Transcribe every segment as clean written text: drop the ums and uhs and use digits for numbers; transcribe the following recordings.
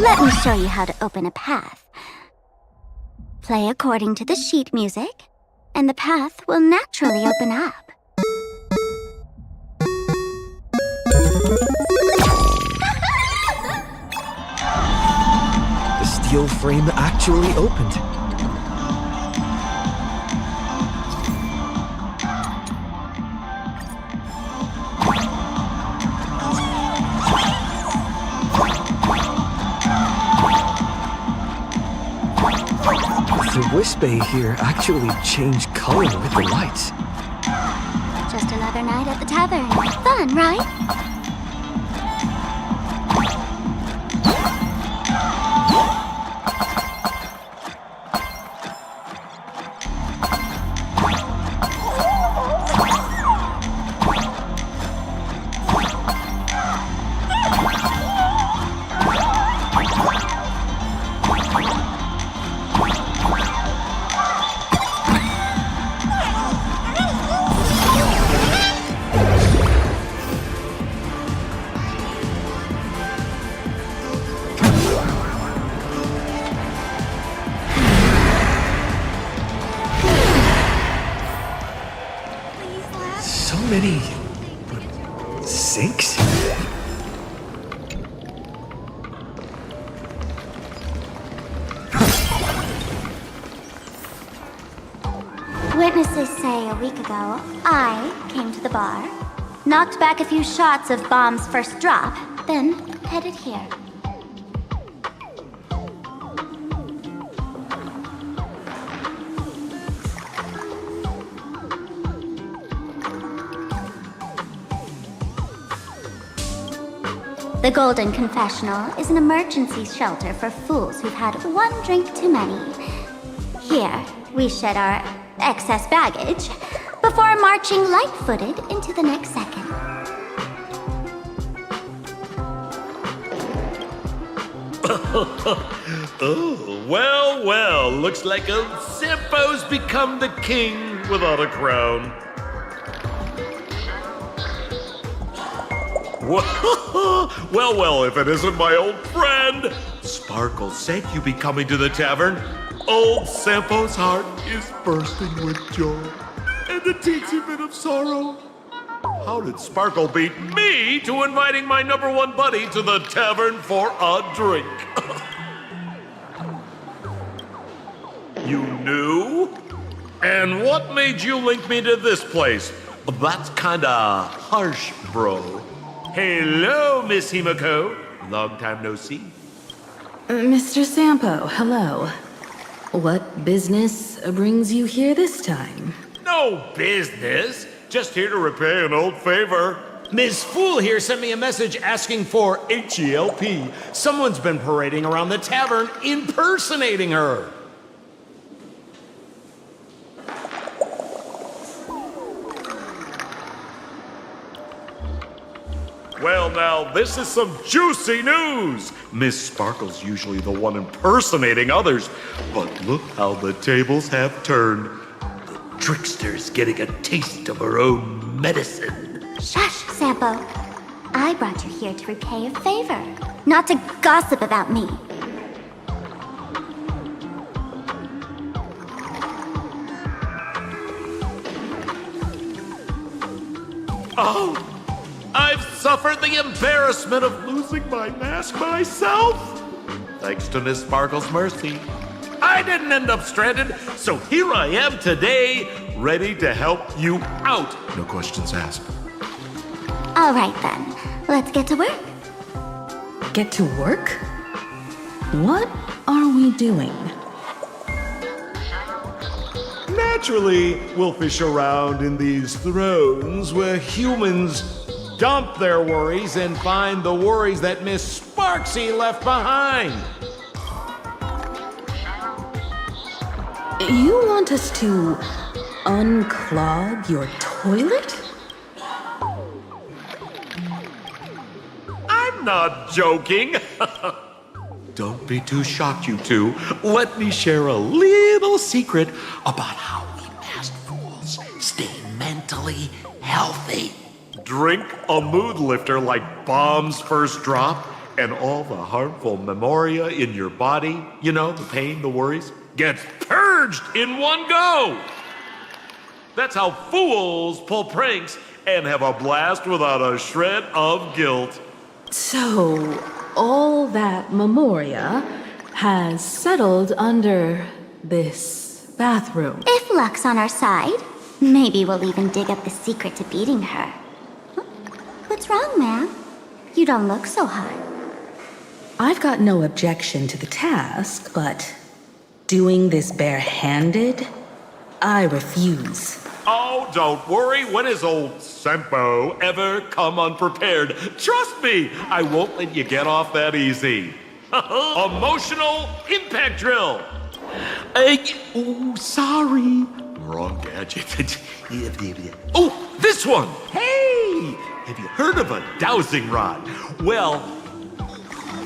Let me show you how to open a path. Play according to the sheet music, and the path will naturally open up. The steel frame actually opened. The Wisp-A here actually changed color with the lights. Just another night at the tavern. Fun, right? So many sinks? Witnesses say a week ago, I came to the bar, knocked back a few shots of Bomb's first drop, then headed here. The Golden Confessional is an emergency shelter for fools who've had one drink too many. Here, we shed our excess baggage before marching light-footed into the next second. Oh, well, well, looks like old Simpo's become the king without a crown. Well, well, if it isn't my old friend. Sparkle said you'd be coming to the tavern. Old Simpo's heart is bursting with joy and a teensy bit of sorrow. How did Sparkle beat me to inviting my #1 buddy to the tavern for a drink? You knew? And what made you link me to this place? That's kinda harsh, bro. Hello, Miss Himiko. Long time no see. Mr. Sampo, hello. What business brings you here this time? No business. Just here to repay an old favor. Ms. Fool here sent me a message asking for HELP. Someone's been parading around the tavern impersonating her. Well, now, this is some juicy news. Miss Sparkle's usually the one impersonating others, but look how the tables have turned. The trickster's getting a taste of her own medicine. Shush, Sampo. I brought you here to repay a favor, not to gossip about me. Oh! I've suffered the embarrassment of losing my mask myself. Thanks to Miss Sparkle's mercy, I didn't end up stranded, so here I am today, ready to help you out. No questions asked. All right then, let's get to work. Get to work? What are we doing? Naturally, we'll fish around in these thrones where humans dump their worries and find the worries that Miss Sparksy left behind. You want us to unclog your toilet? I'm not joking. Don't be too shocked, you two. Let me share a little secret about how we masked fools stay mentally healthy. Drink a mood lifter like Bomb's first drop, And all the harmful memoria in your body, you know, the pain, the worries, gets purged in one go. That's how fools pull pranks and have a blast without a shred of guilt. So, all that memoria has settled under this bathroom. If luck's on our side, maybe we'll even dig up the secret to beating her. Huh? What's wrong, man? You don't look so hot. I've got no objection to the task, but doing this barehanded, I refuse. Oh, don't worry. When has old Sempo ever come unprepared? Trust me, I won't let you get off that easy. Emotional impact drill. Oh, sorry. Wrong gadget. Oh, this one. Hey, have you heard of a dowsing rod? Well,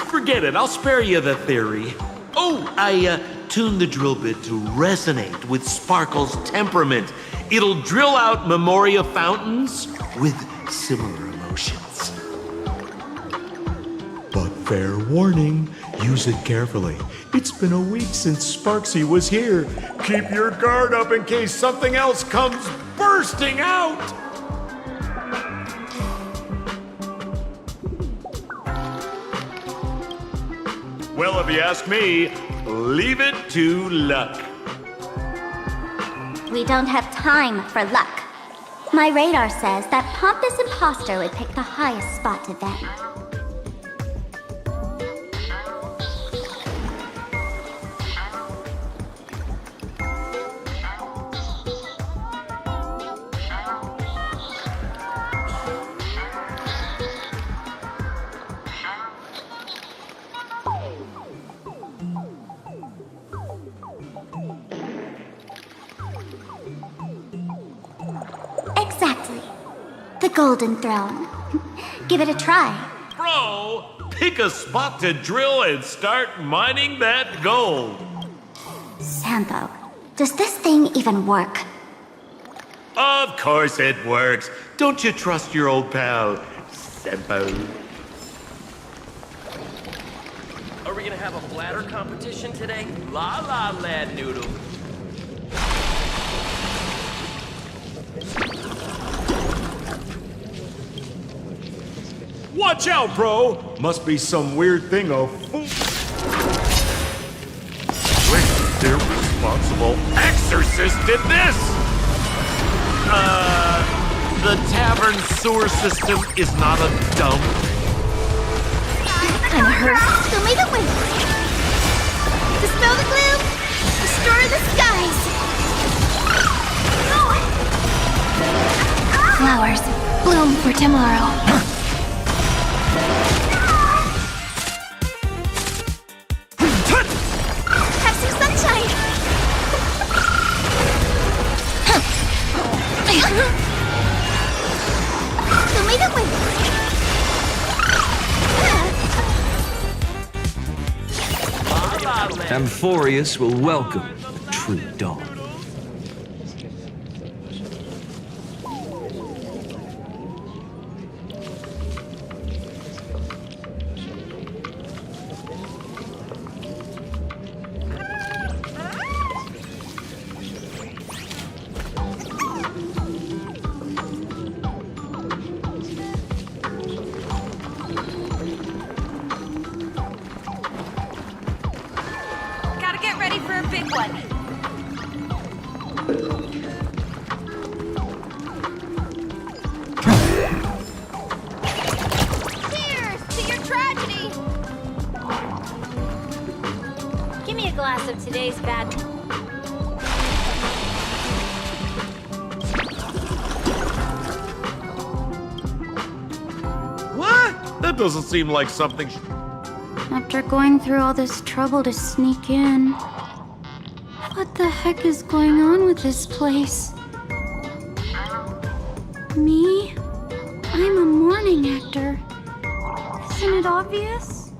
forget it. I'll spare you the theory. Oh, I tuned the drill bit to resonate with Sparkle's temperament. It'll drill out memoria fountains with similar emotions. But fair warning, use it carefully. It's been a week since Sparksy was here. Keep your guard up in case something else comes bursting out. Well, if you ask me, leave it to luck. We don't have time for luck. My radar says that pompous imposter would pick the highest spot to vent. Exactly. The Golden Throne. Give it a try. Bro, pick a spot to drill and start mining that gold. Sampo, does this thing even work? Of course it works. Don't you trust your old pal, Sempo? Are we gonna have a bladder competition today? La la, lad noodle. Watch out, bro! Must be some weird thing of food. Wait, the irresponsible exorcist did this! The tavern sewer system is not a dump. Kinda hurt. Show me the way. Dispel the gloom. Destroy the skies. Flowers bloom for tomorrow. Have some sunshine. Show me the way. La la, lad. Amphorius will welcome the true dawn. Gotta get ready for a big one. Cheers to your tragedy! Give me a glass of today's bad. What? That doesn't seem like something. After going through all this trouble to sneak in, what the heck is going on with this place? Me? I'm a morning actor. Isn't it obvious?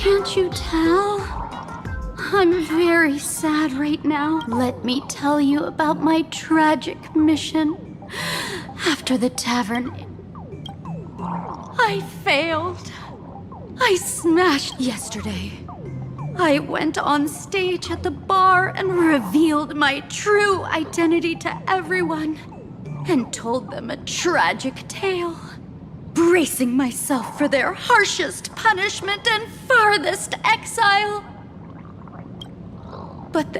Can't you tell? I'm very sad right now. Let me tell you about my tragic mission. After the tavern, I failed. I smashed yesterday. I went on stage at the bar and revealed my true identity to everyone and told them a tragic tale, bracing myself for their harshest punishment and farthest exile. But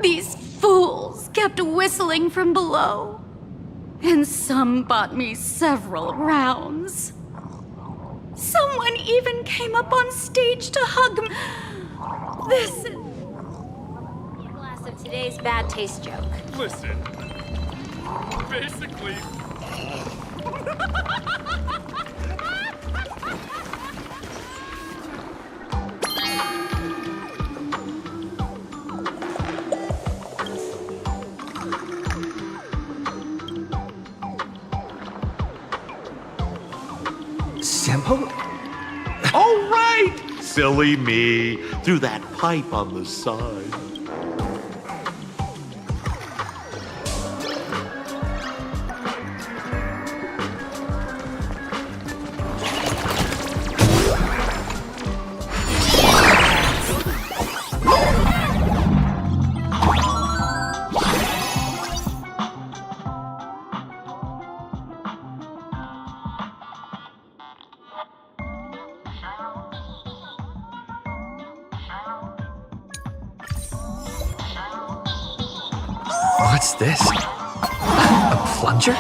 these fools kept whistling from below, and some bought me several rounds. Someone even came up on stage to hug me. This is a glass of today's bad taste joke. Listen, basically... Sampo? Oh, right! Silly me. Through that pipe on the side. What's this? A plunger?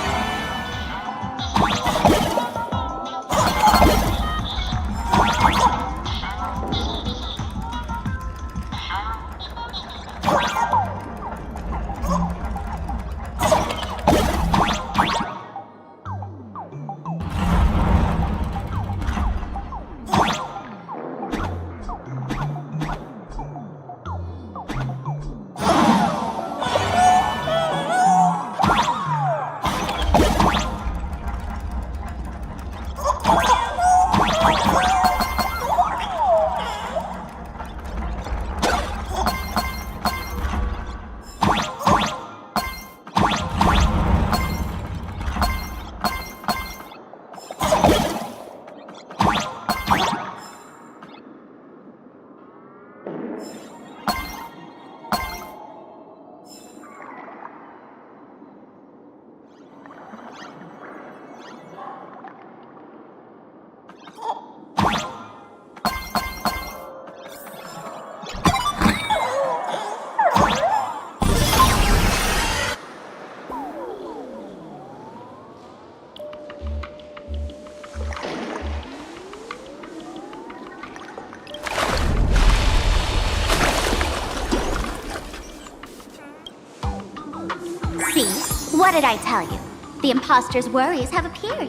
See? What did I tell you? The imposter's worries have appeared.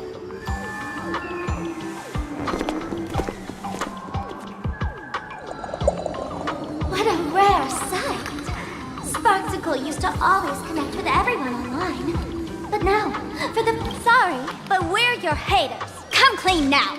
What a rare sight. Sparksicle used to always connect with everyone online. But now, sorry, but we're your haters. Come clean now.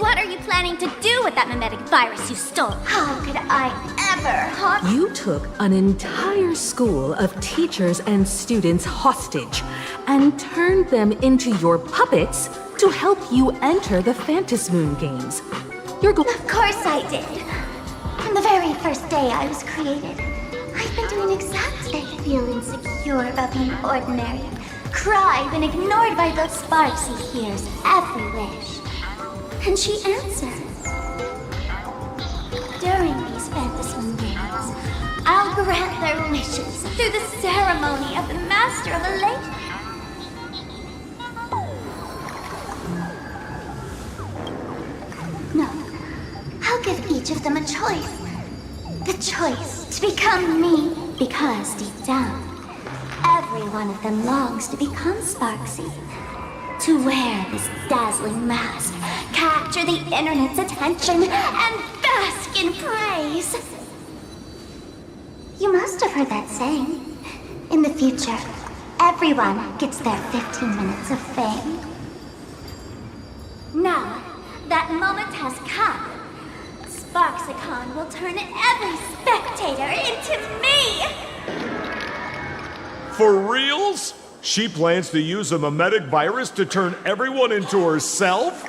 What are you planning to do with that mimetic virus you stole? How could I ever You took an entire school of teachers and students hostage and turned them into your puppets to help you enter the Phantasmoon games. You're going. Of course I did. From the very first day I was created, I've been doing exactly. I feel insecure about being ordinary, cry when ignored by those sparks he hears every wish. And she answers. During these Phantasmoon games, I'll grant their wishes through the ceremony of the Master of Elation. No, I'll give each of them a choice. The choice to become me. Because deep down, every one of them longs to become Sparksy. To wear this dazzling mask, capture the internet's attention, and bask in praise. You must have heard that saying. In the future, everyone gets their 15 minutes of fame. Now, that moment has come. Sparksicon will turn every spectator into me! For reals? She plans to use a mimetic virus to turn everyone into herself?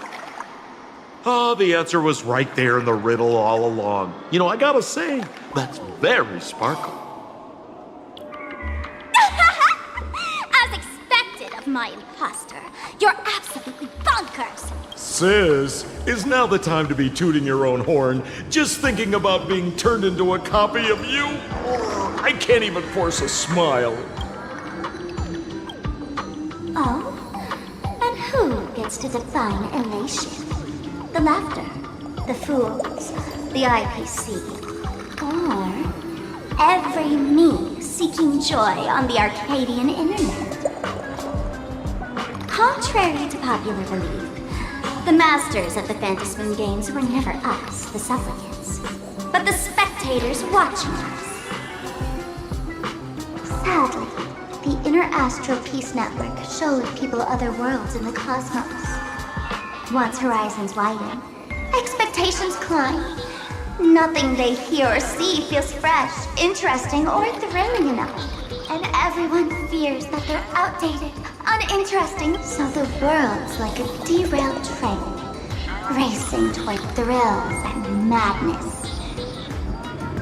Oh, the answer was right there in the riddle all along. You know, I gotta say, that's very Sparkle. As expected of my imposter, you're absolutely bonkers. Sis, is now the time to be tooting your own horn, just thinking about being turned into a copy of you? I can't even force a smile. Oh? And who gets to define elation? The laughter, the fools, the IPC, or every me seeking joy on the Arcadian internet? Contrary to popular belief, the masters of the Phantasm games were never us, the supplicants, but the spectators watching us. Sadly, the Inner Astral Peace Network showed people other worlds in the cosmos. Once horizons widen, expectations climb. Nothing they hear or see feels fresh, interesting, or thrilling enough. And everyone fears that they're outdated, uninteresting, so the world's like a derailed train, racing toward thrills and madness.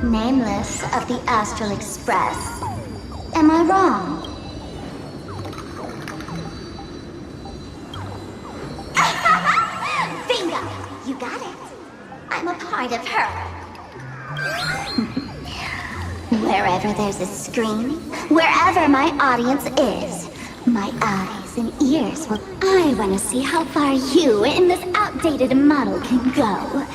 Nameless of the Astral Express. Am I wrong? Bingo! You got it. I'm a part of her. Wherever there's a screen, wherever my audience is, my eyes and ears will... I want to see how far you in this outdated model can go.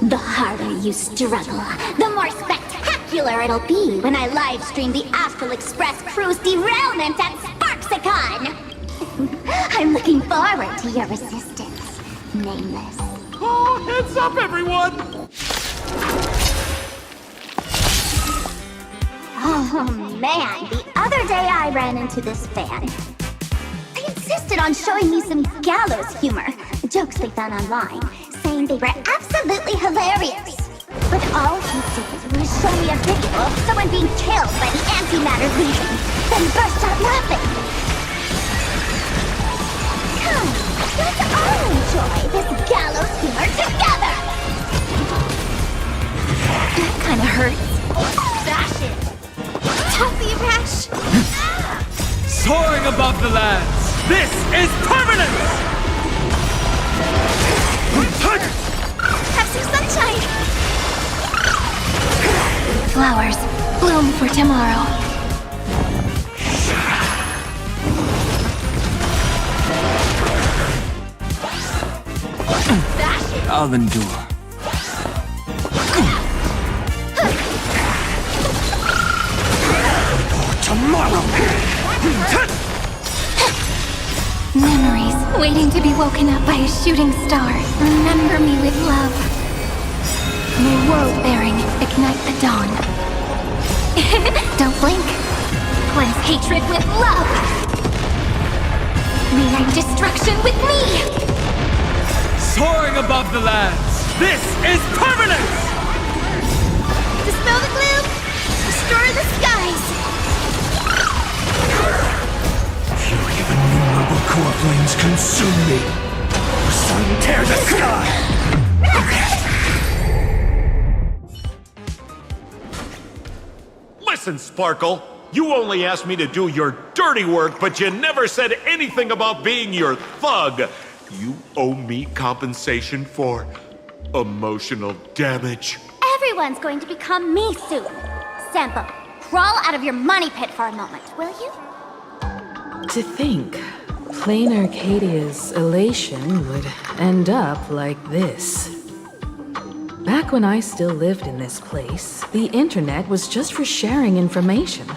The harder you struggle, the more spectacular it'll be when I live stream the Astral Express cruise derailment at Sparksicon! I'm looking forward to your resistance, Nameless. Oh, heads up, everyone! Oh man, the other day I ran into this fan. They insisted on showing me some gallows humor, jokes they found online, saying they were absolutely hilarious. But all he did was show me a video of someone being killed by the antimatter legion, then burst out laughing. Come, let's all enjoy this gallows humor together! That kinda hurts. Dash it! Toffee Rash! Soaring above the lands, this is permanence! Have some sunshine! Flowers bloom for tomorrow. I'll endure. Tomorrow! Memories waiting to be woken up by a shooting star. Remember me with love. May world-bearing ignite the dawn. Don't blink. Cleanse hatred with love. Rewrite destruction with me. Soaring above the lands, this is permanence! Dispel the gloom. Destroy the skies. Fury of innumerable core flames consume me. The sun tear the sky! Listen, Sparkle, you only asked me to do your dirty work, but you never said anything about being your thug. You owe me compensation for emotional damage. Everyone's going to become me soon. Sampo, crawl out of your money pit for a moment, will you? To think, plain Arcadia's elation would end up like this. Back when I still lived in this place, the internet was just for sharing information.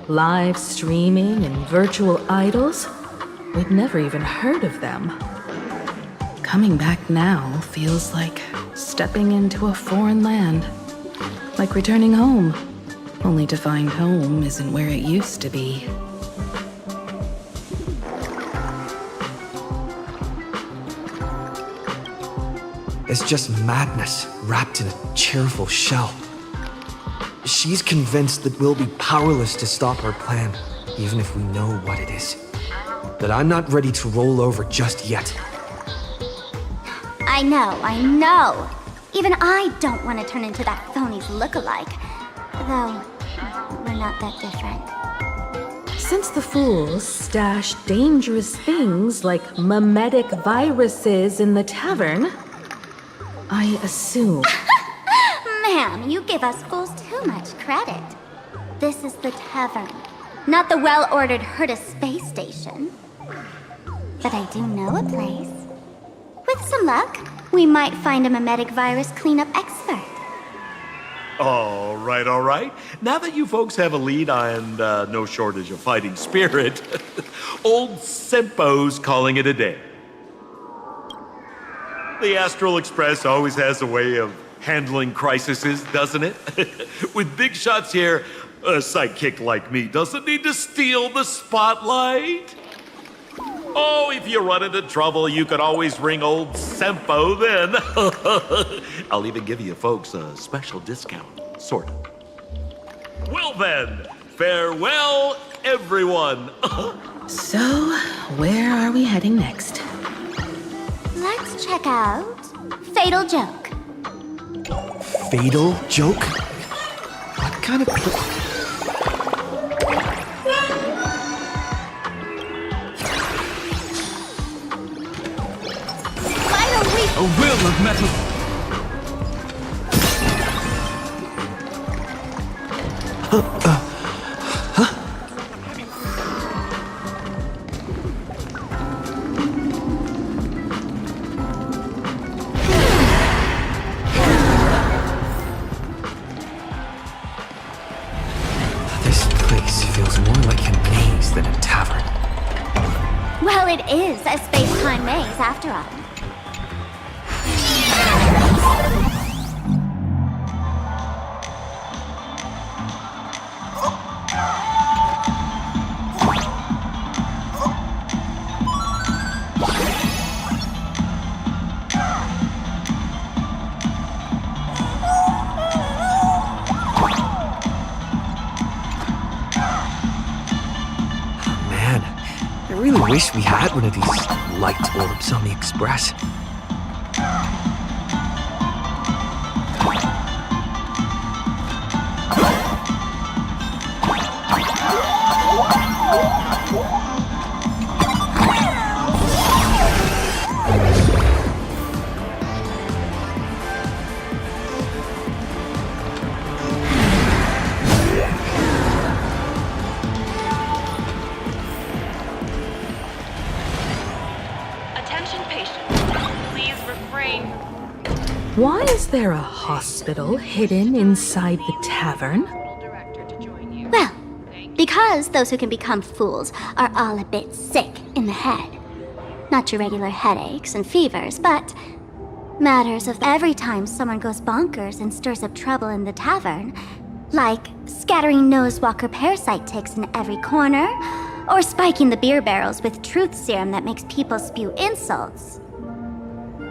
Live streaming and virtual idols? We'd never even heard of them. Coming back now feels like stepping into a foreign land. Like returning home, only to find home isn't where it used to be. It's just madness wrapped in a cheerful shell. She's convinced that we'll be powerless to stop her plan, even if we know what it is. But I'm not ready to roll over just yet. I know. Even I don't want to turn into that phony's lookalike. Though, we're not that different. Since the fools stash dangerous things like mimetic viruses in the tavern, I assume... Ma'am, you give us fools too much credit. This is the tavern, not the well-ordered Herta space station. But I do know a place. With some luck, we might find a mimetic virus cleanup expert. All right. Now that you folks have a lead and no shortage of fighting spirit, old Sempo's calling it a day. The Astral Express always has a way of handling crises, doesn't it? With big shots here, a sidekick like me doesn't need to steal the spotlight. Oh, if you run into trouble, you can always ring old Sempo then. I'll even give you folks a special discount, sort of. Well then, farewell, everyone. So, where are we heading next? Let's check out Fatal Joke. Fatal joke? What kind of... A will of metal. This place feels more like a maze than a tavern. Well, it is a space-time maze, after all. Man, I really wish we had one of these light orbs on the Express. Attention patients. Please refrain. Why is there a hospital hidden inside the tavern? Director to join you. Well, because those who can become fools are all a bit sick in the head. Not your regular headaches and fevers, but matters of every time someone goes bonkers and stirs up trouble in the tavern, like scattering nosewalker parasite ticks in every corner, or spiking the beer barrels with truth serum that makes people spew insults.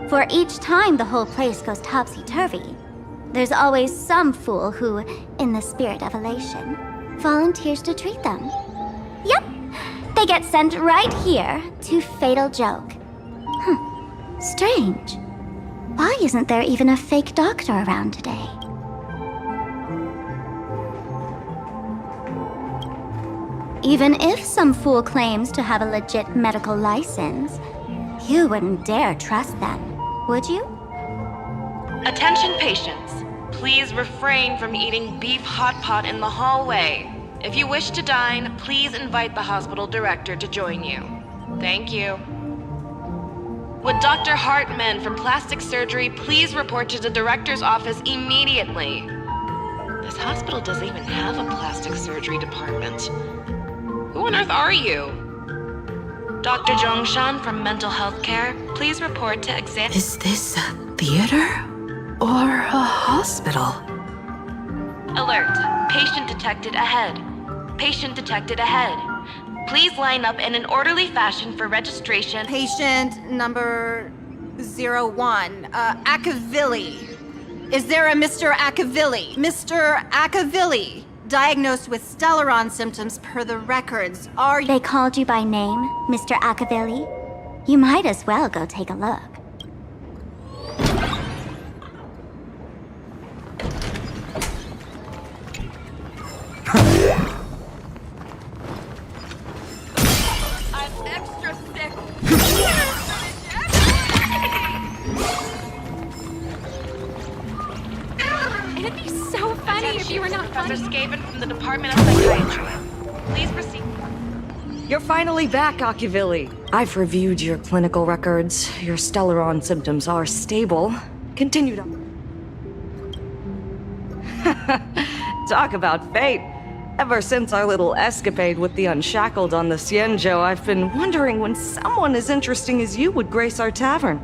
For each time the whole place goes topsy-turvy, there's always some fool who, in the spirit of elation, volunteers to treat them. Yep, they get sent right here to Fatal Joke. Strange. Why isn't there even a fake doctor around today? Even if some fool claims to have a legit medical license, you wouldn't dare trust them, would you? Attention patients. Please refrain from eating beef hot pot in the hallway. If you wish to dine, please invite the hospital director to join you. Thank you. Would Dr. Hartman from Plastic Surgery please report to the director's office immediately? This hospital doesn't even have a plastic surgery department. Who on earth are you? Dr. Zhongshan from Mental Health Care, please report to exam... Is this a theater or a hospital? Alert. Patient detected ahead. Patient detected ahead. Please line up in an orderly fashion for registration. Patient number 01, Akavilli. Is there a Mr. Akavilli? Mr. Akavilli, Diagnosed with Stellaron symptoms per the records. Are you... They called you by name, Mr. Akavili? You might as well go take a look. I'm extra sick. It'd be so funny if you were not Professor funny. Skaven from the Department of Psychiatry. Please proceed. You're finally back, Akavili. I've reviewed your clinical records. Your Stellaron symptoms are stable. Continue to... Talk about fate. Ever since our little escapade with the Unshackled on the Cienjo, I've been wondering when someone as interesting as you would grace our tavern.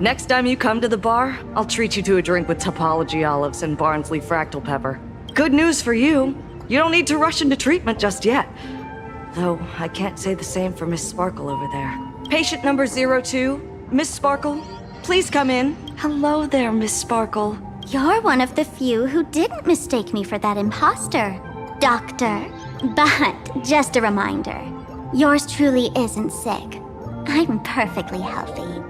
Next time you come to the bar, I'll treat you to a drink with topology olives and Barnsley fractal pepper. Good news for you. You don't need to rush into treatment just yet. Though, I can't say the same for Miss Sparkle over there. Patient number 02, Miss Sparkle, please come in. Hello there, Miss Sparkle. You're one of the few who didn't mistake me for that imposter, Doctor. But, just a reminder, yours truly isn't sick. I'm perfectly healthy.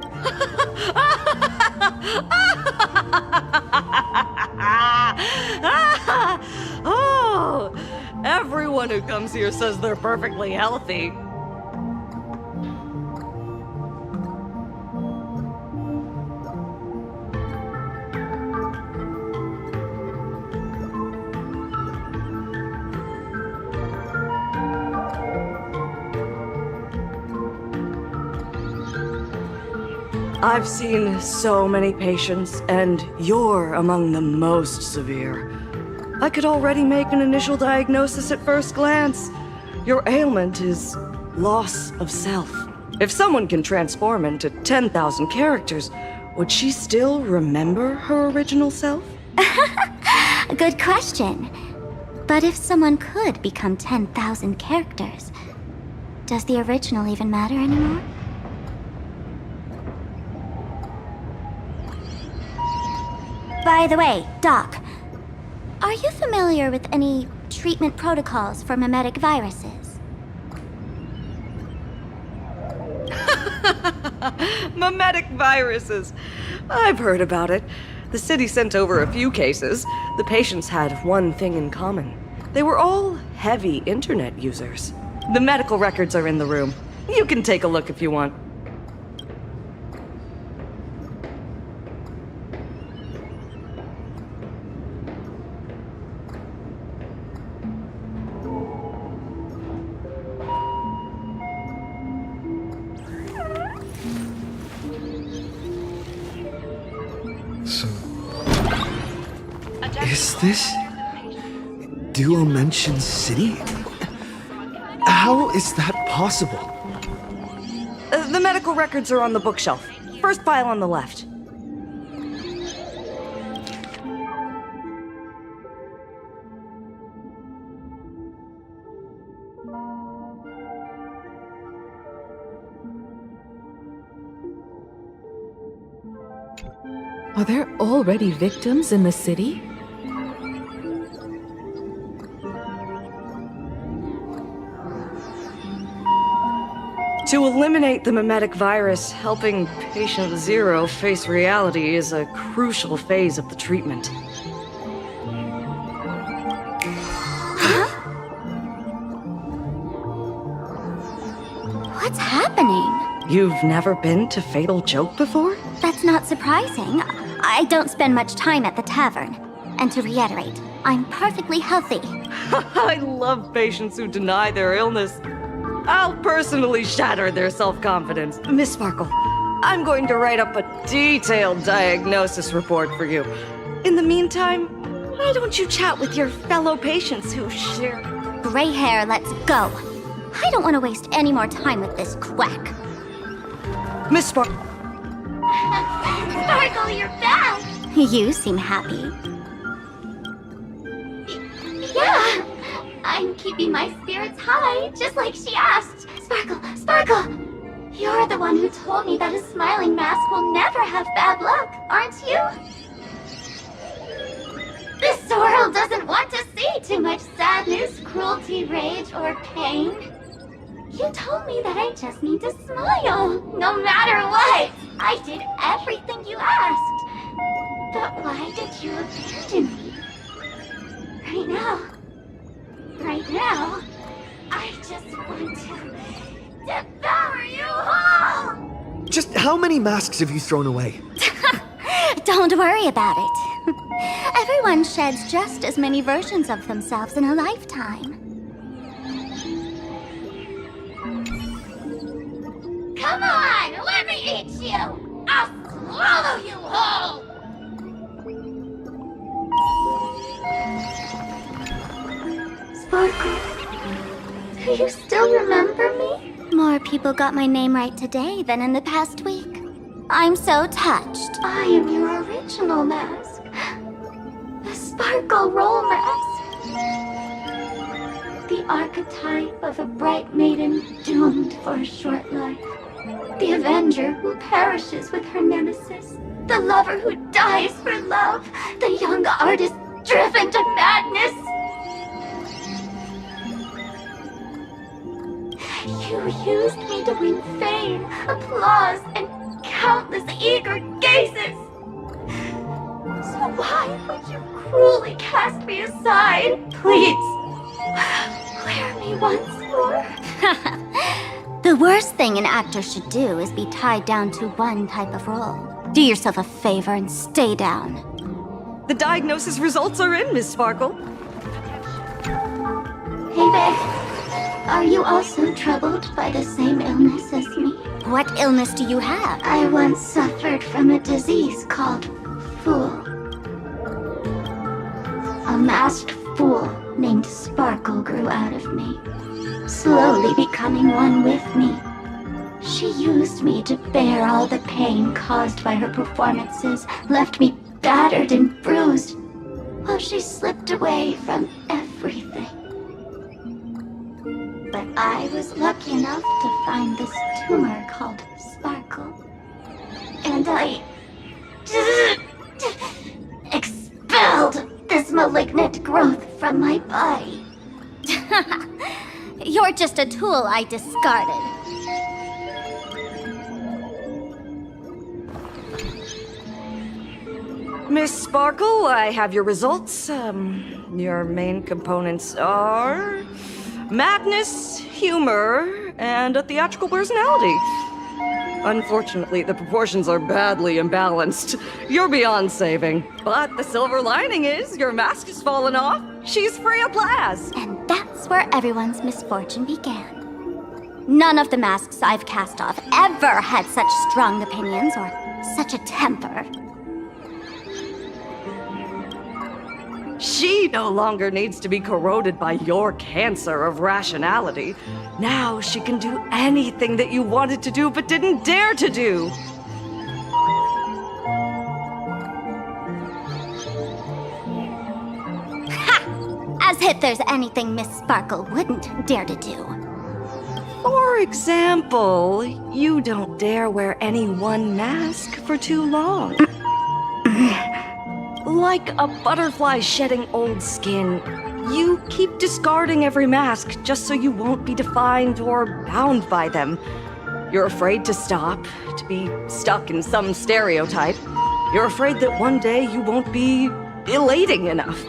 Oh, everyone who comes here says they're perfectly healthy. I've seen so many patients, and you're among the most severe. I could already make an initial diagnosis at first glance. Your ailment is loss of self. If someone can transform into 10,000 characters, would she still remember her original self? Good question. But if someone could become 10,000 characters, does the original even matter anymore? By the way, Doc, are you familiar with any treatment protocols for mimetic viruses? Mimetic viruses. I've heard about it. The city sent over a few cases. The patients had one thing in common. They were all heavy internet users. The medical records are in the room. You can take a look if you want. So, is this Duomension City? How is that possible? The medical records are on the bookshelf. First file on the left. Are there already victims in the city? To eliminate the mimetic virus, helping patient 0 face reality is a crucial phase of the treatment. What's happening? You've never been to Fatal Joke before? That's not surprising. I don't spend much time at the tavern. And to reiterate, I'm perfectly healthy. I love patients who deny their illness. I'll personally shatter their self-confidence. Miss Sparkle, I'm going to write up a detailed diagnosis report for you. In the meantime, why don't you chat with your fellow patients who share... Gray hair, let's go. I don't want to waste any more time with this quack. Miss Sparkle... Sparkle, you're back! You seem happy. Yeah, I'm keeping my spirits high, just like she asked. Sparkle, Sparkle! You're the one who told me that a smiling mask will never have bad luck, aren't you? This sorrel doesn't want to see too much sadness. You told me that I just need to smile, no matter what. I did everything you asked. But why did you abandon me? Right now, I just want to devour you whole! Just how many masks have you thrown away? Don't worry about it. Everyone sheds just as many versions of themselves in a lifetime. Come on, let me eat you! I'll swallow you whole! Sparkle, do you still remember me? More people got my name right today than in the past week. I'm so touched. I am your original mask. The Sparkle Roll Mask. The archetype of a bright maiden doomed for a short life. The avenger who perishes with her nemesis. The lover who dies for love. The young artist driven to madness. You used me to win fame, applause, and countless eager gazes. So why would you cruelly cast me aside? Please, wear me once more. The worst thing an actor should do is be tied down to one type of role. Do yourself a favor and stay down. The diagnosis results are in, Miss Sparkle. Hey, babe. Are you also troubled by the same illness as me? What illness do you have? I once suffered from a disease called Fool. A masked fool named Sparkle grew out of me, slowly becoming one with me. She used me to bear all the pain caused by her performances, left me battered and bruised, while she slipped away from everything. But I was lucky enough to find this tumor called Sparkle. And I expelled this malignant growth from my body. You're just a tool I discarded. Miss Sparkle, I have your results. Your main components are madness, humor, and a theatrical personality. Unfortunately, the proportions are badly imbalanced. You're beyond saving. But the silver lining is your mask has fallen off. She's free of blast. And that's where everyone's misfortune began. None of the masks I've cast off ever had such strong opinions or such a temper. She no longer needs to be corroded by your cancer of rationality. Now she can do anything that you wanted to do but didn't dare to do. Ha! As if there's anything Miss Sparkle wouldn't dare to do. For example, you don't dare wear any one mask for too long. Like a butterfly shedding old skin, you keep discarding every mask just so you won't be defined or bound by them. You're afraid to stop, to be stuck in some stereotype. You're afraid that one day you won't be elating enough.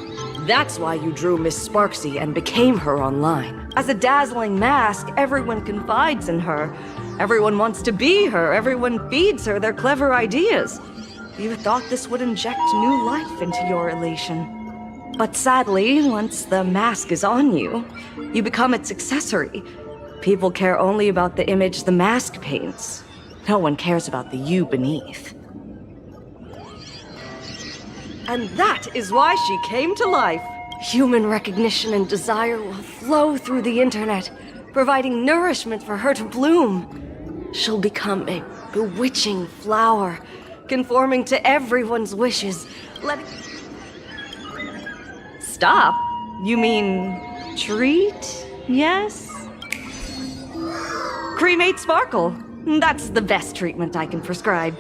That's why you drew Miss Sparksy and became her online. As a dazzling mask, everyone confides in her. Everyone wants to be her. Everyone feeds her their clever ideas. You thought this would inject new life into your elation. But sadly, once the mask is on you, you become its accessory. People care only about the image the mask paints. No one cares about the you beneath. And that is why she came to life. Human recognition and desire will flow through the internet, providing nourishment for her to bloom. She'll become a bewitching flower, conforming to everyone's wishes. Stop? You mean treat? Yes? Cremate Sparkle. That's the best treatment I can prescribe.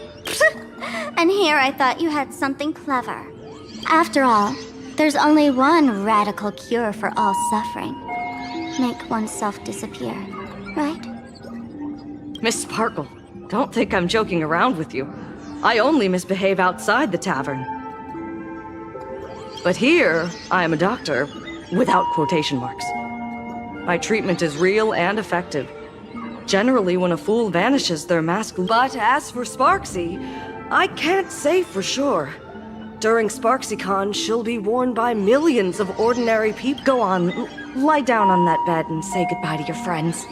And here I thought you had something clever. After all, there's only one radical cure for all suffering. Make oneself disappear. right? Miss Sparkle, don't think I'm joking around with you. I only misbehave outside the tavern. But here, I am a doctor, without quotation marks. My treatment is real and effective. Generally, when a fool vanishes, their mask... But as for Sparksy, I can't say for sure. During SparksyCon, she'll be worn by millions of ordinary people. Go on, lie down on that bed and say goodbye to your friends.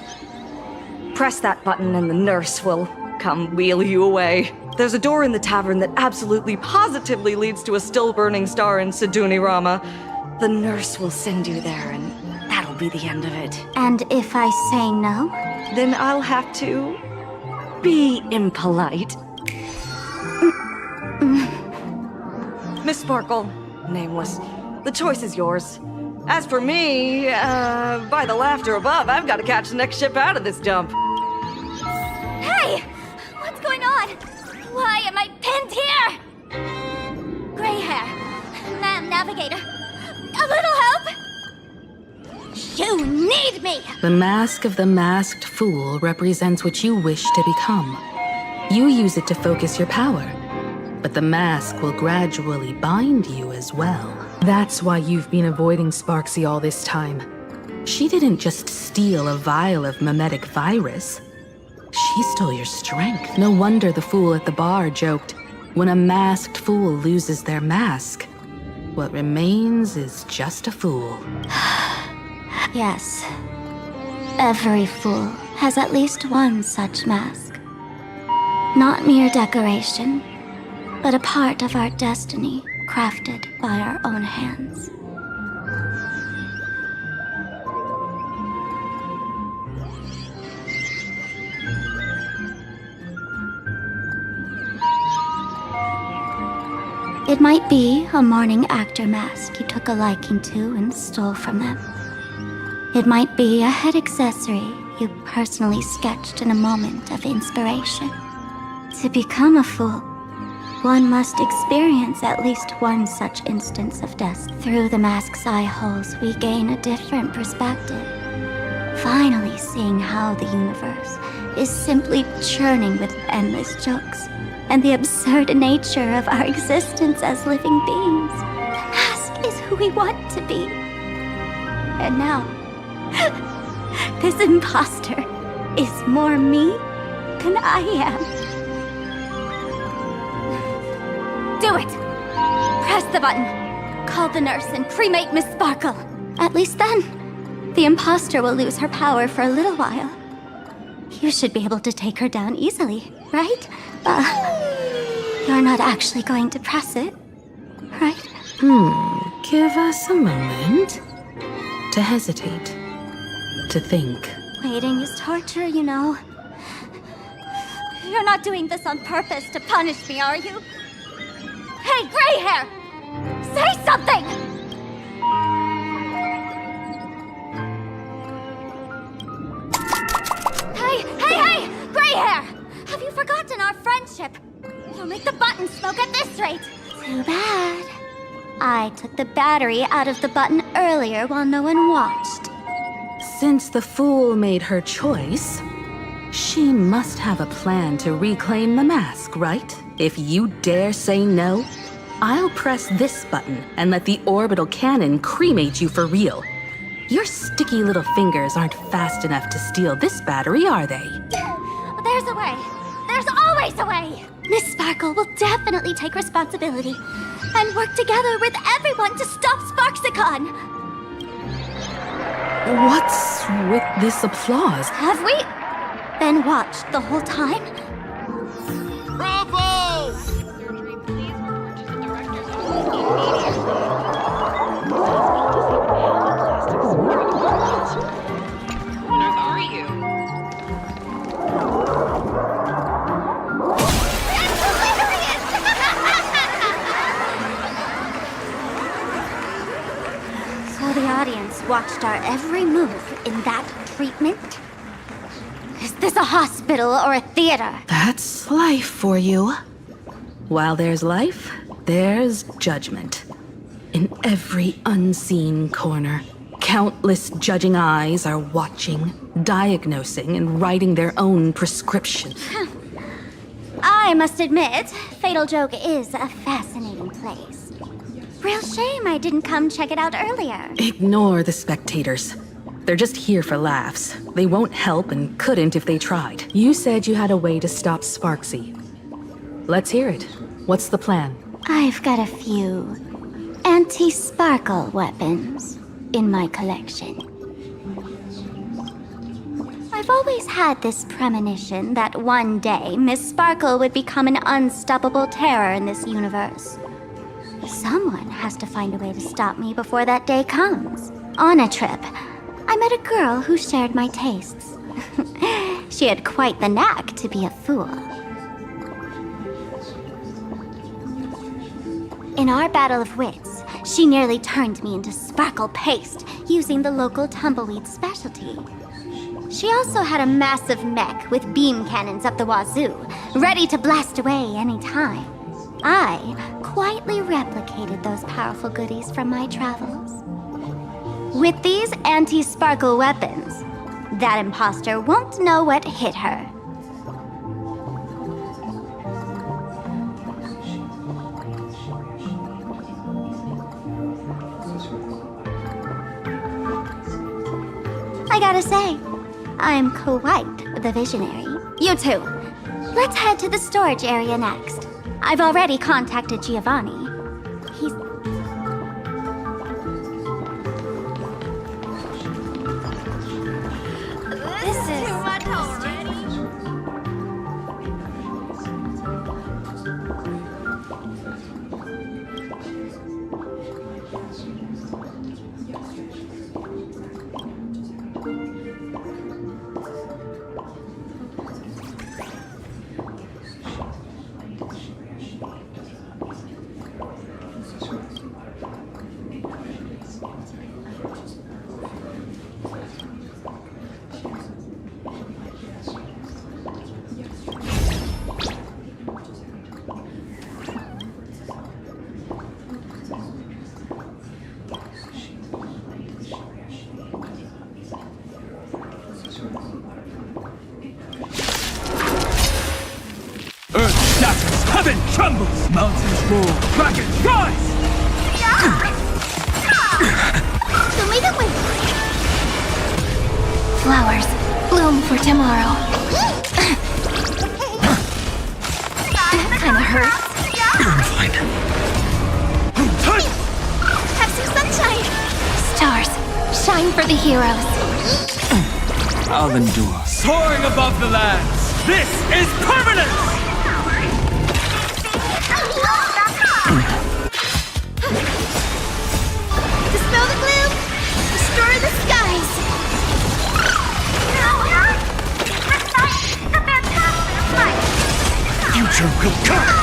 Press that button and the nurse will come wheel you away. There's a door in the tavern that absolutely positively leads to a still-burning star in Siduni Rama. The nurse will send you there, and that'll be the end of it. And if I say no? Then I'll have to... be impolite. Miss Sparkle, nameless, the choice is yours. As for me, by the laughter above, I've got to catch the next ship out of this dump. Hey! What's going on? Why am I pinned here? Gray hair. Ma'am, navigator. A little help? You need me! The mask of the masked fool represents what you wish to become. You use it to focus your power, but the mask will gradually bind you as well. That's why you've been avoiding Sparksy all this time. She didn't just steal a vial of mimetic virus. She stole your strength. No wonder the fool at the bar joked, when a masked fool loses their mask, what remains is just a fool. Yes. Every fool has at least one such mask. Not mere decoration, but a part of our destiny, crafted by our own hands. It might be a morning actor mask you took a liking to and stole from them. It might be a head accessory you personally sketched in a moment of inspiration. To become a fool, one must experience at least one such instance of death. Through the mask's eye holes, we gain a different perspective. Finally seeing how the universe is simply churning with endless jokes, and the absurd nature of our existence as living beings. The mask is who we want to be. And now, this imposter is more me than I am. Do it! Press the button. Call the nurse and cremate Miss Sparkle. At least then, the imposter will lose her power for a little while. You should be able to take her down easily, right? You're not actually going to press it, right? Give us a moment to hesitate, to think. Waiting is torture, you know. You're not doing this on purpose to punish me, are you? Hey, gray hair! Say something! Hey! Gray hair! Have you forgotten our friendship? You'll make the button smoke at this rate. Too bad. I took the battery out of the button earlier while no one watched. Since the fool made her choice, she must have a plan to reclaim the mask, right? If you dare say no, I'll press this button and let the orbital cannon cremate you for real. Your sticky little fingers aren't fast enough to steal this battery, are they? There's a way. There's always a way. Miss Sparkle will definitely take responsibility and work together with everyone to stop SparksyCon. What's with this applause? Have we been watched the whole time? Bravo! Surgery, please report to the director's office immediately. What are you? So the audience watched our every move in that treatment? Is this a hospital or a theater? That's life for you. While there's life, there's judgment. In every unseen corner, Countless judging eyes are watching, diagnosing, and writing their own prescriptions. I must admit, Fatal Joke is a fascinating place. Real shame I didn't come check it out earlier. Ignore the spectators. They're just here for laughs. They won't help and couldn't if they tried. You said you had a way to stop Sparksy. Let's hear it. What's the plan? I've got a few anti-sparkle weapons in my collection. I've always had this premonition that one day Miss Sparkle would become an unstoppable terror in this universe. Someone has to find a way to stop me before that day comes. On a trip, I met a girl who shared my tastes. She had quite the knack to be a fool. In our battle of wits, she nearly turned me into sparkle paste using the local tumbleweed specialty. She also had a massive mech with beam cannons up the wazoo, ready to blast away any time. I quietly replicated those powerful goodies from my travels. With these anti-sparkle weapons, that imposter won't know what hit her. I gotta say, I'm quite the visionary. You two, let's head to the storage area next. I've already contacted Giovanni. He's... This is too much already. Earth shatters, heaven trembles, mountains roar, dragons rise! Flowers bloom for tomorrow. That kind of hurts. I'm fine. Have some sunshine. Stars, shine for the heroes. I'll endure. Soaring above the lands, this is permanence! Dispel the gloom, destroy the skies. Future will come!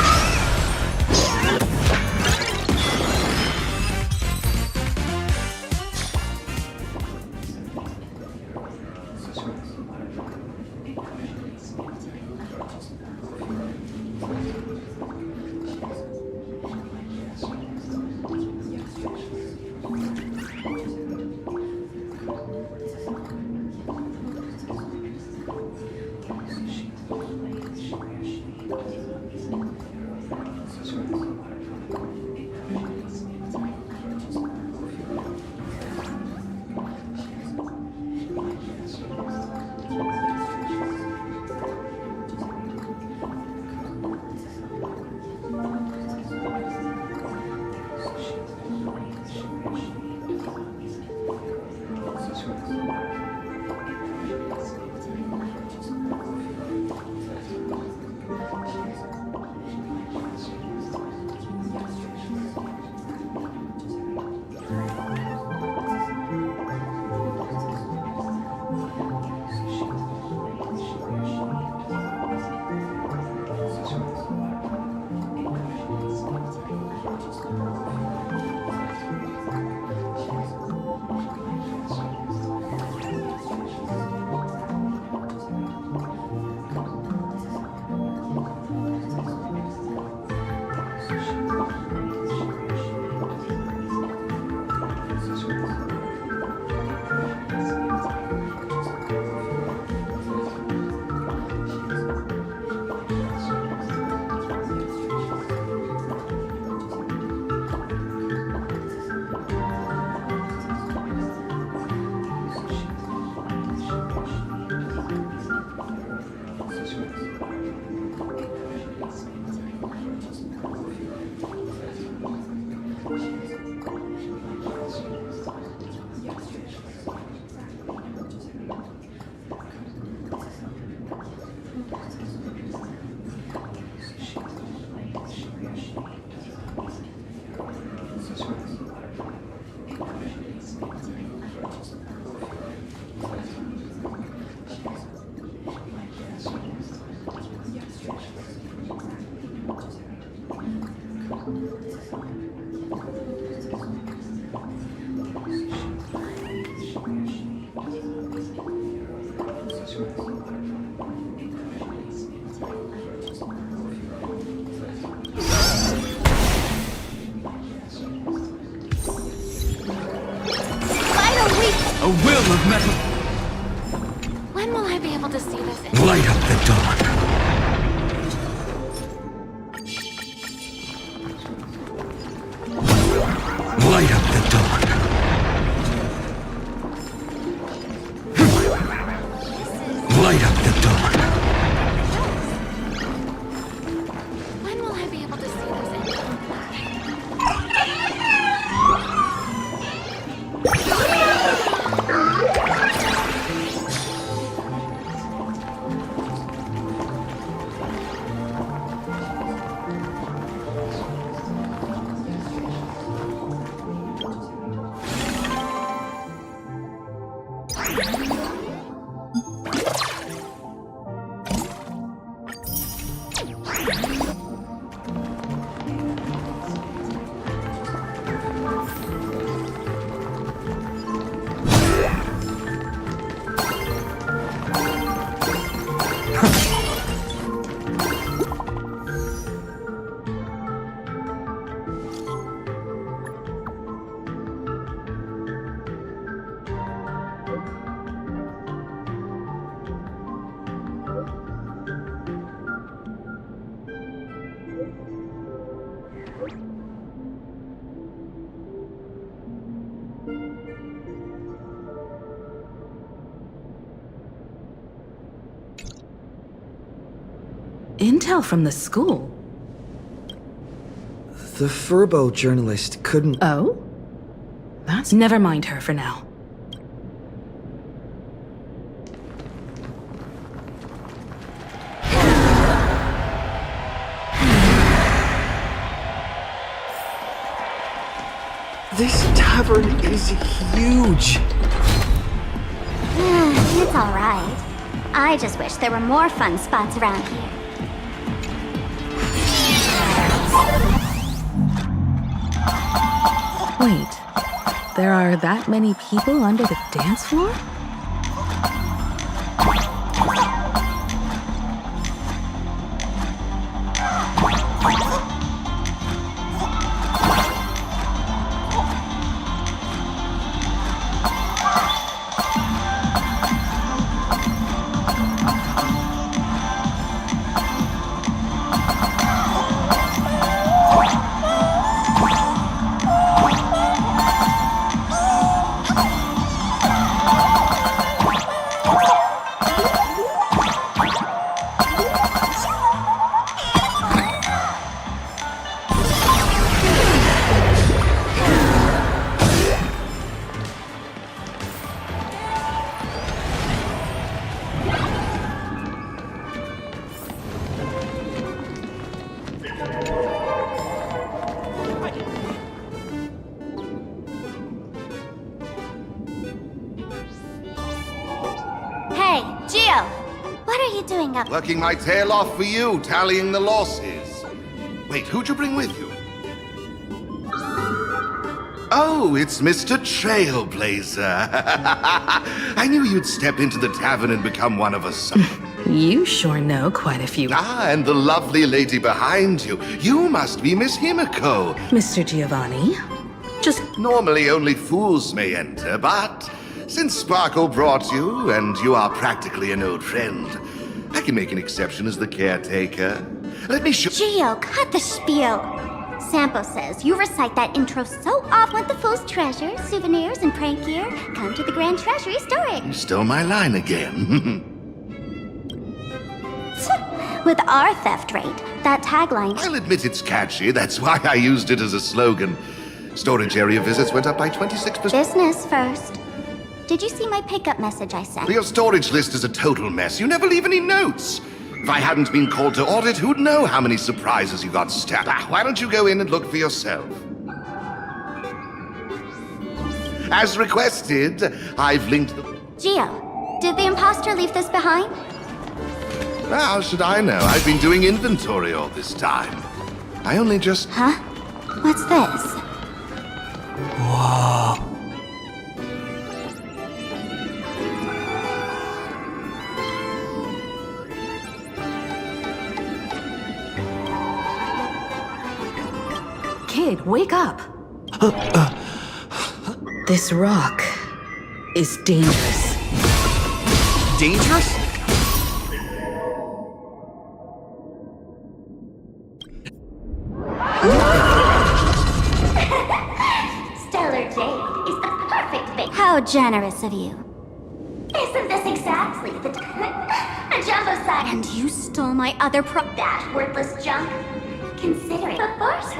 A will of metal. When will I be able to see this? Light up the dark. Light up the dark. Light up the dark. When will I be able to see this? Intel from the school? The Furbo journalist couldn't... Oh? That's... Never mind her for now. This tavern is huge. It's alright. I just wish there were more fun spots around here. Wait, there are that many people under the dance floor? Working my tail off for you, tallying the losses. Wait, who'd you bring with you? Oh, it's Mr. Trailblazer. I knew you'd step into the tavern and become one of us. You sure know quite a few. Ah, and the lovely lady behind you. You must be Miss Himiko. Mr. Giovanni, just... Normally only fools may enter, but since Sparkle brought you, and you are practically an old friend, I can make an exception as the caretaker. Let me show... Gio, cut the spiel. Sampo says you recite that intro so often with the fool's treasures, souvenirs, and prank gear. Come to the Grand Treasury storing. You stole my line again. With our theft rate, that tagline... I'll admit it's catchy. That's why I used it as a slogan. Storage area visits went up by 26%. Business first. Did you see my pickup message I sent? Your storage list is a total mess. You never leave any notes. If I hadn't been called to audit, who'd know how many surprises you got stabbed? Why don't you go in and look for yourself? As requested, I've linked the... Gio, did the imposter leave this behind? How should I know? I've been doing inventory all this time. I only just... Huh? What's this? Whoa. Kid, wake up! This rock... is dangerous. Dangerous? Stellar Jade is the perfect bait. How generous of you. Isn't this exactly the a jumbo side? And you stole my other that worthless junk? Consider it the force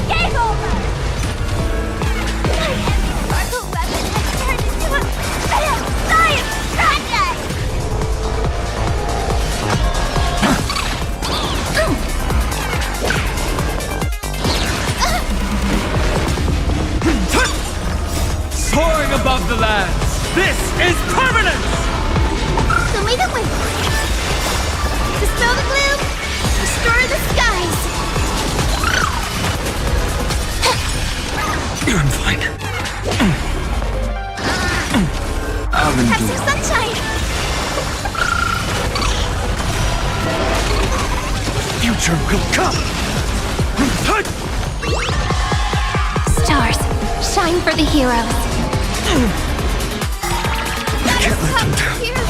Game over! My heavy sparkle weapon has turned into a science project! Soaring above the lands, this is permanence! So may the wind dispel the gloom, restore the skies. I'm fine. Have some sunshine. Future will come! Stars, shine for the heroes. Can't let them down. Here.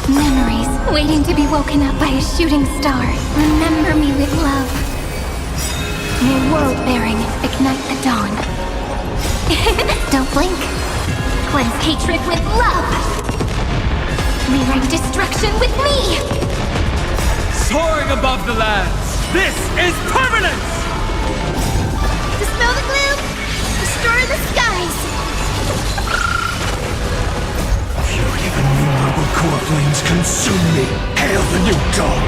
Memories waiting to be woken up by a shooting star. Remember me with love. May world-bearing ignite the dawn. Don't blink. Cleanse hatred with love. Rewrite destruction with me. Soaring above the lands, this is permanence! Dispel the gloom, restore the skies. Fury of innumerable core flames consume me! Hail the new dawn!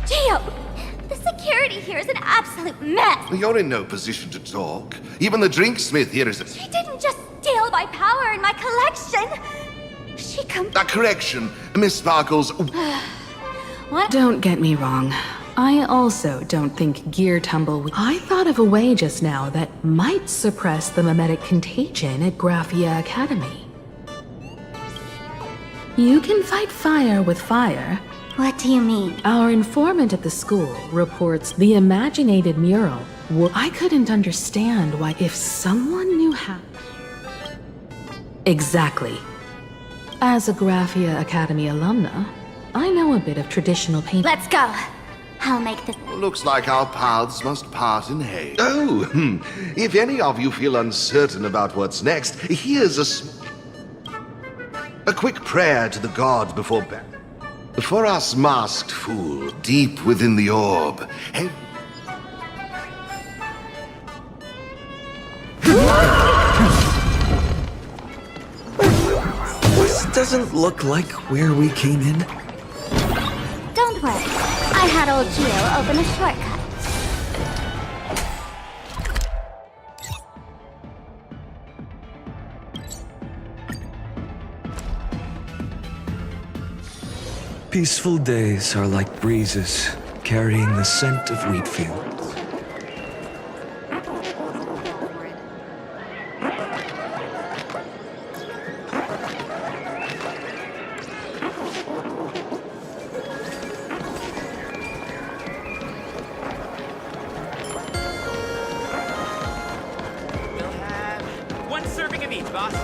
Geo, the security here is an absolute mess. You're in no position to talk. Even the drinksmith here is a... She didn't just steal my power and my collection. She A correction, Miss Sparkles. What? Don't get me wrong. I also don't think Gear Tumble. I thought of a way just now that might suppress the mimetic contagion at Graphia Academy. You can fight fire with fire. What do you mean? Our informant at the school reports the imaginated mural. I couldn't understand why, if someone knew how. Exactly. As a Graphia Academy alumna, I know a bit of traditional paint. Let's go. I'll make this. Looks like our paths must part in haste. Oh, if any of you feel uncertain about what's next, here's a quick prayer to the god before bed. For us masked fool, deep within the orb. This doesn't look like where we came in. Don't worry. I had old Geo open a shortcut. Peaceful days are like breezes, carrying the scent of wheat fields. We'll have one serving of each, boss.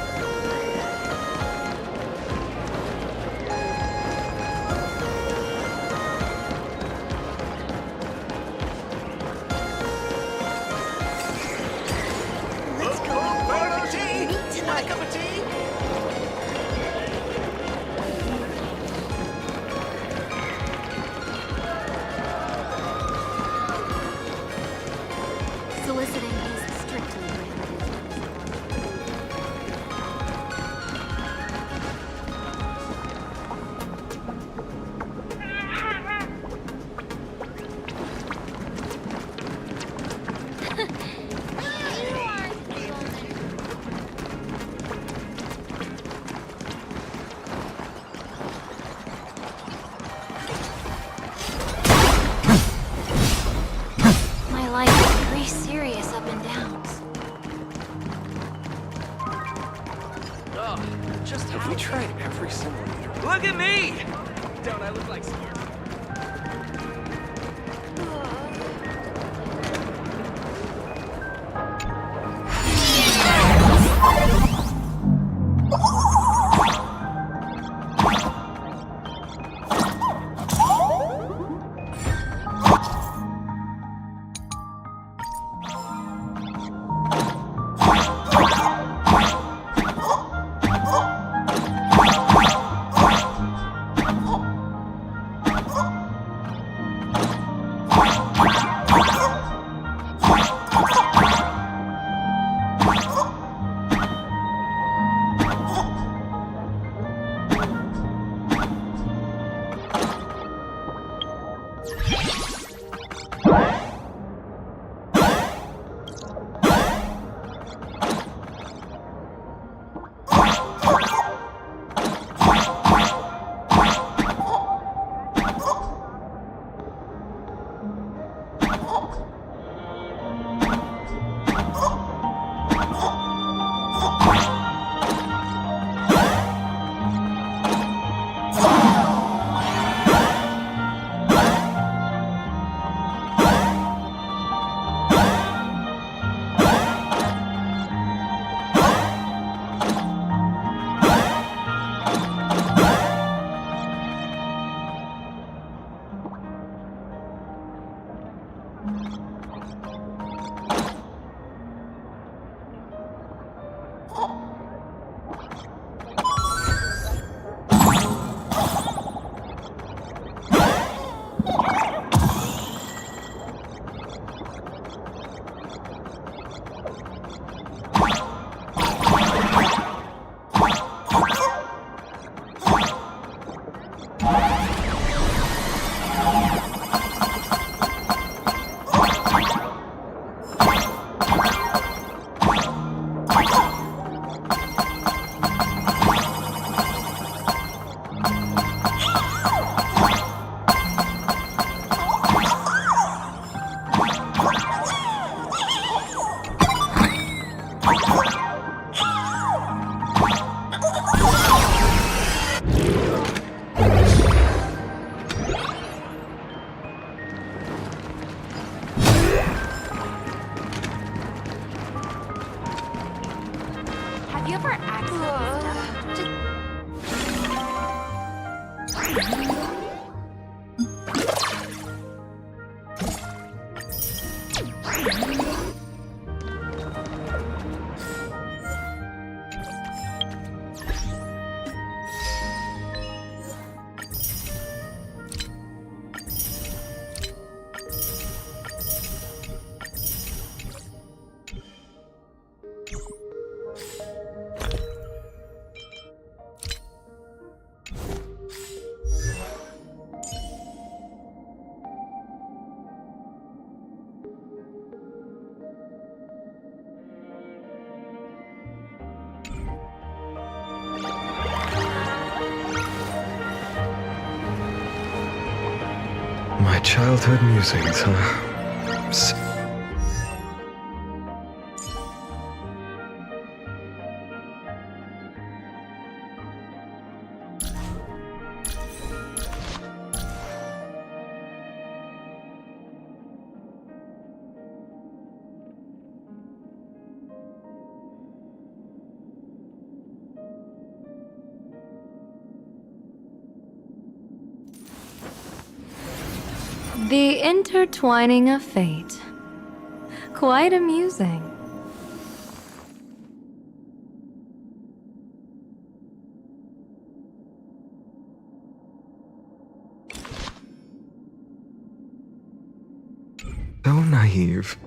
Just have we tried every single... Look at me! Don't I look like smart? Have you ever accidentally just... My childhood musings, huh? The intertwining of fate. Quite amusing. So naive.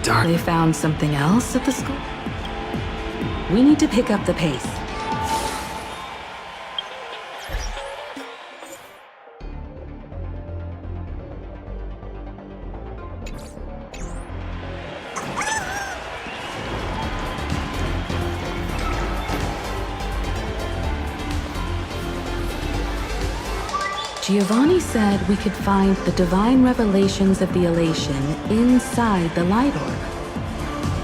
darn. They found something else at the school? We need to pick up the pace. Giovanni said we could find the divine revelations of the elation inside the light orb.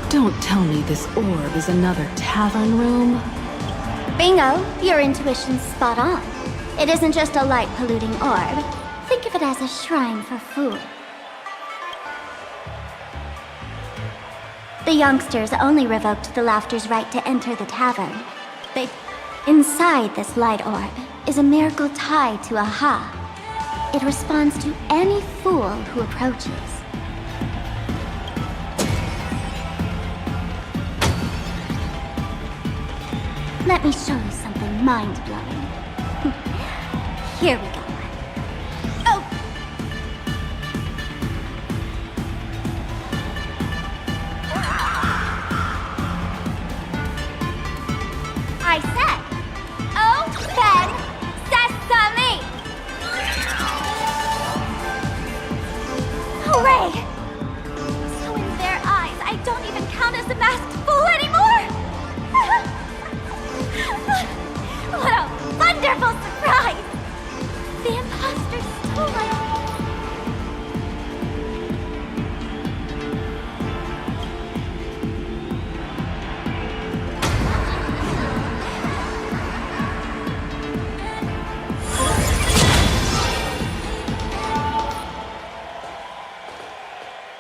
Don't tell me this orb is another tavern room. Bingo, your intuition's spot on. It isn't just a light-polluting orb. Think of it as a shrine for food. The youngsters only revoked the Laughter's right to enter the tavern. Inside this light orb is a miracle tied to Aha. It responds to any fool who approaches. Let me show you something mind-blowing. Here we go. Oh! I said, open sesame! Hooray! So in their eyes, I don't even count as a masked fool anymore! What a wonderful surprise! The imposter stole my...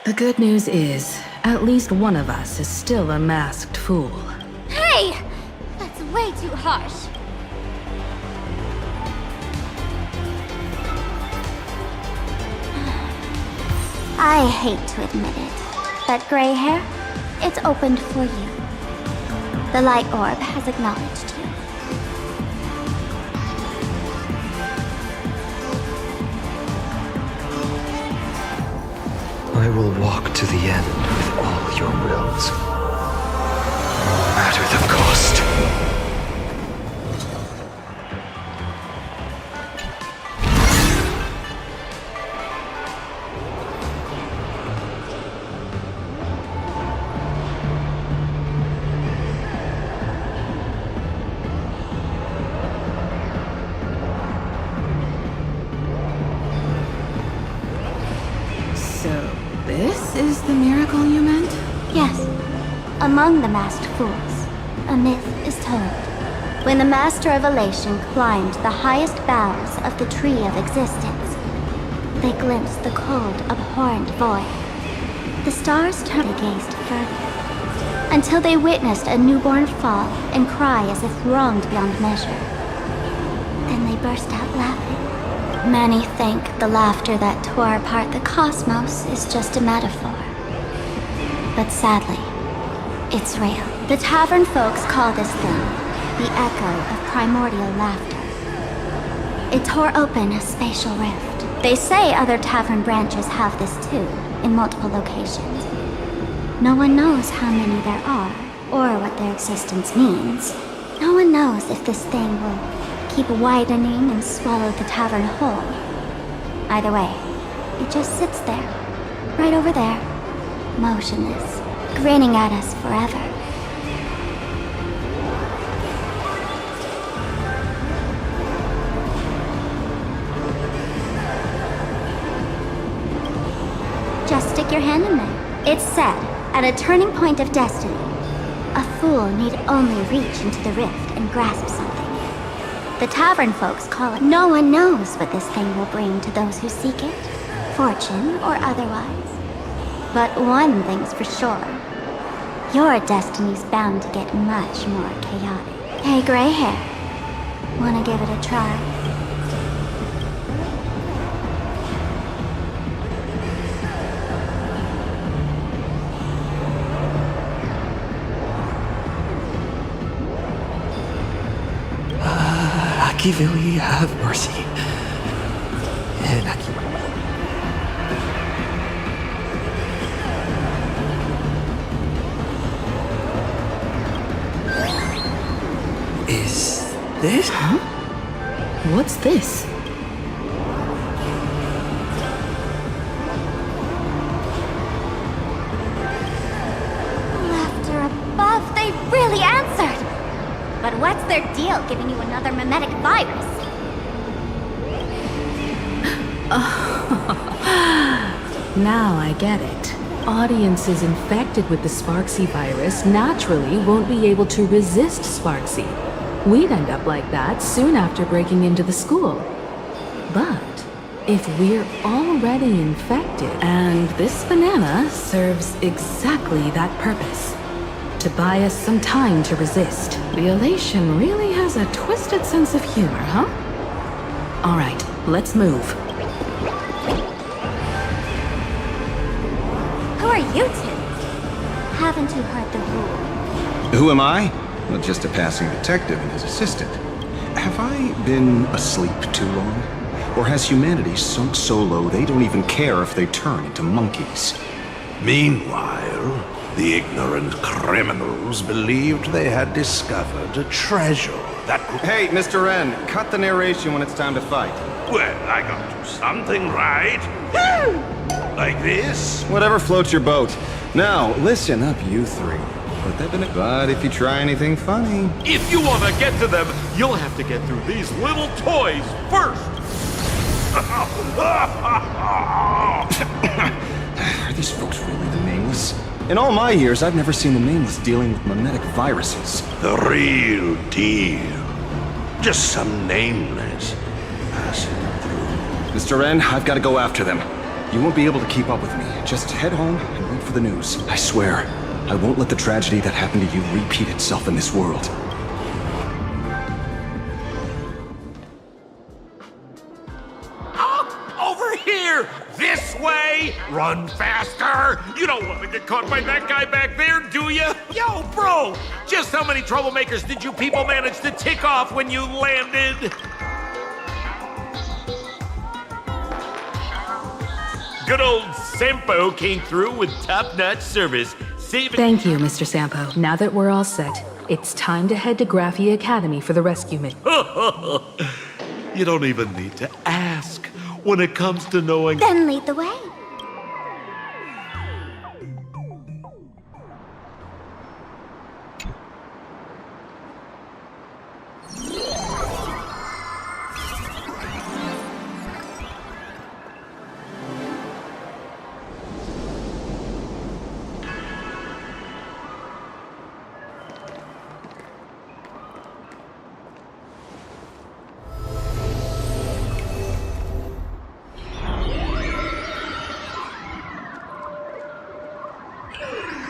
The good news is, at least one of us is still a masked fool. Hey! That's way too harsh. I hate to admit it, but gray hair, it's opened for you. The light orb has acknowledged you. I will walk to the end with all your wills. No matter the cost. This is the miracle you meant? Yes. Among the masked fools, a myth is told. When the Master of Elation climbed the highest boughs of the Tree of Existence, they glimpsed the cold, abhorrent void. The stars turned and gazed further, until they witnessed a newborn fall and cry as if wronged beyond measure. Then they burst out laughing. Many think the laughter that tore apart the cosmos is just a metaphor. But sadly, it's real. The tavern folks call this thing the echo of primordial laughter. It tore open a spatial rift. They say other tavern branches have this too, in multiple locations. No one knows how many there are, or what their existence means. No one knows if this thing will keep widening and swallow the tavern whole. Either way, it just sits there, right over there, motionless, grinning at us forever. Just stick your hand in there. It's said, at a turning point of destiny, a fool need only reach into the rift and grasp something. The tavern folks call it. No one knows what this thing will bring to those who seek it, fortune or otherwise. But one thing's for sure. Your destiny's bound to get much more chaotic. Hey, gray hair. Wanna give it a try? Akivili, have mercy. This? Huh? What's this? Laughter above, they really answered! But what's their deal giving you another mimetic virus? Now I get it. Audiences infected with the Sparksy virus naturally won't be able to resist Sparksy. We'd end up like that soon after breaking into the school. But if we're already infected, and this banana serves exactly that purpose, to buy us some time to resist. The elation really has a twisted sense of humor, huh? All right, let's move. Who are you two? Haven't you heard the rule? Who am I? Well, just a passing detective and his assistant. Have I been asleep too long? Or has humanity sunk so low they don't even care if they turn into monkeys? Meanwhile, the ignorant criminals believed they had discovered a treasure that could... Hey, Mr. N, cut the narration when it's time to fight. Well, I got to do something right. Like this? Whatever floats your boat. Now, listen up, you three. But if you try anything funny... If you want to get to them, you'll have to get through these little toys first! Are these folks really the Nameless? In all my years, I've never seen the Nameless dealing with mimetic viruses. The real deal. Just some Nameless passing through. Mr. N, I've got to go after them. You won't be able to keep up with me. Just head home and wait for the news. I swear, I won't let the tragedy that happened to you repeat itself in this world. Over here! This way! Run faster! You don't want to get caught by that guy back there, do you? Yo, bro! Just how many troublemakers did you people manage to tick off when you landed? Good old Sampo came through with top-notch service. Thank you, Mr. Sampo. Now that we're all set, it's time to head to Graphia Academy for the rescue mission. You don't even need to ask when it comes to knowing... Then lead the way.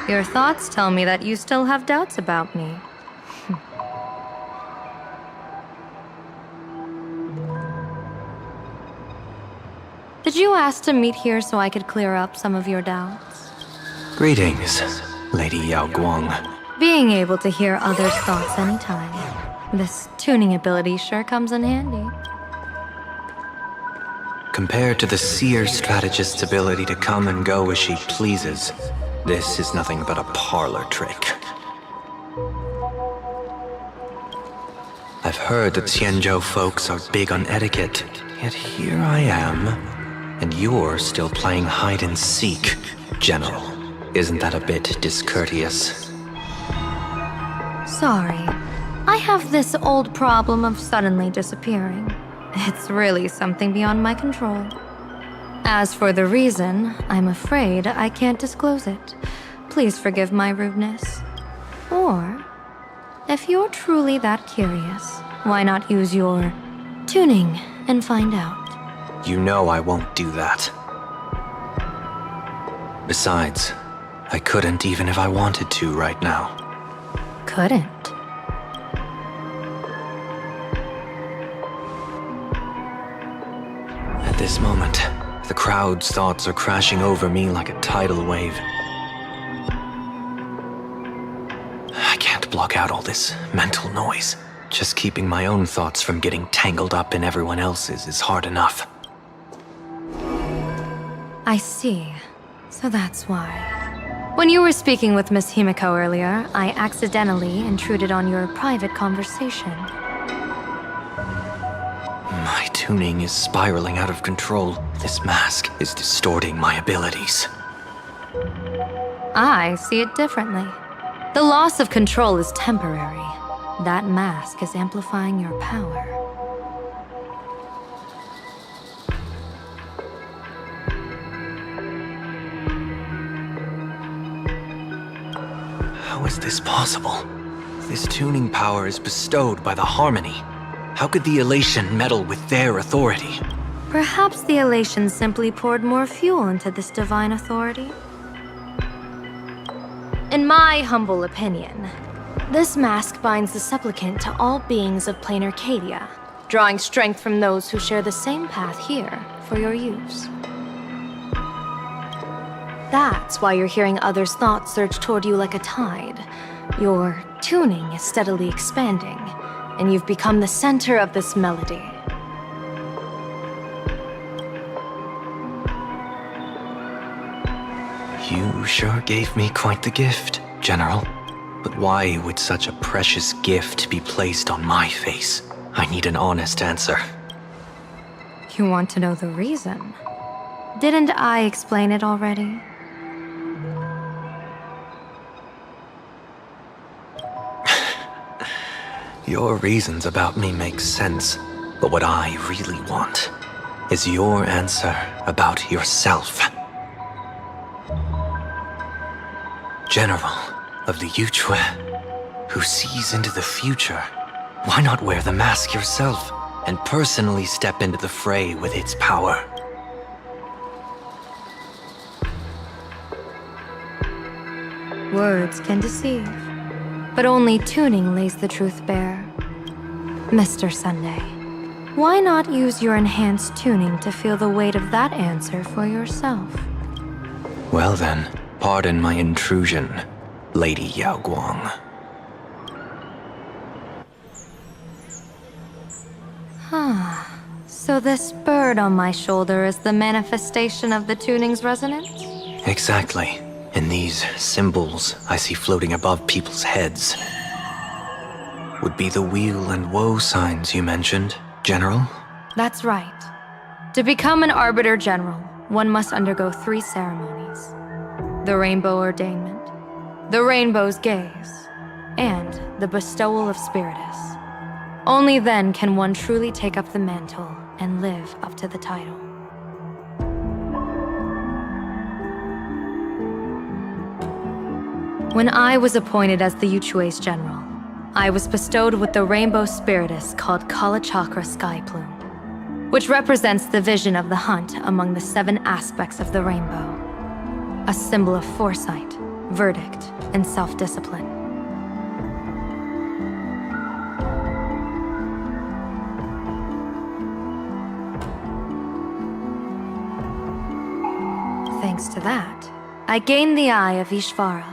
Your thoughts tell me that you still have doubts about me. Did you ask to meet here so I could clear up some of your doubts? Greetings, Lady Yao Guang. Being able to hear others' thoughts anytime. This tuning ability sure comes in handy. Compared to the seer strategist's ability to come and go as she pleases, this is nothing but a parlor trick. I've heard that Xianzhou folks are big on etiquette, yet here I am, and you're still playing hide and seek, General. Isn't that a bit discourteous? Sorry. I have this old problem of suddenly disappearing. It's really something beyond my control. As for the reason, I'm afraid I can't disclose it. Please forgive my rudeness. Or, if you're truly that curious, why not use your tuning and find out? You know I won't do that. Besides, I couldn't even if I wanted to right now. Couldn't? At this moment, the crowd's thoughts are crashing over me like a tidal wave. I can't block out all this mental noise. Just keeping my own thoughts from getting tangled up in everyone else's is hard enough. I see. So that's why. When you were speaking with Miss Himiko earlier, I accidentally intruded on your private conversation. tuning is spiraling out of control. This mask is distorting my abilities. I see it differently. The loss of control is temporary. That mask is amplifying your power. How is this possible? This tuning power is bestowed by the Harmony. How could the Elation meddle with their authority? Perhaps the Elation simply poured more fuel into this divine authority? In my humble opinion, this mask binds the supplicant to all beings of plain Arcadia, drawing strength from those who share the same path here for your use. That's why you're hearing others' thoughts surge toward you like a tide. Your tuning is steadily expanding, and you've become the center of this melody. You sure gave me quite the gift, General. But why would such a precious gift be placed on my face? I need an honest answer. You want to know the reason? Didn't I explain it already? Your reasons about me make sense, but what I really want is your answer about yourself. General of the Yuchue, who sees into the future, why not wear the mask yourself and personally step into the fray with its power? Words can deceive, but only tuning lays the truth bare. Mr. Sunday, why not use your enhanced tuning to feel the weight of that answer for yourself? Well then, pardon my intrusion, Lady Yao Guang. So this bird on my shoulder is the manifestation of the tuning's resonance? Exactly. And these symbols I see floating above people's heads would be the weal and woe signs you mentioned, General? That's right. To become an Arbiter General, one must undergo 3 ceremonies. The Rainbow Ordainment, the Rainbow's Gaze, and the Bestowal of Spiritus. Only then can one truly take up the mantle and live up to the title. When I was appointed as the Yuchue's general, I was bestowed with the Rainbow Spiritus called Kalachakra Sky Plume, which represents the vision of the hunt among the 7 aspects of the rainbow, a symbol of foresight, verdict, and self-discipline. Thanks to that, I gained the Eye of Ishvara,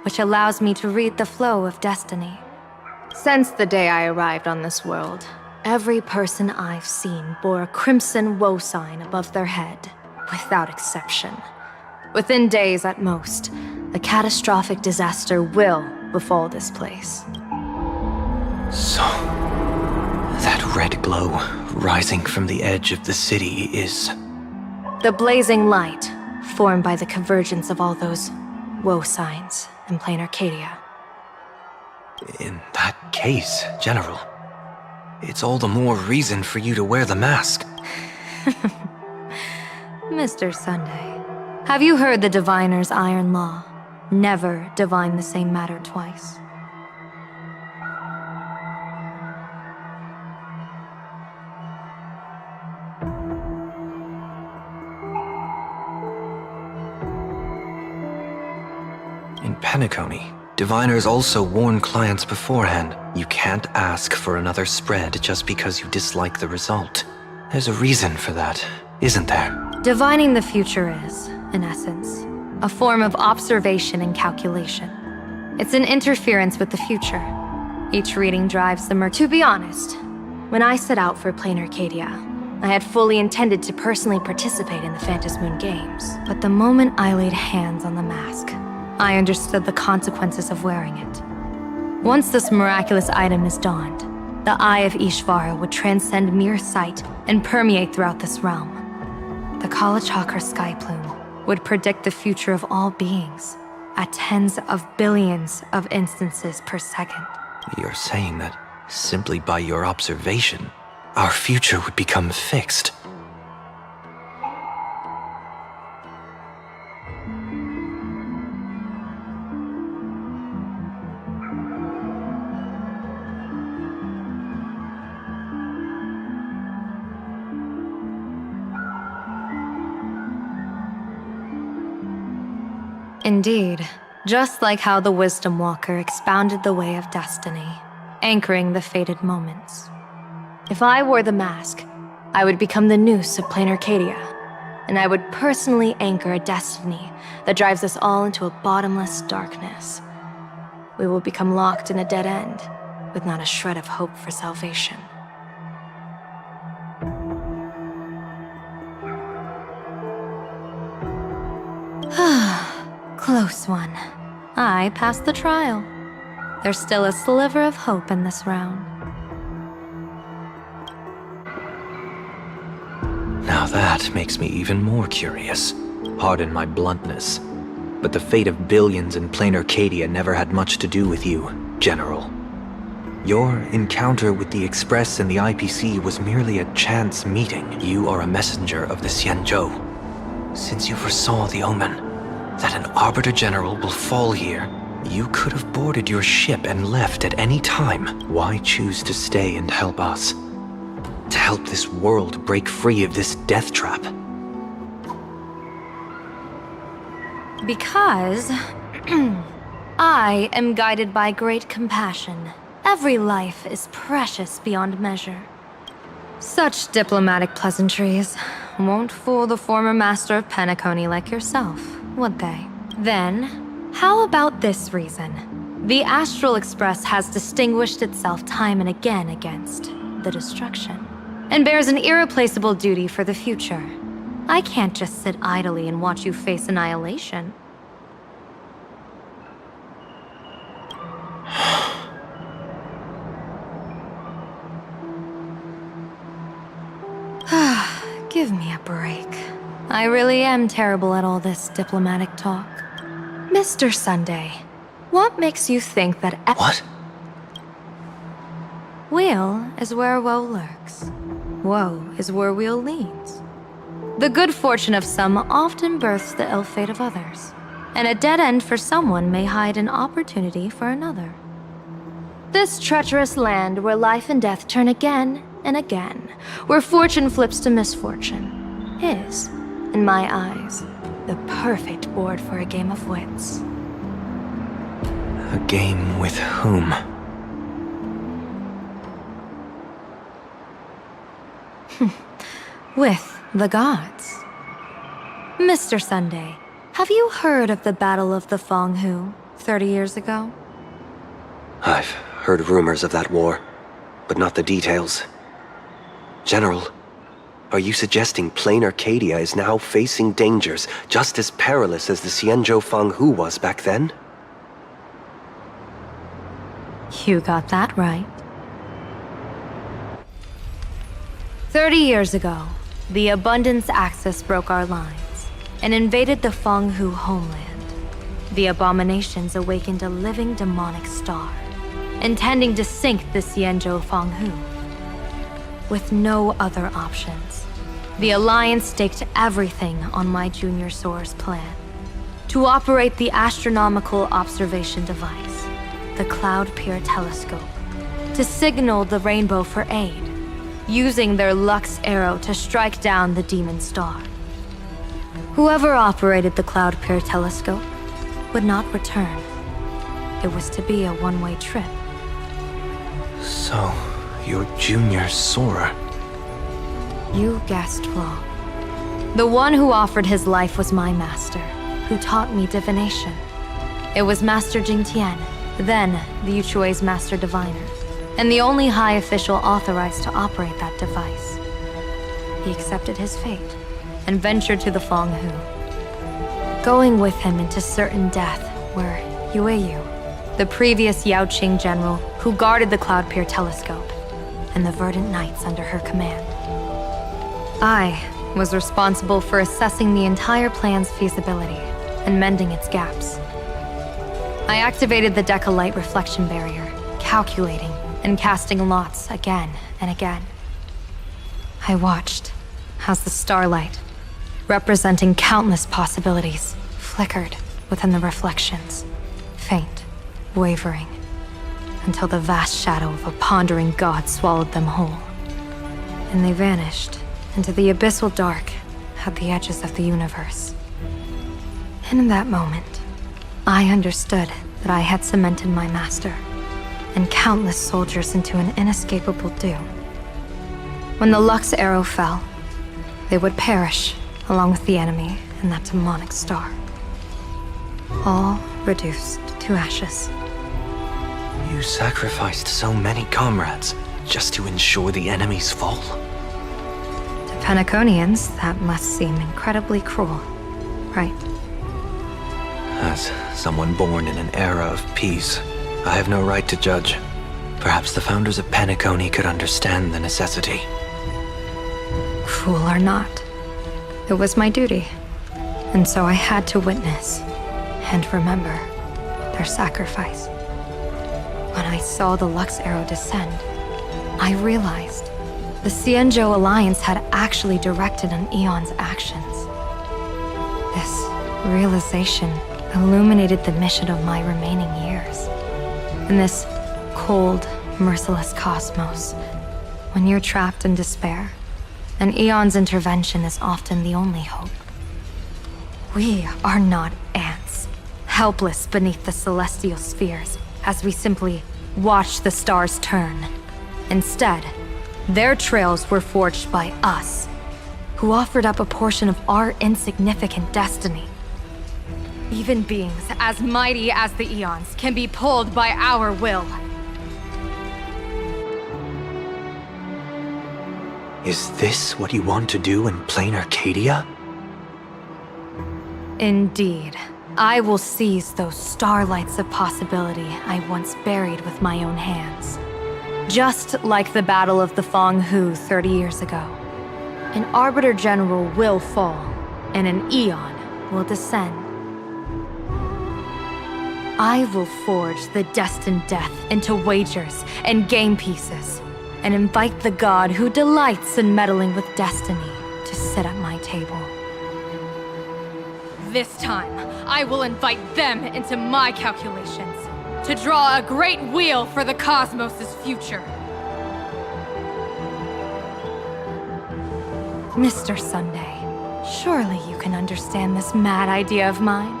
which allows me to read the flow of destiny. Since the day I arrived on this world, every person I've seen bore a crimson woe sign above their head, without exception. Within days at most, a catastrophic disaster will befall this place. So, that red glow rising from the edge of the city is... the blazing light, formed by the convergence of all those woe signs in plain Arcadia. In that case, General, it's all the more reason for you to wear the mask. Mr. Sunday, have you heard the diviner's iron law? Never divine the same matter twice. In Penacony, diviners also warn clients beforehand. You can't ask for another spread just because you dislike the result. There's a reason for that, isn't there? Divining the future is, in essence, a form of observation and calculation. It's an interference with the future. Each reading drives the To be honest, when I set out for plain Arcadia, I had fully intended to personally participate in the Phantasmoon Games. But the moment I laid hands on the mask, I understood the consequences of wearing it. Once this miraculous item is donned, The Eye of Ishvara would transcend mere sight and permeate throughout this realm. The Kalachakra sky plume would predict the future of all beings at tens of billions of instances per second. You're saying that simply by your observation, our future would become fixed. Indeed, just like how the Wisdom Walker expounded the way of destiny, anchoring the fated moments. If I wore the mask, I would become the noose of plain Arcadia, and I would personally anchor a destiny that drives us all into a bottomless darkness. We will become locked in a dead end, with not a shred of hope for salvation. Close one. I passed the trial. There's still a sliver of hope in this round. Now that makes me even more curious. Pardon my bluntness, but the fate of billions in plain Arcadia never had much to do with you, General. Your encounter with the Express and the IPC was merely a chance meeting. You are a messenger of the Xianzhou. Since you foresaw the omen, that an Arbiter General will fall here, you could have boarded your ship and left at any time. Why choose to stay and help us? To help this world break free of this death trap? Because I am guided by great compassion. Every life is precious beyond measure. Such diplomatic pleasantries won't fool the former master of Penacony like yourself, would they? Then, how about this reason? The Astral Express has distinguished itself time and again against the destruction, and bears an irreplaceable duty for the future. I can't just sit idly and watch you face annihilation. Give me a break. I really am terrible at all this diplomatic talk. Mr. Sunday, what makes you think that— What? Weal is where woe lurks. Woe is where weal leads. The good fortune of some often births the ill fate of others, and a dead end for someone may hide an opportunity for another. This treacherous land where life and death turn again and again, where fortune flips to misfortune, is, in my eyes, the perfect board for a game of wits. A game with whom? With the gods. Mr. Sunday, have you heard of the Battle of the Fonghu 30 years ago? I've heard rumors of that war, but not the details. General, are you suggesting plain Arcadia is now facing dangers just as perilous as the Xianzhou Fanghu was back then? You got that right. 30 years ago, the Abundance Axis broke our lines and invaded the Fanghu homeland. The abominations awakened a living demonic star, intending to sink the Xianzhou Fanghu. With no other options, the Alliance staked everything on my Junior Soar's plan to operate the astronomical observation device, the Cloud Peer Telescope, to signal the rainbow for aid, using their Lux arrow to strike down the demon star. Whoever operated the Cloud Peer Telescope would not return. It was to be a one-way trip. So, you're Junior Soar. You guessed wrong. The one who offered his life was my master, who taught me divination. It was Master Jingtian, then the Yuchui's Master Diviner, and the only high official authorized to operate that device. He accepted his fate and ventured to the Fanghu, going with him into certain death were Yueyu, the previous Yaoqing general who guarded the Cloud Peer Telescope, and the Verdant Knights under her command. I was responsible for assessing the entire plan's feasibility and mending its gaps. I activated the Decalite reflection barrier, calculating and casting lots again and again. I watched as the starlight, representing countless possibilities, flickered within the reflections, faint, wavering, until the vast shadow of a pondering god swallowed them whole. And they vanished into the abyssal dark at the edges of the universe. And in that moment, I understood that I had cemented my master and countless soldiers into an inescapable doom. When the Lux arrow fell, they would perish along with the enemy and that demonic star. All reduced to ashes. You sacrificed so many comrades just to ensure the enemy's fall? To Penaconians, that must seem incredibly cruel, right? As someone born in an era of peace, I have no right to judge. Perhaps the founders of Penacony could understand the necessity. Cruel or not, it was my duty. And so I had to witness and remember their sacrifice. When I saw the Lux arrow descend, I realized the Xianzhou Alliance had actually directed an Eon's actions. This realization illuminated the mission of my remaining years. In this cold, merciless cosmos, when you're trapped in despair, an Eon's intervention is often the only hope. We are not ants, helpless beneath the celestial spheres as we simply watch the stars turn. Instead, their trails were forged by us, who offered up a portion of our insignificant destiny. Even beings as mighty as the Eons can be pulled by our will. Is this what you want to do in plain Arcadia? Indeed. I will seize those starlights of possibility I once buried with my own hands. Just like the Battle of the Fong Hu 30 years ago. An Arbiter General will fall, and an Eon will descend. I will forge the destined death into wagers and game pieces, and invite the god who delights in meddling with destiny to sit at my table. This time, I will invite them into my calculations, to draw a great wheel for the cosmos' future. Mr. Sunday, surely you can understand this mad idea of mine,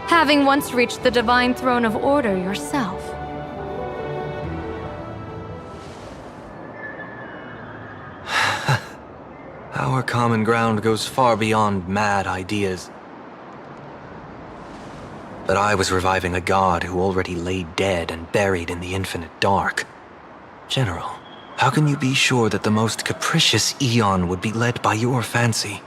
having once reached the divine throne of order yourself. Our common ground goes far beyond mad ideas. But I was reviving a god who already lay dead and buried in the infinite dark. General, how can you be sure that the most capricious Eon would be led by your fancy?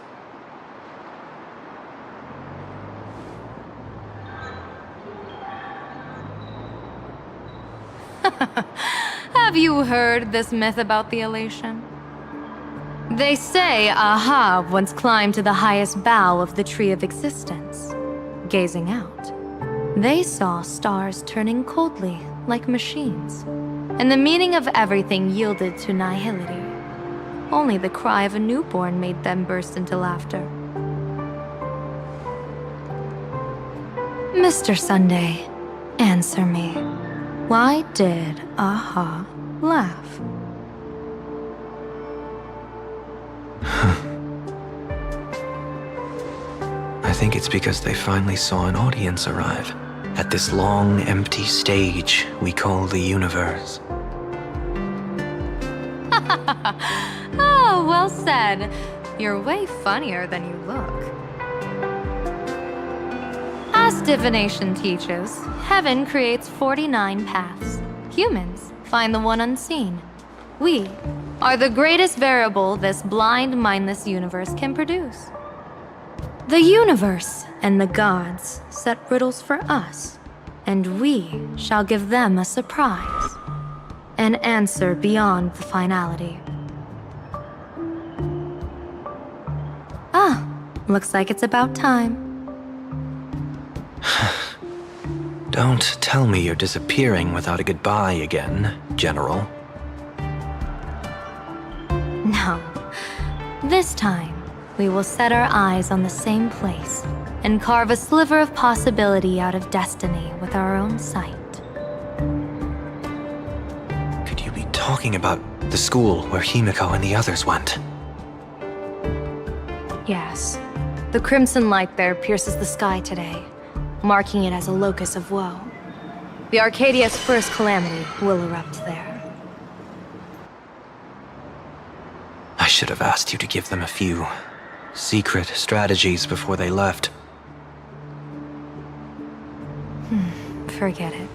Have you heard this myth about the elation? They say Ahab once climbed to the highest bough of the Tree of Existence. Gazing out, they saw stars turning coldly like machines, and the meaning of everything yielded to nihility. Only the cry of a newborn made them burst into laughter. Mr. Sunday, answer me. Why did Aha laugh? I think it's because they finally saw an audience arrive at this long, empty stage we call the universe. Oh, well said. You're way funnier than you look. As divination teaches, heaven creates 49 paths. Humans find the one unseen. We are the greatest variable this blind, mindless universe can produce. The universe and the gods set riddles for us, and we shall give them a surprise. an answer beyond the finality. Ah, looks like it's about time. Don't tell me you're disappearing without a goodbye again, General. No. This time, we will set our eyes on the same place and carve a sliver of possibility out of destiny with our own sight. Could you be talking about the school where Himiko and the others went? Yes. The crimson light there pierces the sky today, marking it as a locus of woe. The Arcadia's first calamity will erupt there. I should have asked you to give them a few secret strategies before they left. Forget it.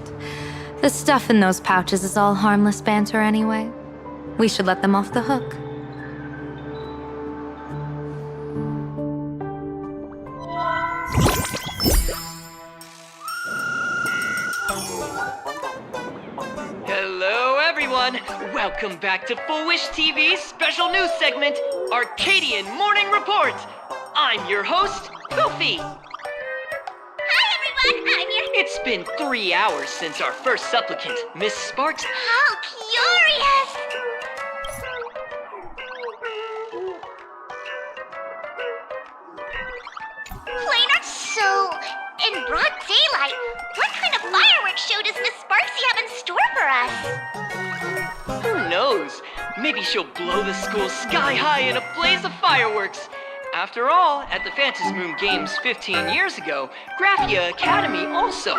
The stuff in those pouches is all harmless banter anyway. We should let them off the hook. Hello, everyone. Welcome back to Full Wish TV's special news segment, Arcadian Morning Report. I'm your host, Goofy. I'm here. It's been 3 hours since our first supplicant, Miss Sparks. How curious! Plainer, so in broad daylight, what kind of fireworks show does Miss Sparksy have in store for us? Who knows? Maybe she'll blow the school sky high in a blaze of fireworks. After all, at the Phantasmoon Games 15 years ago, Graphia Academy also.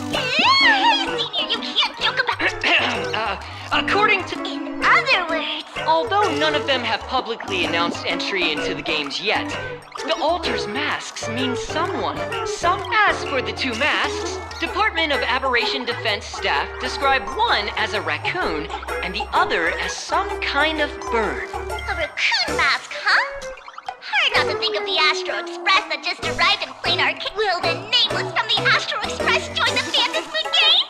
Senior, you can't joke about... According to... In other words... Although none of them have publicly announced entry into the games yet, the altar's masks mean someone. As for the two masks, Department of Aberration Defense staff describe one as a raccoon and the other as some kind of bird. A raccoon mask, huh? Hard not to think of the Astro Express that just arrived in Plain Arcade. Will the Nameless from the Astro Express join the Phantasmoon Games?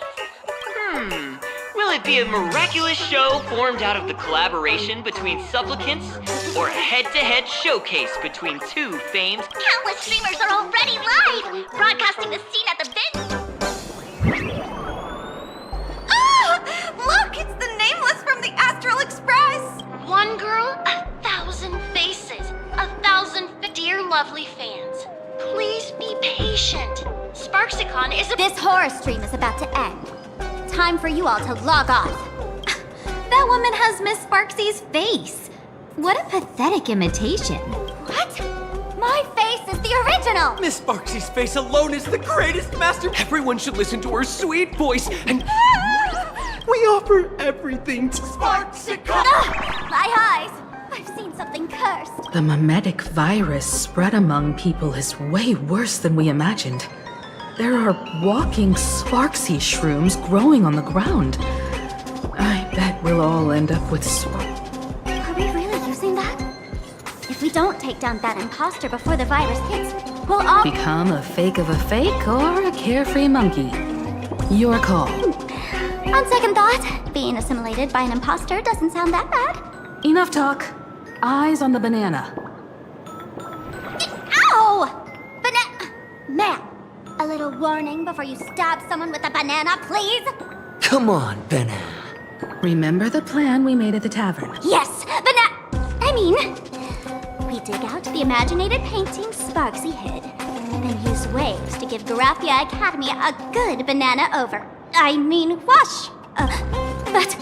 Will it be a miraculous show formed out of the collaboration between supplicants, or a head-to-head showcase between two famed... Countless streamers are already live, broadcasting the scene at the Oh! Look, it's the Nameless from the Astral Express! One girl, 1,000 faces, 1,000 dear lovely fans. Please be patient. Sparksicon is This horror stream is about to end. Time for you all to log off. That woman has Miss Sparksy's face. What a pathetic imitation. What? My face is the original! Miss Sparksy's face alone is the greatest master. Everyone should listen to her sweet voice, and we offer everything to Sparksicon. My eyes! I've seen something cursed. The mimetic virus spread among people is way worse than we imagined. There are walking Sparksy shrooms growing on the ground. I bet we'll all end up with Are we really using that? If we don't take down that imposter before the virus hits, we'll all become a fake of a fake or a carefree monkey. Your call. On second thought, being assimilated by an imposter doesn't sound that bad. Enough talk. Eyes on the banana. Ow! Ma'am, a little warning before you stab someone with a banana, please? Come on, banana. Remember the plan we made at the tavern? Yes, we dig out the imaginated painting Sparksy hid, then use waves to give Graphia Academy a good banana over. Wash! But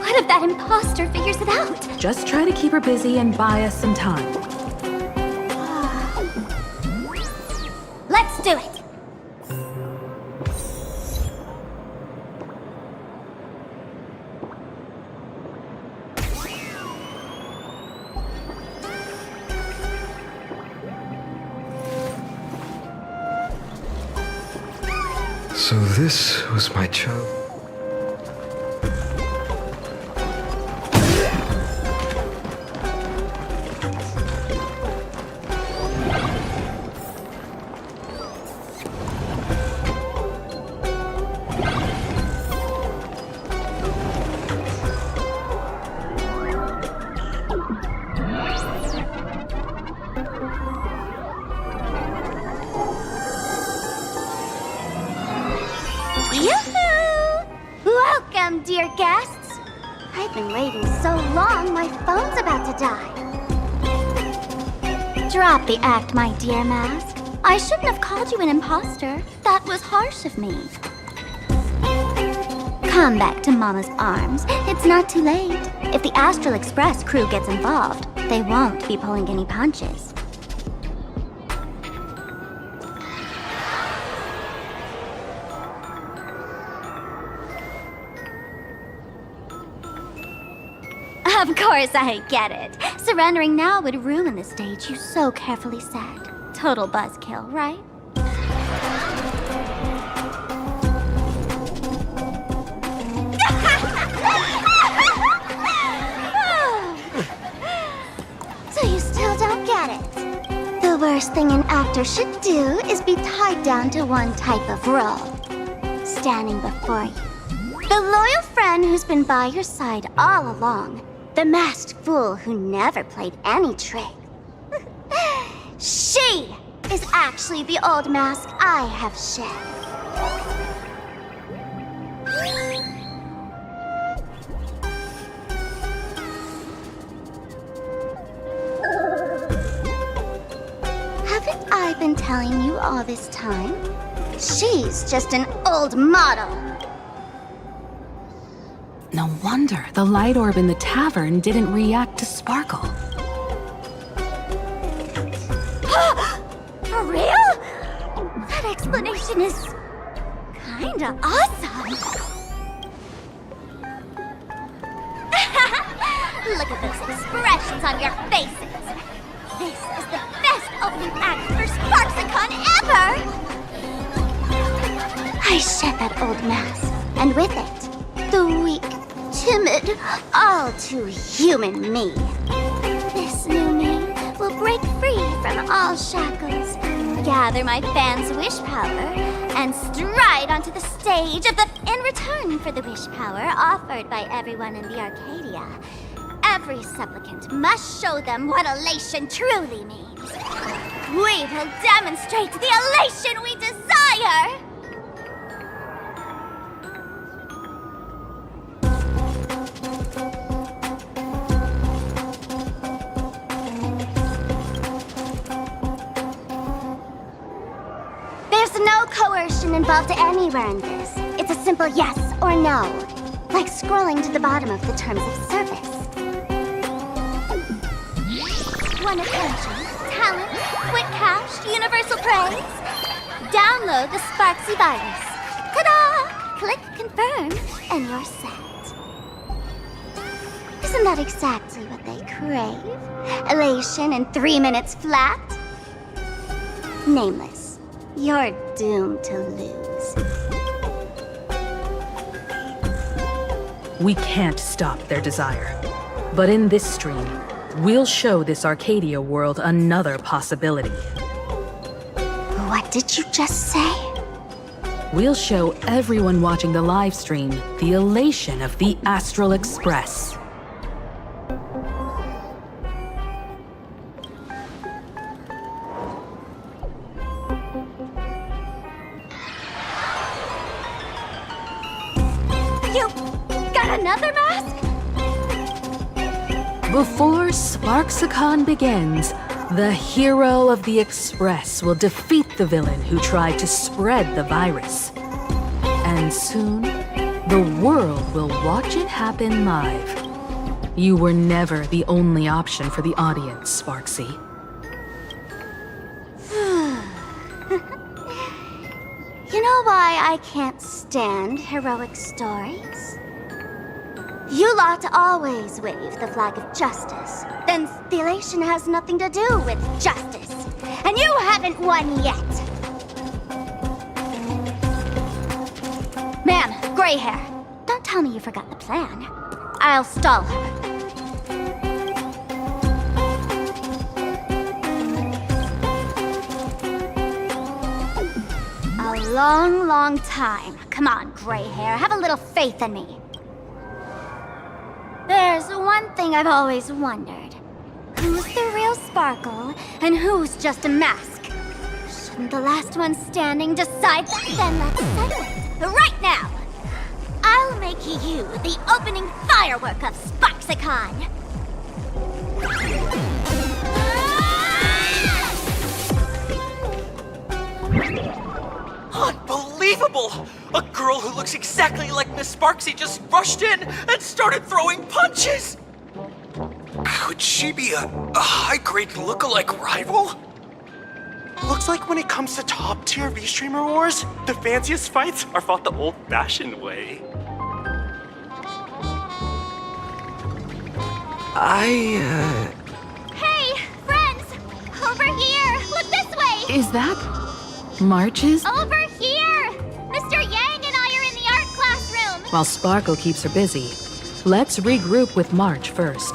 what if that imposter figures it out? Just try to keep her busy and buy us some time. Let's do it! So this was my child. dear guests. I've been waiting so long, my phone's about to die. Drop the act, my dear Mask. I shouldn't have called you an imposter. That was harsh of me. Come back to Mama's arms. It's not too late. If the Astral Express crew gets involved, they won't be pulling any punches. Of course I get it. Surrendering now would ruin the stage you so carefully set. Total buzzkill, right? So you still don't get it. The worst thing an actor should do is be tied down to one type of role. Standing before you. The loyal friend who's been by your side all along. The masked fool who never played any trick. She is actually the old mask I have shed. Haven't I been telling you all this time? She's just an old model. No wonder the light orb in the tavern didn't react to Sparkle. For real? That explanation is kinda awesome. Look at those expressions on your faces. This is the best opening act for Sparksicon ever! I shed that old mask, and with it, the weak, timid, all too human me. This new me will break free from all shackles, gather my fans' wish power, and stride onto the stage of the... In return for the wish power offered by everyone in the Arcadia, every supplicant must show them what elation truly means. We will demonstrate the elation we desire! There's no coercion involved anywhere in this. It's a simple yes or no, like scrolling to the bottom of the terms of service. Want attention, talent, quick cash, universal praise? Download the Sparksy virus. Ta-da! Click confirm, and you're set. Isn't that exactly what they crave? Elation in 3 minutes flat? Nameless. You're doomed to lose. We can't stop their desire. But in this stream, we'll show this Arcadia world another possibility. What did you just say? We'll show everyone watching the live stream the elation of the Astral Express. You got another mask? Before Sparksicon begins, the hero of the Express will defeat the villain who tried to spread the virus. And soon, the world will watch it happen live. You were never the only option for the audience, Sparksy. You know why I can't stand heroic stories? You lot always wave the flag of justice. Then the elation has nothing to do with justice. And you haven't won yet. Ma'am, gray hair. Don't tell me you forgot the plan. I'll stall her. A long, long time. Come on, gray hair. Have a little faith in me. There's one thing I've always wondered. Who's the real Sparkle, and who's just a mask? Shouldn't the last one standing decide that? Then let's settle it. Right now! I'll make you the opening firework of Sparksicon. Unbelievable! A girl who looks exactly like Miss Sparksy just rushed in and started throwing punches! Could she be a high-grade lookalike rival? Looks like when it comes to top-tier V-Streamer wars, the fanciest fights are fought the old-fashioned way. Hey, friends! Over here! Look this way! Is that March's? Over here! Mr. Yang and I are in the art classroom! While Sparkle keeps her busy, let's regroup with March first.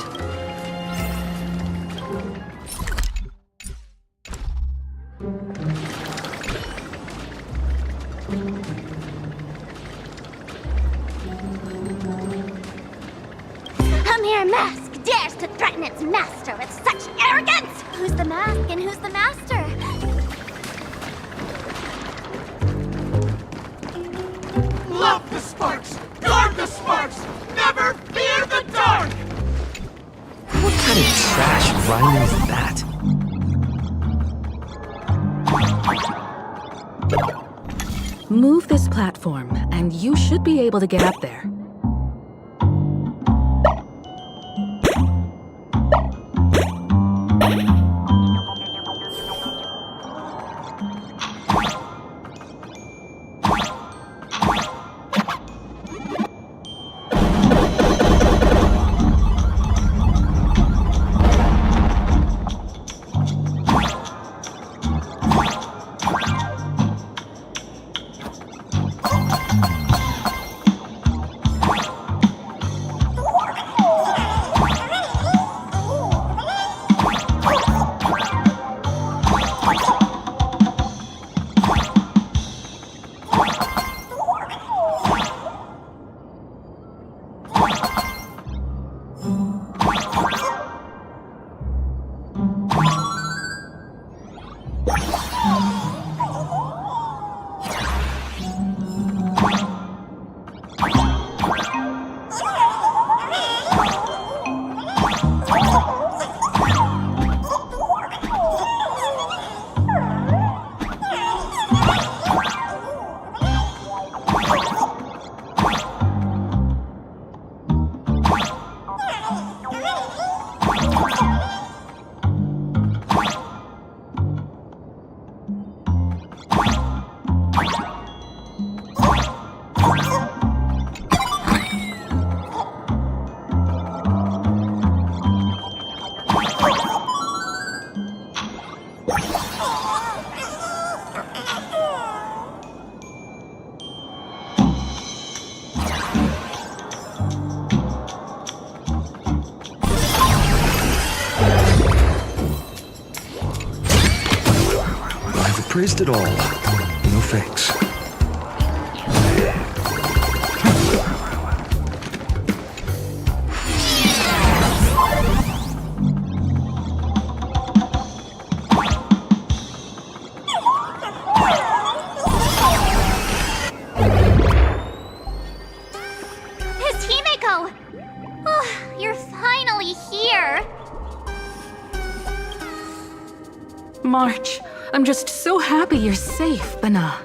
A mere mask dares to threaten its master with such arrogance! Who's the mask and who's the master? Love the sparks! Guard the sparks! Never fear the dark! What kind of trash rhyme is that? Move this platform, and you should be able to get up there. Praised it all. No thanks. His Himeko! Oh, you're finally here! March, I'm just so happy you're safe, Bana.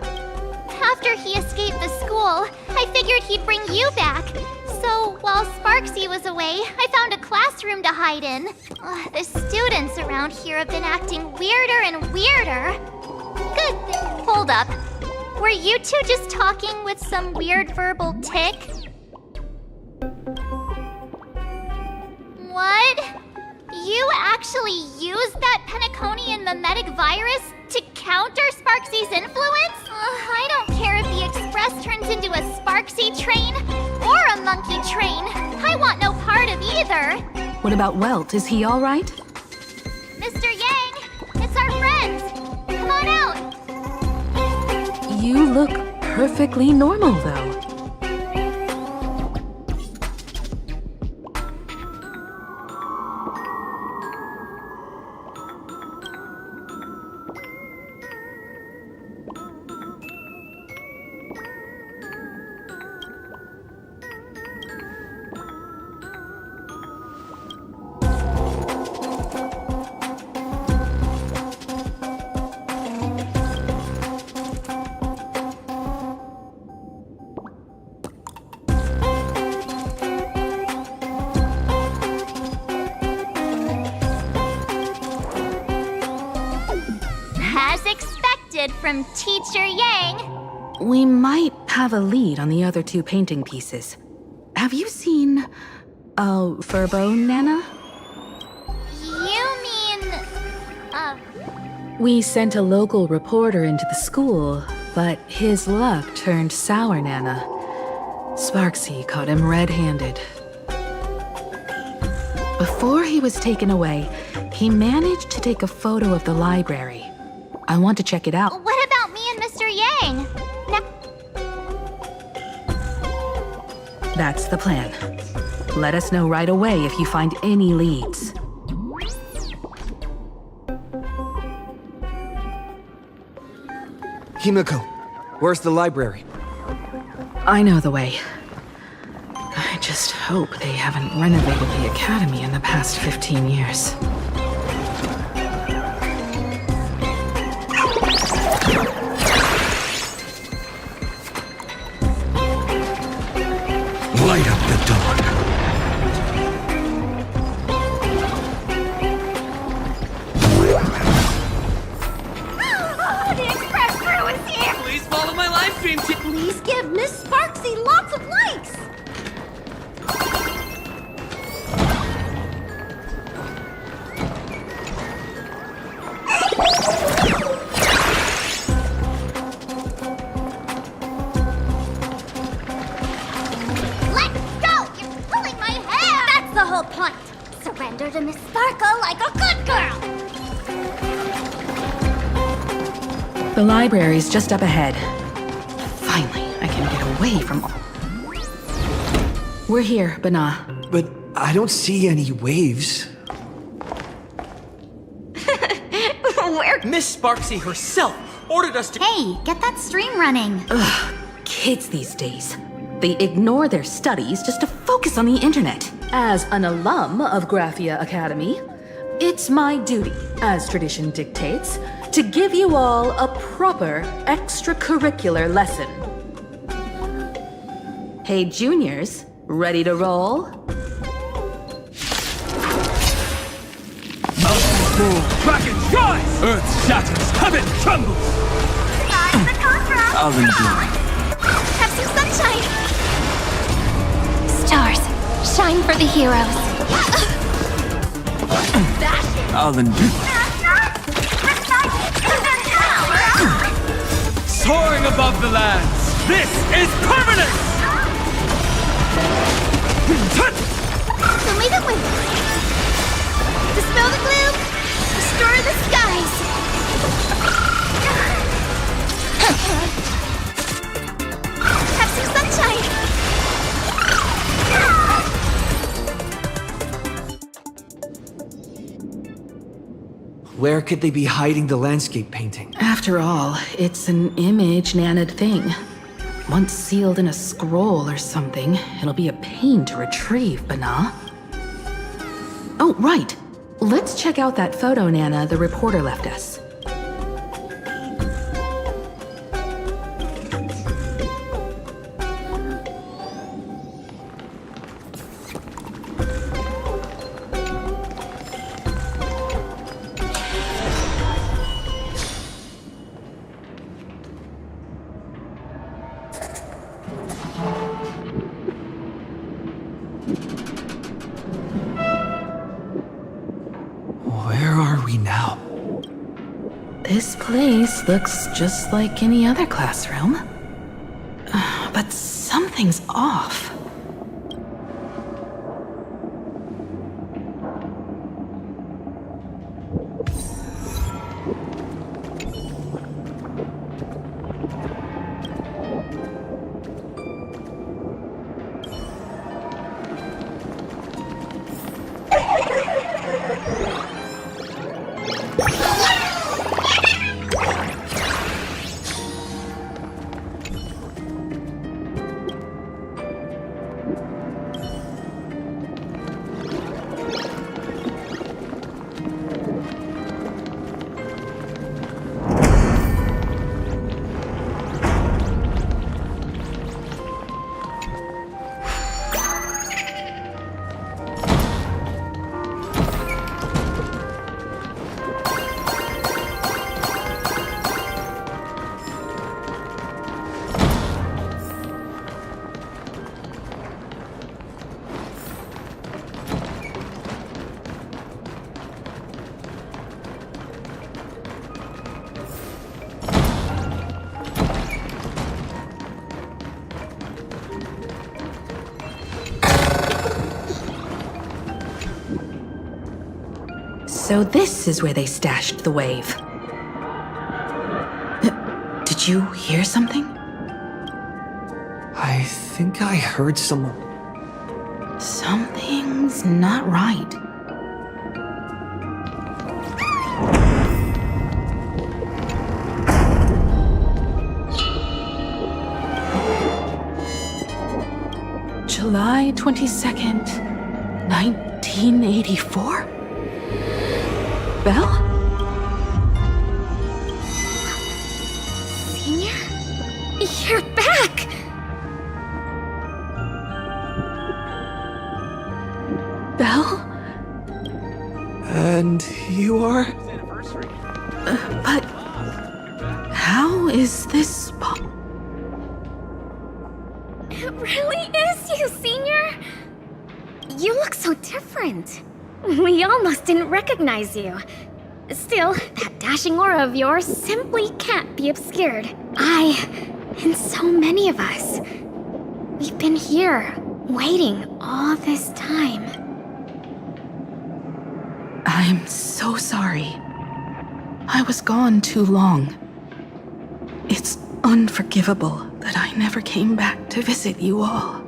After he escaped the school, I figured he'd bring you back. So, while Sparksy was away, I found a classroom to hide in. The students around here have been acting weirder and weirder. Good. Hold up. Were you two just talking with some weird verbal tick? What? You actually used that Penaconian mimetic virus to counter Sparksy's influence? I don't care if the Express turns into a Sparksy train or a monkey train. I want no part of either. What about Welt? Is he all right? Mr. Yang, it's our friends. Come on out. You look perfectly normal, though. abducted from Teacher Yang. We might have a lead on the other two painting pieces. Have you seen Furbo, Nana? You mean... We sent a local reporter into the school, but his luck turned sour, Nana. Sparksy caught him red-handed. Before he was taken away, he managed to take a photo of the library. I want to check it out. What about me and Mr. Yang? That's the plan. Let us know right away if you find any leads. Himiko, where's the library? I know the way. I just hope they haven't renovated the academy in the past 15 years. Light up the dawn. Oh, the express crew is here! Please follow my live stream to... Please give Miss Sparksy lots of likes! Let's go! You're pulling my hair! That's the whole point! Surrender to Miss Sparkle like a good girl! The library's just up ahead. Finally, I can get away from all. We're here, Bana. But I don't see any waves. Where? Miss Sparksy herself ordered us to... Hey, get that stream running. Ugh, kids these days. They ignore their studies just to focus on the internet. As an alum of Graphia Academy, it's my duty, as tradition dictates, to give you all a proper extracurricular lesson. Hey, juniors, ready to roll? Mountains fall, dragons rise! Earth shatters, heaven trembles! Guys, the contrast! Alden Have some sunshine! Stars, shine for the heroes. Alden Soaring above the lands, this is permanent! So leave it with us. Dispel the gloom, restore the skies. Have some sunshine. Where could they be hiding the landscape painting? After all, it's an image Nana'd thing. Once sealed in a scroll or something, it'll be a pain to retrieve, Bana. Oh, right. Let's check out that photo, Nana, the reporter left us. Where are we now? This place looks just like any other classroom. But something's off. So this is where they stashed the wave. Did you hear something? I think I heard someone. Something's not right. July 22nd, 1984? Belle? Senior? You're back! Belle? And you are? But how is this It really is you, Senior! You look so different. We almost didn't recognize you. Still, that dashing aura of yours simply can't be obscured. And so many of us, we've been here, waiting all this time. I'm so sorry. I was gone too long. It's unforgivable that I never came back to visit you all.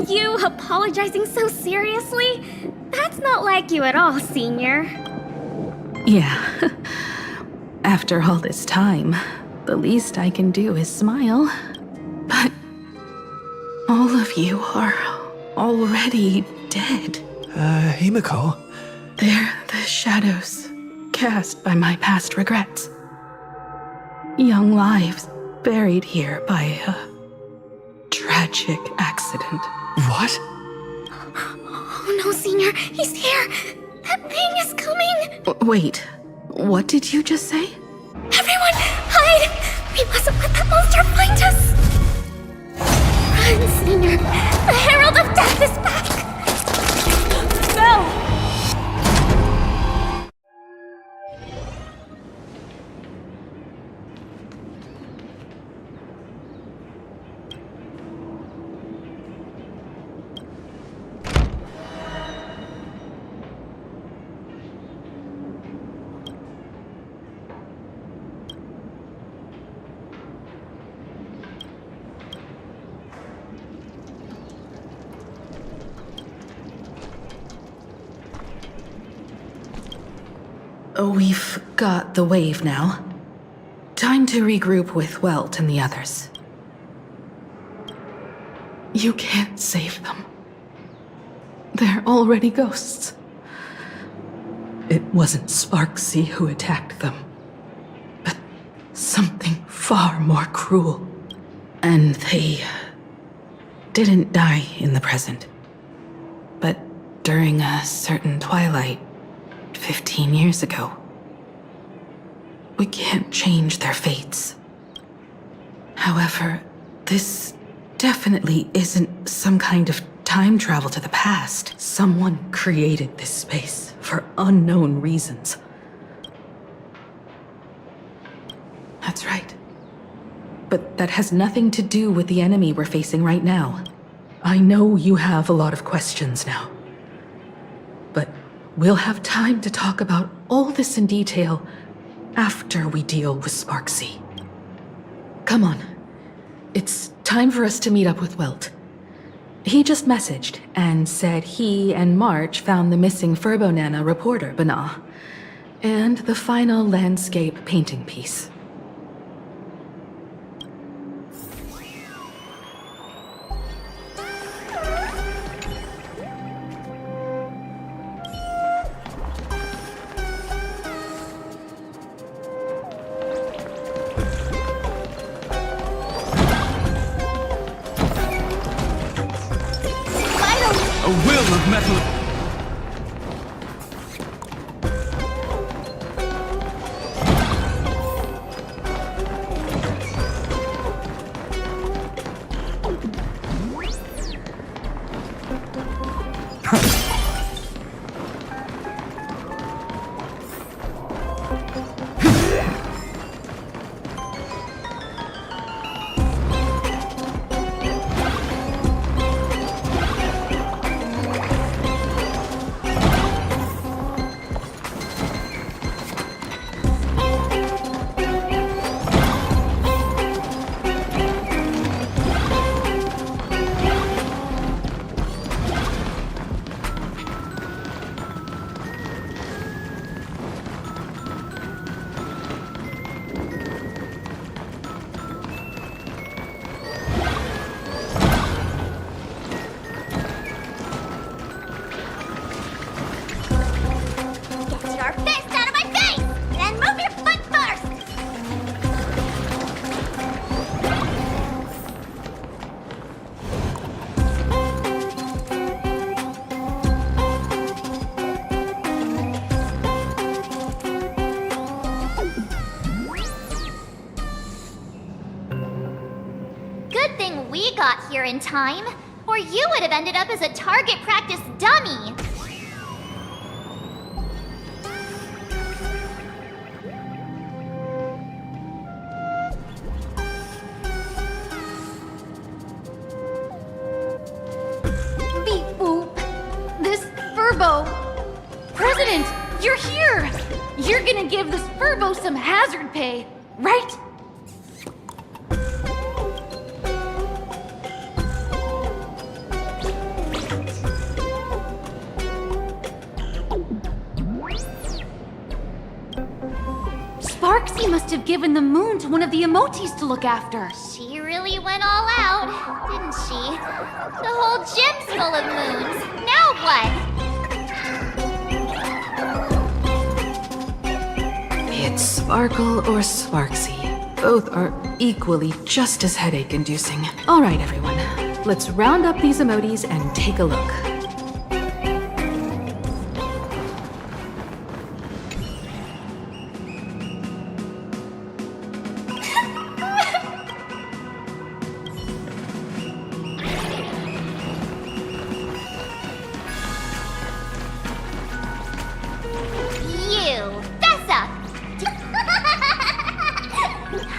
You apologizing so seriously? That's not like you at all, Senior. Yeah. After all this time, the least I can do is smile. But all of you are already dead. Himiko? They're the shadows cast by my past regrets. Young lives buried here by a tragic accident. What? Oh no, Senior, he's here! That thing is coming! Wait, what did you just say? Everyone, hide! We mustn't let that monster find us! Run, Senior! The Herald of Death is back! Go! We've got the wave now. Time to regroup with Welt and the others. You can't save them. They're already ghosts. It wasn't Sparksy who attacked them, but something far more cruel. And they didn't die in the present, but during a certain twilight 15 years ago. We can't change their fates. However, this definitely isn't some kind of time travel to the past. Someone created this space for unknown reasons. That's right. But that has nothing to do with the enemy we're facing right now. I know you have a lot of questions now. But we'll have time to talk about all this in detail after we deal with Sparksy. Come on. It's time for us to meet up with Welt. He just messaged and said he and March found the missing Furbonana reporter, Bana, and the final landscape painting piece. A will of metal. your fist out of my face! Then move your foot first! Good thing we got here in time, or you would have ended up as a target practice dummy. Beep boop. This Furbo. President, you're here! You're gonna give this Furbo some hazard pay, right? Sparksy must have given the moon to one of the emotis to look after. She really went all out, didn't she? The whole gym's full of moons. Now what? Be it Sparkle or Sparksy, both are equally just as headache-inducing. All right, everyone. Let's round up these emotis and take a look.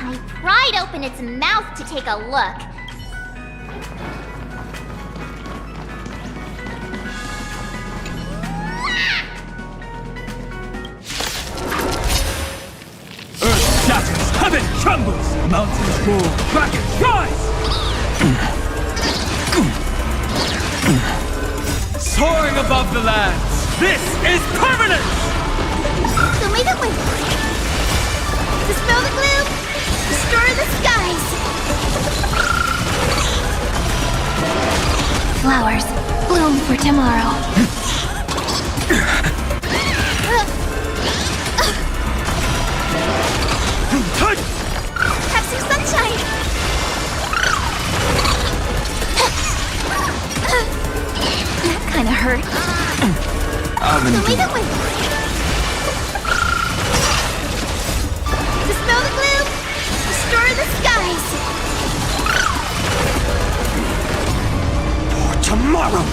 I pried open its mouth to take a look. Earth shatters, heaven trembles, mountains roar, dragons rise! Soaring above the lands, this is permanence! Immediately! Dispel the gloom! Restore the skies! Flowers bloom for tomorrow. Have some sunshine! That kinda hurt. Immediately! Dispel the gloom! Restore the skies! For tomorrow!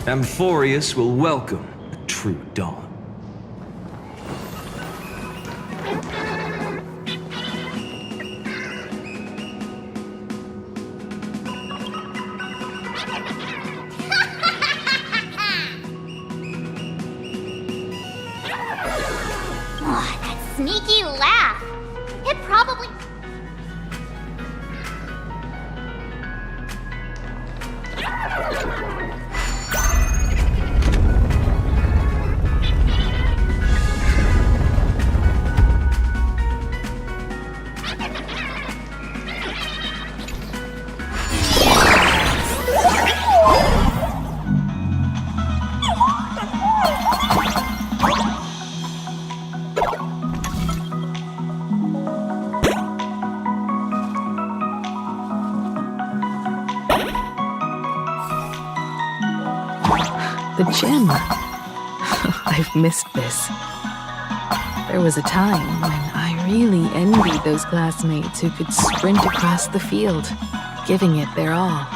Amphorius will welcome a true dawn. Sneaky laugh! It probably... The gym. I've missed this. There was a time when I really envied those classmates who could sprint across the field, giving it their all.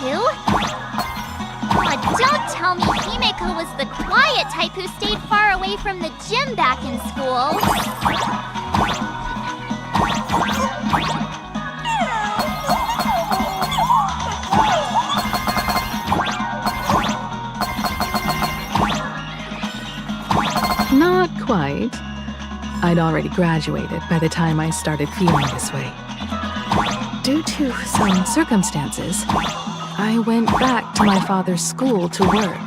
too? Oh, don't tell me Himeko was the quiet type who stayed far away from the gym back in school. Not quite. I'd already graduated by the time I started feeling this way. Due to some circumstances, I went back to my father's school to work.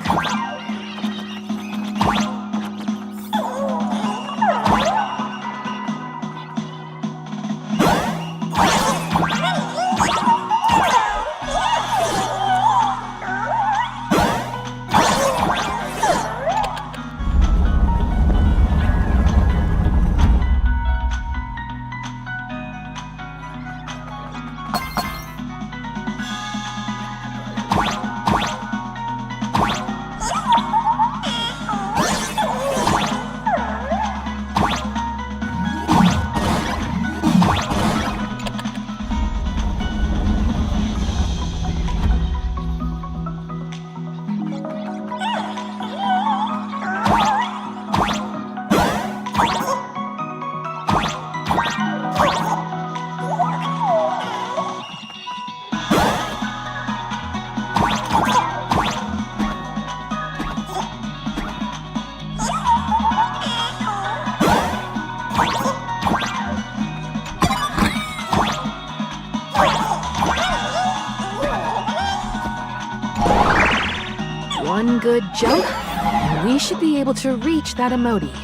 One good jump, and we should be able to reach that emoji.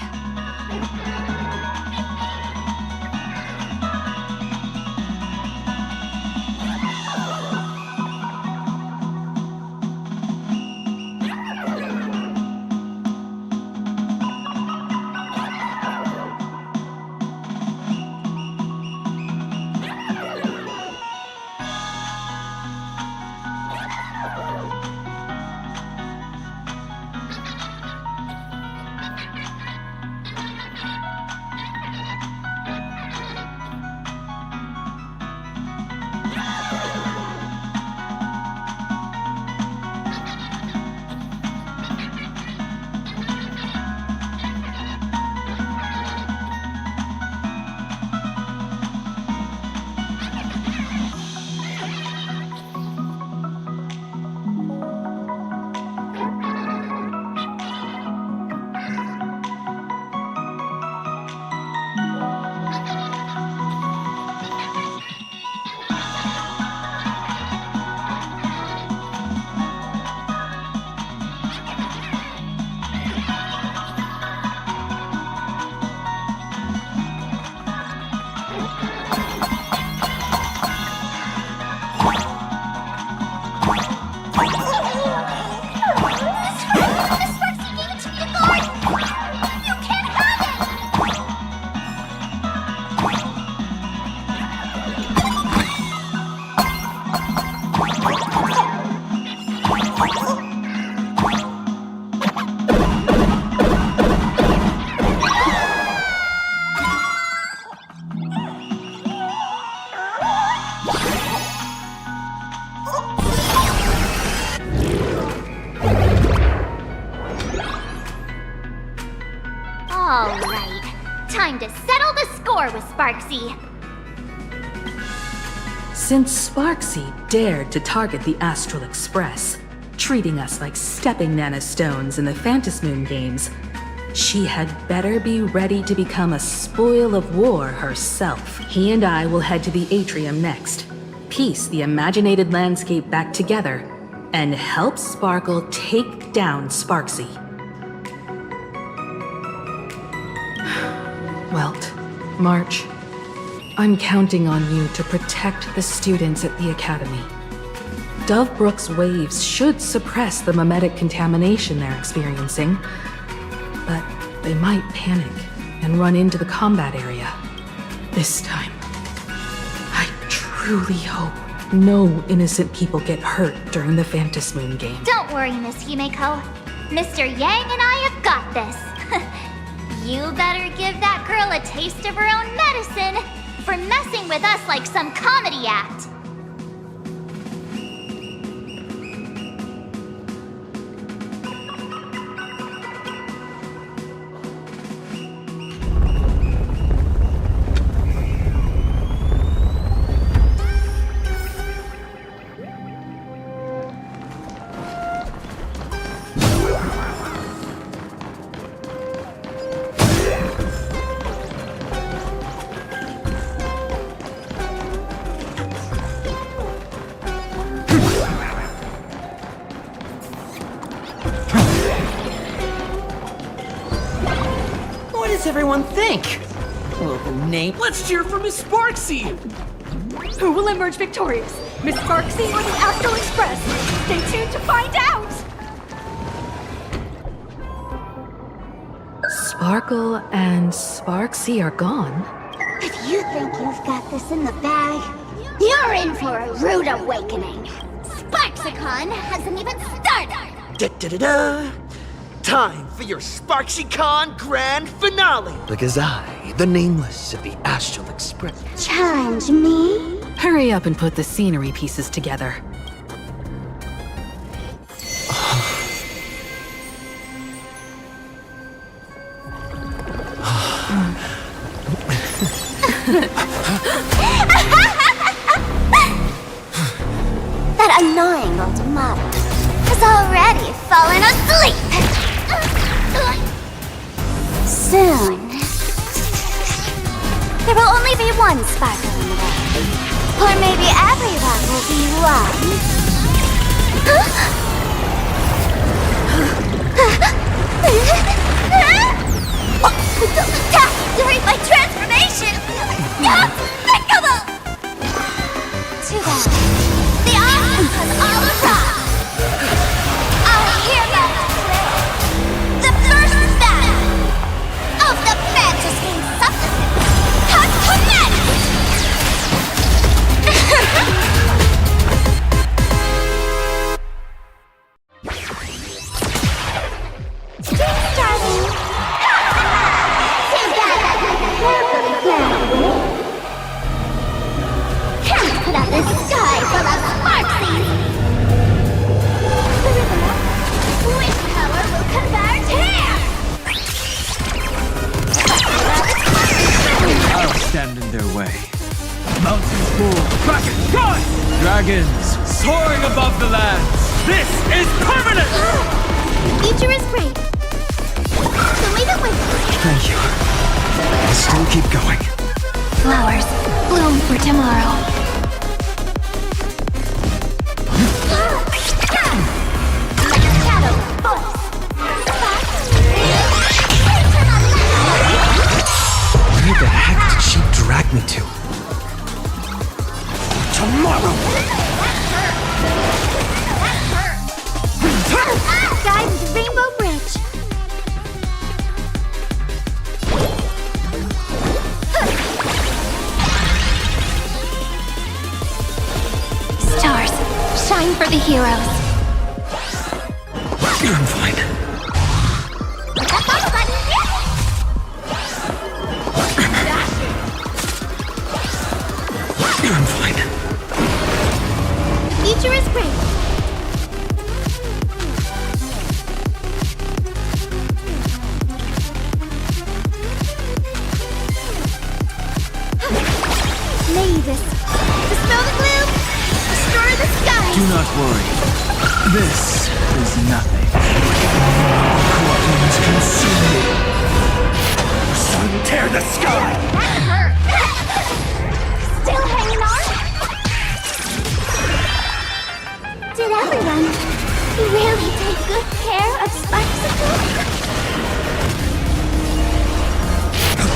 time to settle the score with Sparksy. Since Sparksy dared to target the Astral Express, treating us like stepping nanostones in the Phantasmoon games, she had better be ready to become a spoil of war herself. He and I will head to the atrium next, piece the imaginated landscape back together, and help Sparkle take down Sparksy. Welt, March, I'm counting on you to protect the students at the Academy. Dovebrook's waves should suppress the mimetic contamination they're experiencing, but they might panic and run into the combat area. This time, I truly hope no innocent people get hurt during the Phantasmoon game. Don't worry, Miss Himeko. Mr. Yang and I have got this. You better give that girl a taste of her own medicine for messing with us like some comedy act. What does everyone think? Well, the name. Let's cheer for Miss Sparksy! Who will emerge victorious? Miss Sparksy or the Astral Express? Stay tuned to find out! Sparkle and Sparksy are gone. If you think you've got this in the bag, you're in for a rude awakening. Sparksicon hasn't even started! Da-da-da-da! Time for your SparksyCon grand finale! Because I, the Nameless of the Astral Express. Challenge me? Hurry up and put the scenery pieces together. That annoying old model has already fallen asleep! Soon, there will only be one sparkle in the world. Or maybe everyone will be one. Attack during my transformation! Despicable! Too bad. The options has all arrived. Our hero play the first battle of the Phantasmoon supplement has commenced! Starting! Together, carefully planned. Can't put out this sky full of sparksies! Wind power will convert here! I'll stand in their way. Mountains fall, dragons rise! Dragons soaring above the lands. This is permanent! The future is great. So leave it with me. Thank you. I'll still keep going. Flowers bloom for tomorrow. Shadow voice. Where the heck did she drag me to? Tomorrow! Guide the Rainbow Bridge. Stars, shine for the heroes. I'm fine. I'm fine. The future is great. worry. This is nothing. Scorpions consume me. Sun, tear the sky! Still hanging on? Did everyone really take good care of Sparksicle?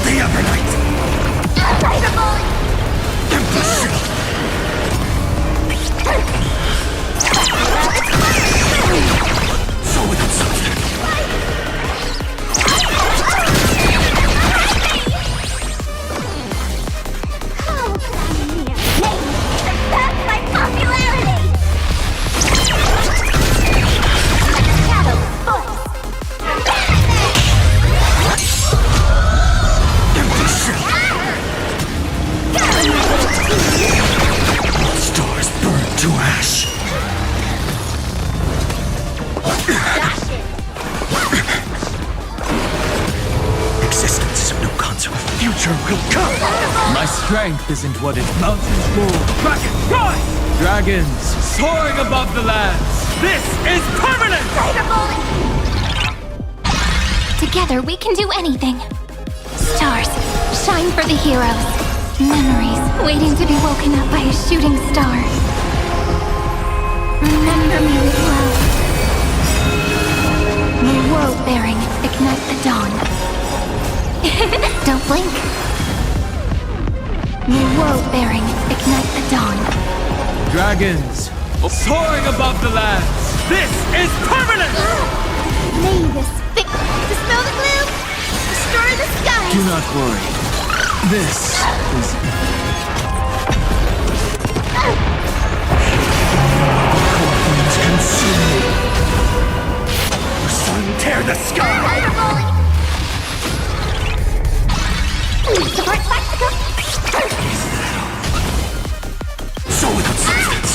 The Evernight! Unbreakable! So without substance. How could I mere name surpass my popularity? Shadow voice. All stars burn to ash. Existence is of no consequence. Future will come. My strength isn't what it mountains move. Kraken, rise! Dragons soaring above the lands. This is permanent! Together we can do anything. Stars, shine for the heroes. Memories waiting to be woken up by a shooting star. Remember me with love. May world-bearing ignite the dawn. Don't blink. May world-bearing ignite the dawn. Dragons soaring above the lands. This is permanent! May this dispel the gloom, destroy the sky. Do not worry. This is... Scorpions consume me. Sun, tear the sky! Support Sparksicle. So without substance.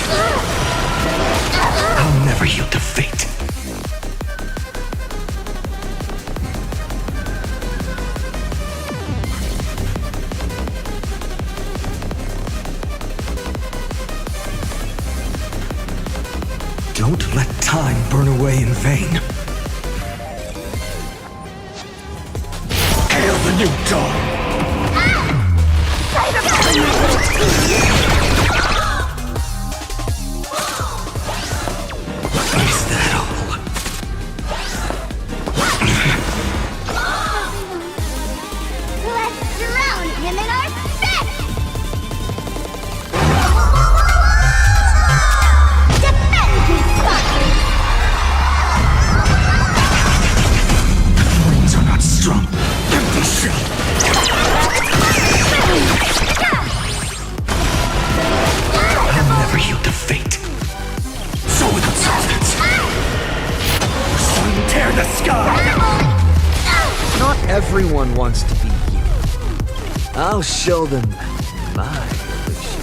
I'll never yield to fate. Don't let time burn away in vain. Hail the new dawn! Is that all? Let's drown him in our sex! Defend me, Sparky! Flames are not strong. Empty shell. I'll never yield to fate. So without substance. Sun, tear the sky! Not everyone wants to be you. I'll show them my illusion.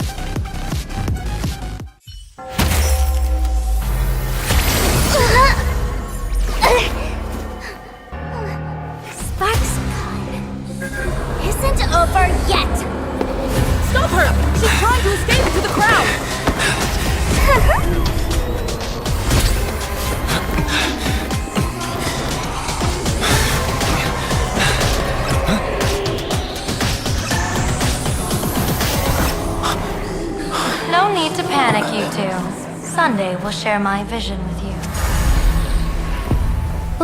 Sparksicle isn't over yet! Stop her! She's trying to escape into the crowd! No need to panic, you two. Sunday will share my vision with you.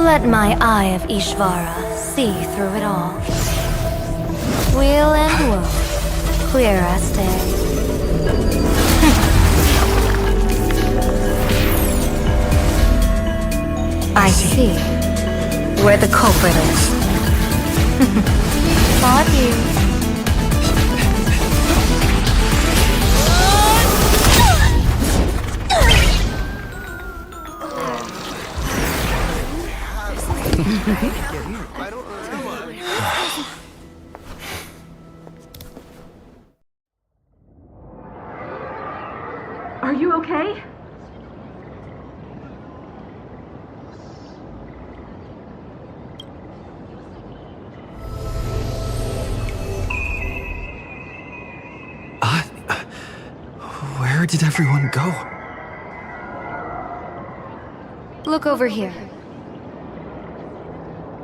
Let my eye of Ishvara see through it all. Weal and woe, clear as day. I see where the culprit is. Not you. Are you okay? Where did everyone go? Look over here.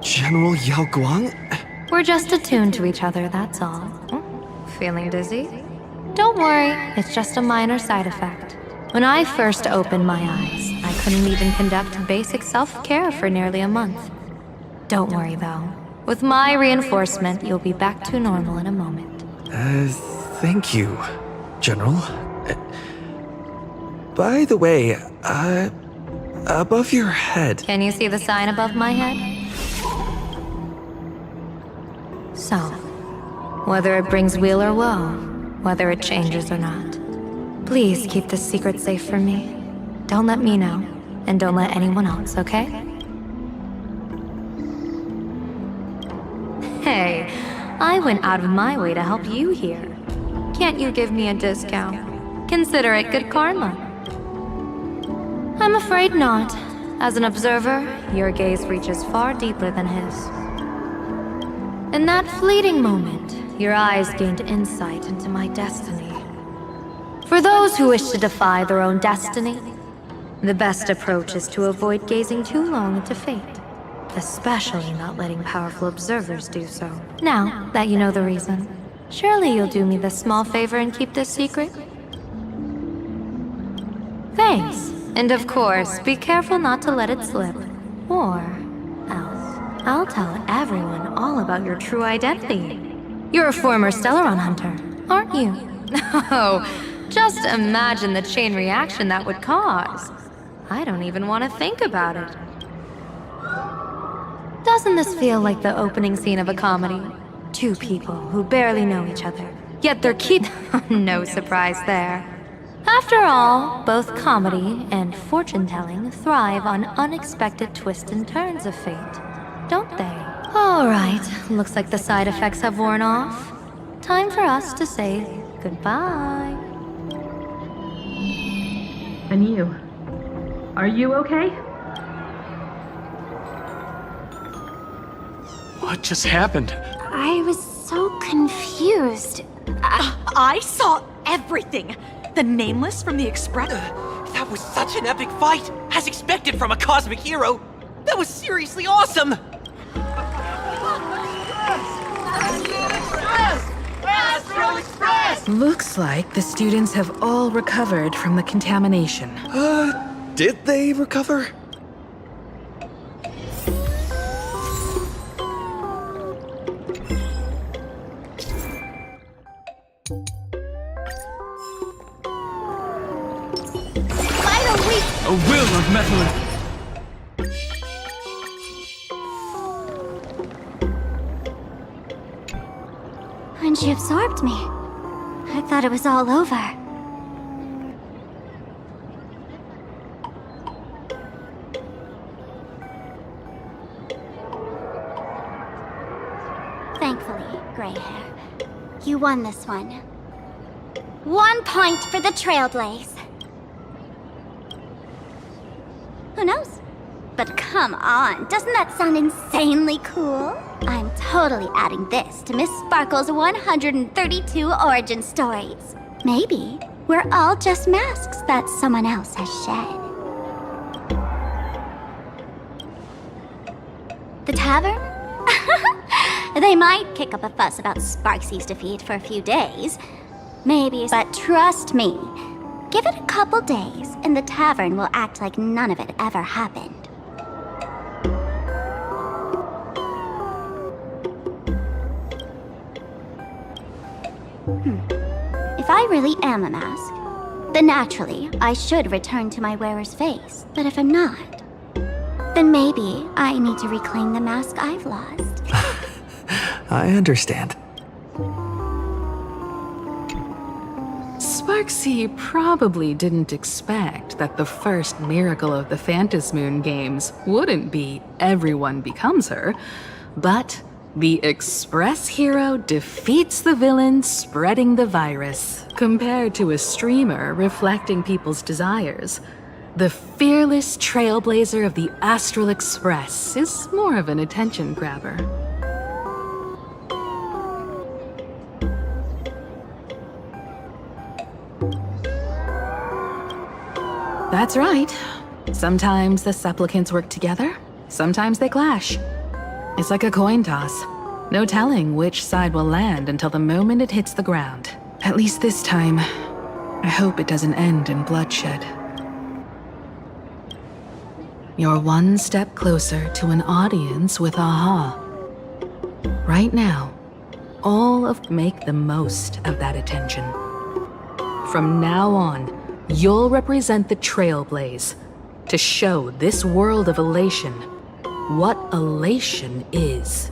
General Yao Guang? We're just attuned to each other, that's all. Feeling dizzy? Don't worry, it's just a minor side effect. When I first opened my eyes, I couldn't even conduct basic self-care for nearly a month. Don't worry though. With my reinforcement, you'll be back to normal in a moment. Thank you, General. By the way, above your head... Can you see the sign above my head? So, whether it brings weal or woe, whether it changes or not, please keep this secret safe from me. Don't let me know, and don't let anyone else, okay? Hey, I went out of my way to help you here. Can't you give me a discount? Consider it good karma. I'm afraid not. As an observer, your gaze reaches far deeper than his. In that fleeting moment, your eyes gained insight into my destiny. For those who wish to defy their own destiny, the best approach is to avoid gazing too long into fate, especially not letting powerful observers do so. Now that you know the reason, surely you'll do me this small favor and keep this secret? Thanks. And of course, be careful not to let it slip. Or else, I'll tell everyone all about your true identity. You're a former Stellaron hunter, aren't you? Oh, just imagine the chain reaction that would cause. I don't even want to think about it. Doesn't this feel like the opening scene of a comedy? Two people who barely know each other, yet they're no surprise there. After all, both comedy and fortune-telling thrive on unexpected twists and turns of fate, don't they? All right, looks like the side effects have worn off. Time for us to say goodbye. And you? Are you okay? What just happened? I was so confused. I saw everything. The Nameless from the Express. That was such an epic fight, as expected from a cosmic hero. That was seriously awesome. Astral Express! Looks like the students have all recovered from the contamination. Did they recover? A will of metal. When she absorbed me, I thought it was all over. Thankfully, gray hair, you won this one. 1 point for the Trailblaze. Who knows? But come on, doesn't that sound insanely cool? I'm totally adding this to Miss Sparkle's 132 origin stories. Maybe we're all just masks that someone else has shed. The tavern? They might kick up a fuss about Sparksy's defeat for a few days. Maybe, but trust me, give it a couple days, and the tavern will act like none of it ever happened. If I really am a mask, then naturally, I should return to my wearer's face. But if I'm not, then maybe I need to reclaim the mask I've lost. I understand. Sparksy probably didn't expect that the first miracle of the Phantasmoon games wouldn't be everyone becomes her, but the Express hero defeats the villain spreading the virus. Compared to a streamer reflecting people's desires, the fearless trailblazer of the Astral Express is more of an attention grabber. That's right. Sometimes the supplicants work together, sometimes they clash. It's like a coin toss. No telling which side will land until the moment it hits the ground. At least this time, I hope it doesn't end in bloodshed. You're one step closer to an audience with Aha. Right now, make the most of that attention. From now on, you'll represent the Trailblaze to show this world of elation what elation is.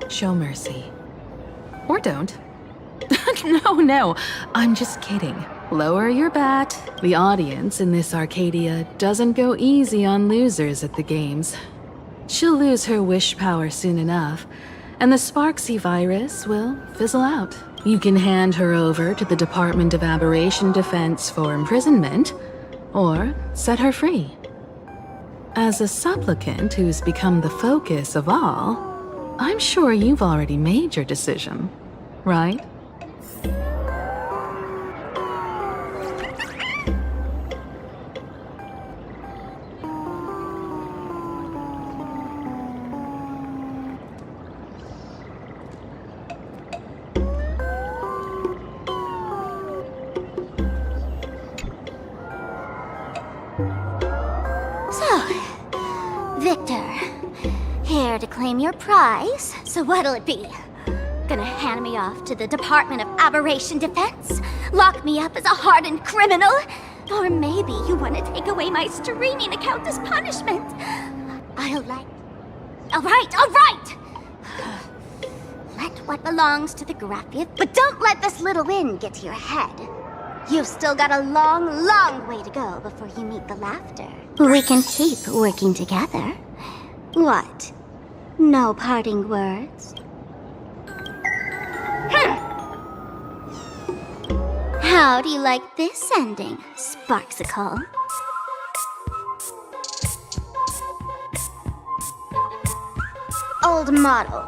Show mercy. Or don't. No, I'm just kidding. Lower your bat. The audience in this Arcadia doesn't go easy on losers at the games. She'll lose her wish power soon enough, and the Sparksy virus will fizzle out. You can hand her over to the Department of Aberration Defense for imprisonment, or set her free. As a supplicant who's become the focus of all, I'm sure you've already made your decision, right? Here to claim your prize, so what'll it be? Gonna hand me off to the Department of Aberration Defense? Lock me up as a hardened criminal? Or maybe you want to take away my streaming account as punishment? All right! Let what belongs to the Graphic, but don't let this little win get to your head. You've still got a long, long way to go before you meet the laughter. We can keep working together. What? No parting words? How do you like this ending, Sparksicle? Old model.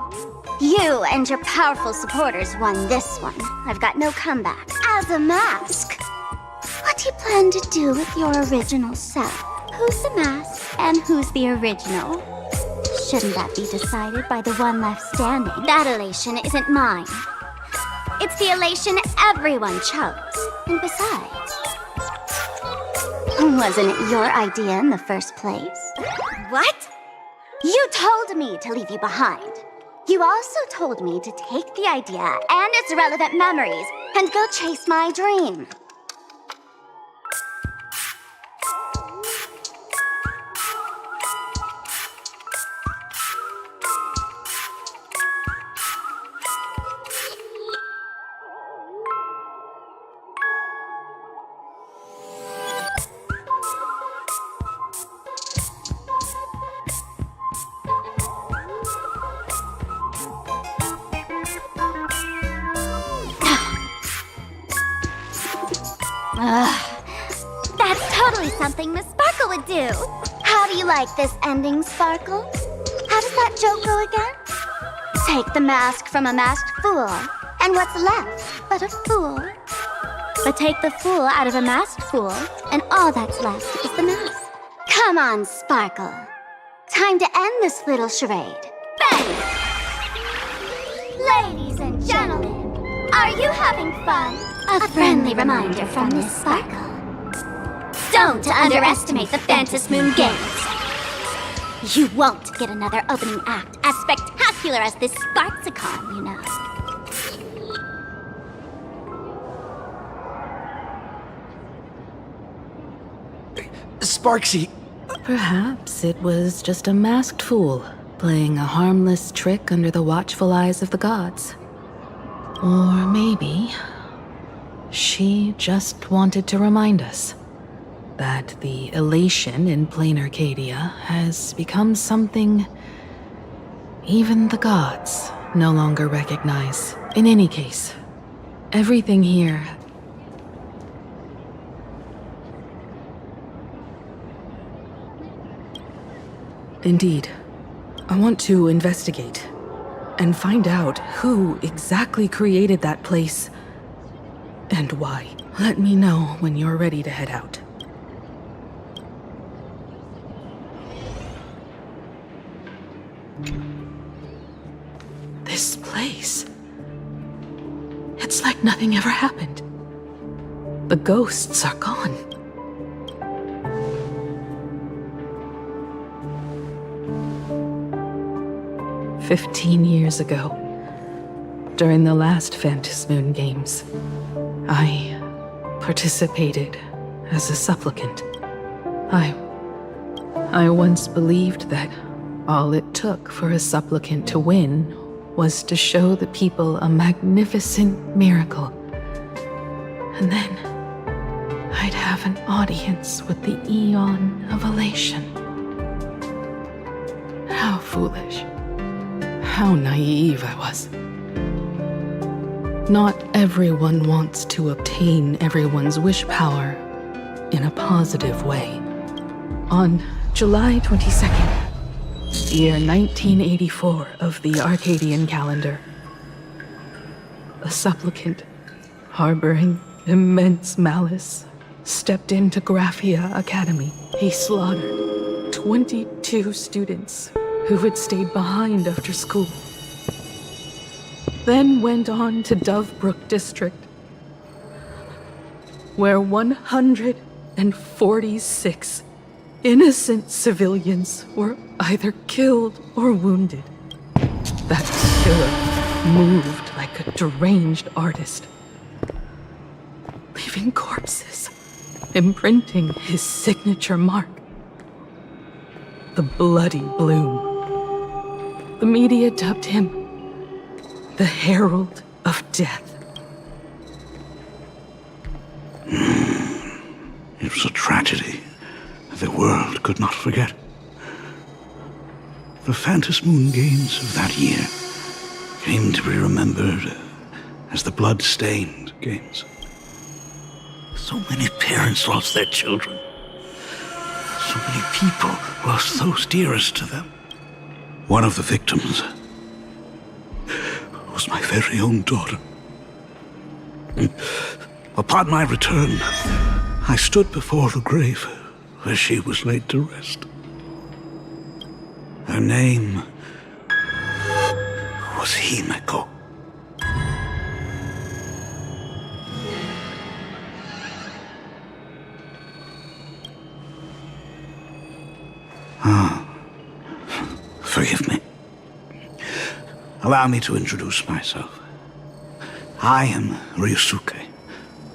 You and your powerful supporters won this one. I've got no comeback. As a mask, what do you plan to do with your original self? Who's the mask and who's the original? Shouldn't that be decided by the one left standing? That elation isn't mine. It's the elation everyone chose. And besides, wasn't it your idea in the first place? What? You told me to leave you behind. You also told me to take the idea and its relevant memories and go chase my dream. That's totally something Miss Sparkle would do. How do you like this ending, Sparkle? How does that joke go again? Take the mask from a masked fool, and what's left but a fool? But take the fool out of a masked fool, and all that's left is the mask. Come on, Sparkle. Time to end this little charade. Bang! Ladies and gentlemen, are you having fun? A friendly reminder from Miss Sparkle. Don't underestimate the Fantasy Moon Games. You won't get another opening act as spectacular as this Sparksicon, you know. Sparksy! Perhaps it was just a masked fool, playing a harmless trick under the watchful eyes of the gods. Or maybe she just wanted to remind us that the elation in plain Arcadia has become something even the gods no longer recognize. In any case, everything here... Indeed. I want to investigate. and find out who exactly created that place and why. Let me know when you're ready to head out. This place. It's like nothing ever happened. The ghosts are gone. "15 years ago, during the last Phantasmoon Games, I participated as a supplicant. I once believed that all it took for a supplicant to win was to show the people a magnificent miracle. And then I'd have an audience with the Eon of Elation. How foolish. How naive I was. Not everyone wants to obtain everyone's wish power in a positive way. On July 22nd, year 1984 of the Arcadian calendar, a supplicant harboring immense malice stepped into Graphia Academy. He slaughtered 22 students who had stayed behind after school. Then went on to Dovebrook District, where 146 innocent civilians were either killed or wounded. That killer moved like a deranged artist, leaving corpses, imprinting his signature mark. The Bloody Bloom. The media dubbed him the Herald of Death. It was a tragedy the world could not forget. The Phantasmoon Games of that year came to be remembered as the Blood-Stained Games. So many parents lost their children. So many people lost those dearest to them. One of the victims was my very own daughter. Upon my return, I stood before the grave where she was laid to rest. Her name was Himeko. Forgive me. Allow me to introduce myself. I am Ryusuke,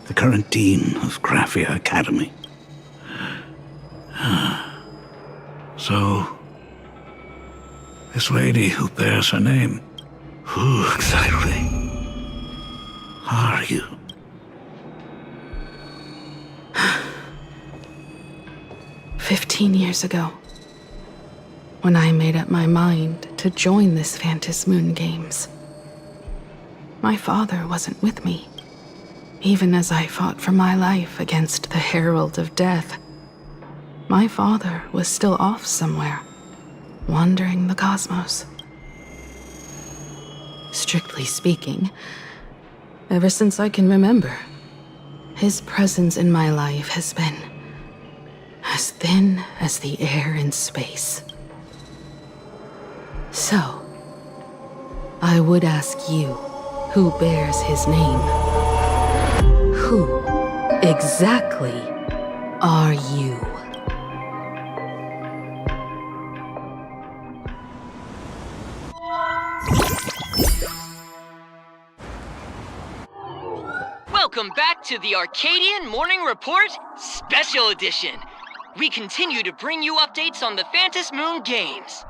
the current dean of Graphia Academy. So, this lady who bears her name, who exactly are you? "15 years ago, when I made up my mind to join this Phantasmoon Games, my father wasn't with me, even as I fought for my life against the Herald of Death. My father was still off somewhere, wandering the cosmos. Strictly speaking, ever since I can remember, his presence in my life has been as thin as the air in space. So, I would ask you, who bears his name? Who exactly are you? Welcome back to the Arcadian Morning Report Special Edition. We continue to bring you updates on the Phantasmoon Games.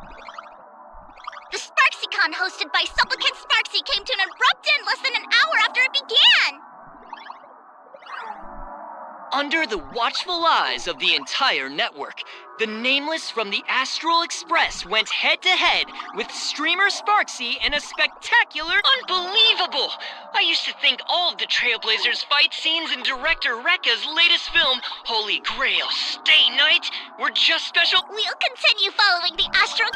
The SparksyCon hosted by Supplicant Sparksy came to an abrupt end less than an hour after it began! Under the watchful eyes of the entire network, the Nameless from the Astral Express went head-to-head with streamer Sparksy in a spectacular, unbelievable! I used to think all of the Trailblazers fight scenes in director Rekka's latest film, Holy Grail Stay Night, were just special. We'll continue following the Astral...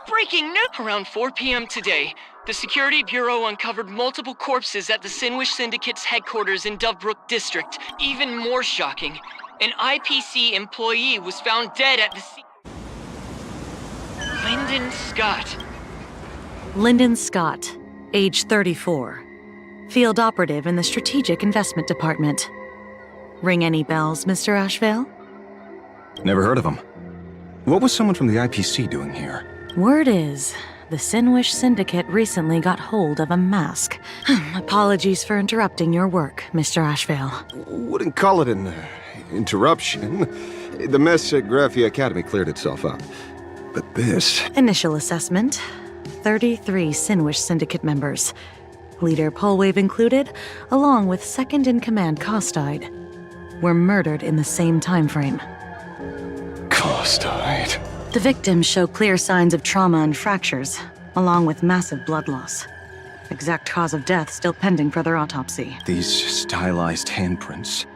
Breaking news! Around 4 p.m. today, the Security Bureau uncovered multiple corpses at the Sinwish Syndicate's headquarters in Dovebrook District. Even more shocking, an IPC employee was found dead at the scene. Lyndon Scott. Lyndon Scott, age 34. Field operative in the Strategic Investment Department. Ring any bells, Mr. Ashvale? Never heard of him. What was someone from the IPC doing here? Word is, the Sinwish Syndicate recently got hold of a mask. Apologies for interrupting your work, Mr. Ashvale. Wouldn't call it an interruption. The mess at Graphia Academy cleared itself up. But this... Initial assessment. 33 Sinwish Syndicate members. Leader Polwave included, along with second-in-command Costide, were murdered in the same time frame. Costide. The victims show clear signs of trauma and fractures, along with massive blood loss. Exact cause of death still pending further autopsy. These stylized handprints.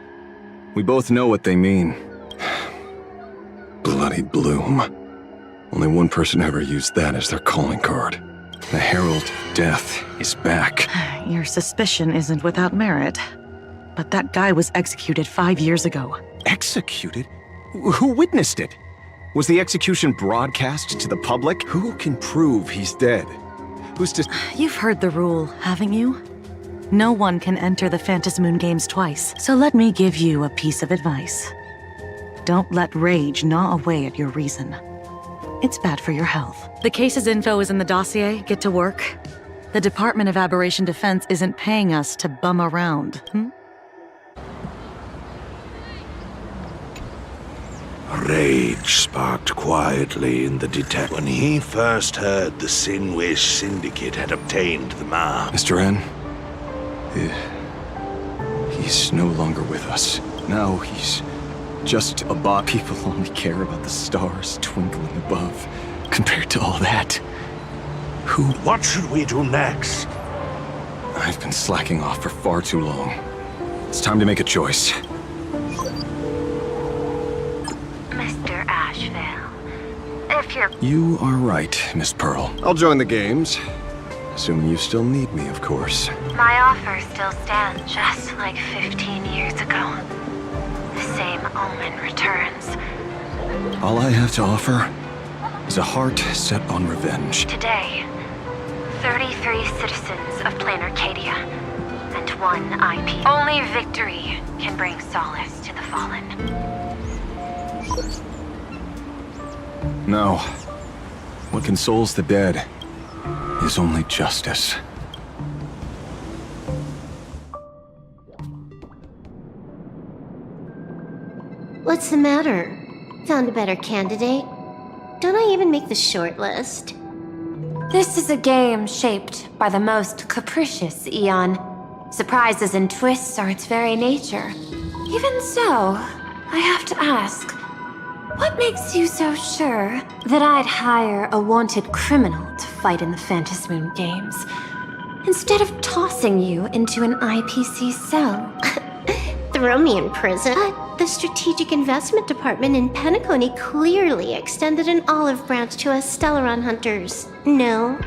We both know what they mean. Bloody Bloom. Only one person ever used that as their calling card. The Herald of Death is back. Your suspicion isn't without merit. But that guy was executed 5 years ago. Executed? Who witnessed it? Was the execution broadcast to the public? Who can prove he's dead? Who's to... You've heard the rule, haven't you? No one can enter the Phantasmoon Games twice. So let me give you a piece of advice. Don't let rage gnaw away at your reason. It's bad for your health. The case's info is in the dossier. Get to work. The Department of Aberration Defense isn't paying us to bum around, Rage sparked quietly in the detective when he first heard the Sinwish Syndicate had obtained the mask. Mr. N, he's no longer with us. Now he's just a bot. People only care about the stars twinkling above. Compared to all that, What should we do next? I've been slacking off for far too long. It's time to make a choice. Mr. Ashvale, if you're... You are right, Miss Pearl. I'll join the games. Assuming you still need me, of course. My offer still stands, just like 15 years ago. The same omen returns. All I have to offer is a heart set on revenge. Today, 33 citizens of Plain Arcadia, and 1 IP. Only victory can bring solace to the fallen. No. What consoles the dead is only justice. What's the matter? Found a better candidate? Don't I even make the short list? This is a game shaped by the most capricious Eon. Surprises and twists are its very nature. Even so, I have to ask, what makes you so sure that I'd hire a wanted criminal to fight in the Phantasmoon Games, instead of tossing you into an IPC cell? Throw me in prison? But the Strategic Investment Department in Penacony clearly extended an olive branch to us Stellaron hunters. No?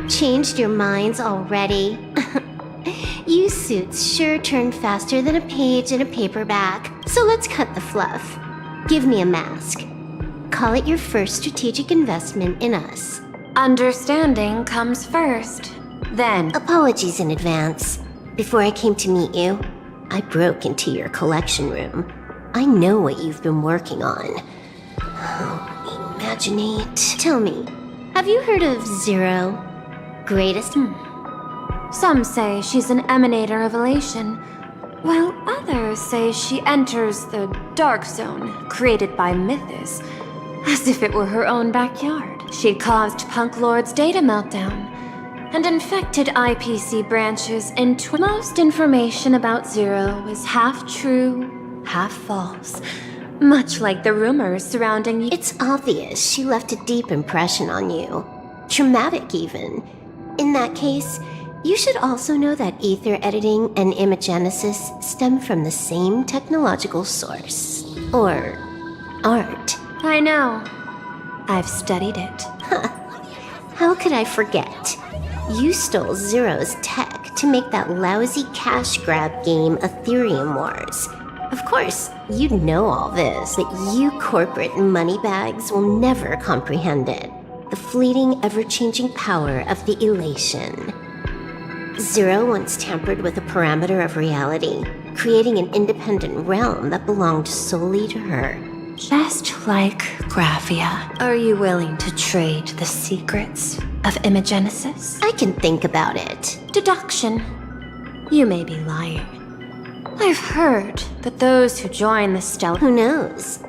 Changed your minds already? You suits sure turn faster than a page in a paperback. So let's cut the fluff. Give me a mask. Call it your first strategic investment in us. Understanding comes first. Then... Apologies in advance. Before I came to meet you, I broke into your collection room. I know what you've been working on. Oh, imaginate. Tell me, have you heard of Zero? Greatest? Some say she's an emanator of elation, while others say she enters the Dark Zone, created by Mythos, as if it were her own backyard. She caused Punk Lord's data meltdown, and infected IPC branches into... Most information about Zero is half true, half false, much like the rumors surrounding you. It's obvious she left a deep impression on you. Traumatic, even. In that case, you should also know that ether editing and imagenesis stem from the same technological source. Or art. I know. I've studied it. How could I forget? You stole Zero's tech to make that lousy cash grab game Ethereum Wars. Of course, you know all this, that you corporate moneybags will never comprehend it. The fleeting, ever-changing power of the elation. Zero once tampered with a parameter of reality, creating an independent realm that belonged solely to her. Just like Graphia, are you willing to trade the secrets of Imagenesis? I can think about it. Deduction. You may be lying. I've heard that those who join the Stellar... Who knows?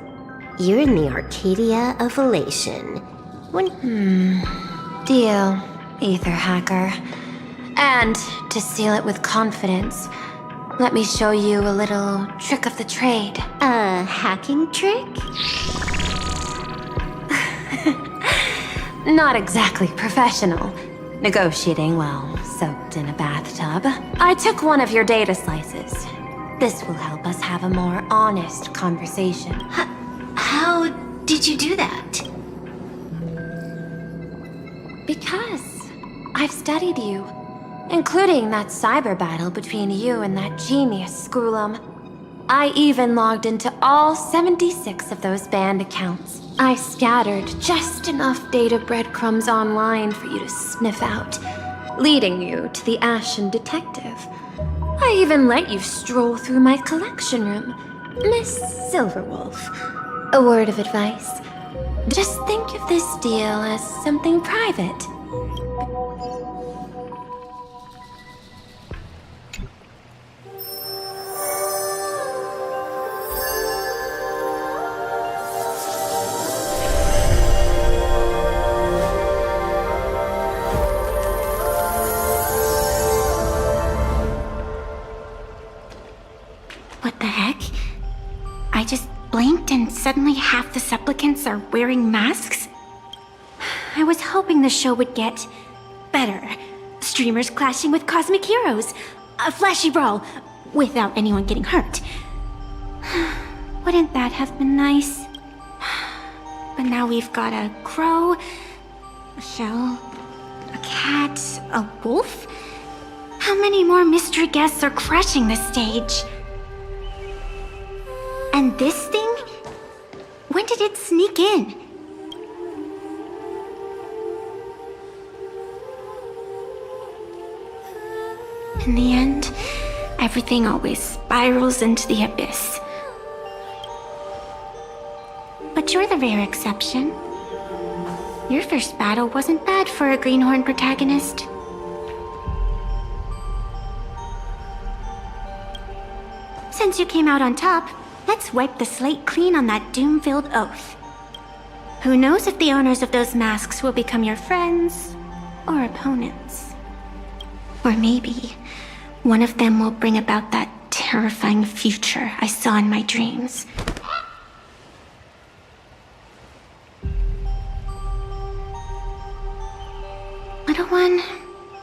You're in the Arcadia of Elation. Deal, Ether Hacker. And to seal it with confidence, let me show you a little trick of the trade. A hacking trick? Not exactly professional. Negotiating while soaked in a bathtub. I took one of your data slices. This will help us have a more honest conversation. How did you do that? Because I've studied you, including that cyber battle between you and that genius Scroolum. I even logged into all 76 of those banned accounts. I scattered just enough data breadcrumbs online for you to sniff out, leading you to the Ashen Detective. I even let you stroll through my collection room, Miss Silverwolf. A word of advice. Just think of this deal as something private. What the heck? I just blinked and suddenly half the supplicants are wearing masks? I was hoping the show would get better. Streamers clashing with cosmic heroes. A flashy brawl without anyone getting hurt. Wouldn't that have been nice? But now we've got a crow, a shell, a cat, a wolf? How many more mystery guests are crashing the stage? And this thing? When did it sneak in? In the end, everything always spirals into the abyss. But you're the rare exception. Your first battle wasn't bad for a greenhorn protagonist. Since you came out on top, let's wipe the slate clean on that doom-filled oath. Who knows if the owners of those masks will become your friends or opponents? Or maybe one of them will bring about that terrifying future I saw in my dreams. Little one,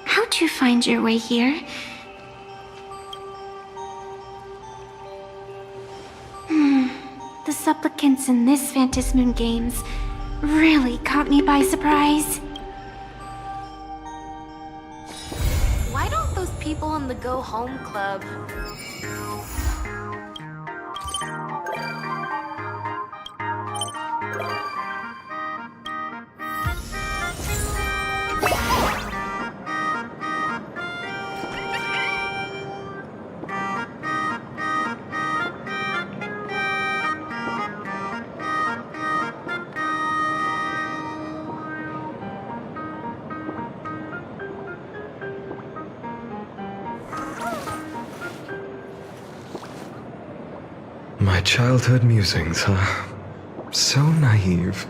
how'd you find your way here? The supplicants in this Phantasmoon Games really caught me by surprise. Why don't those people in the Go Home Club... My childhood musings, huh? So naive.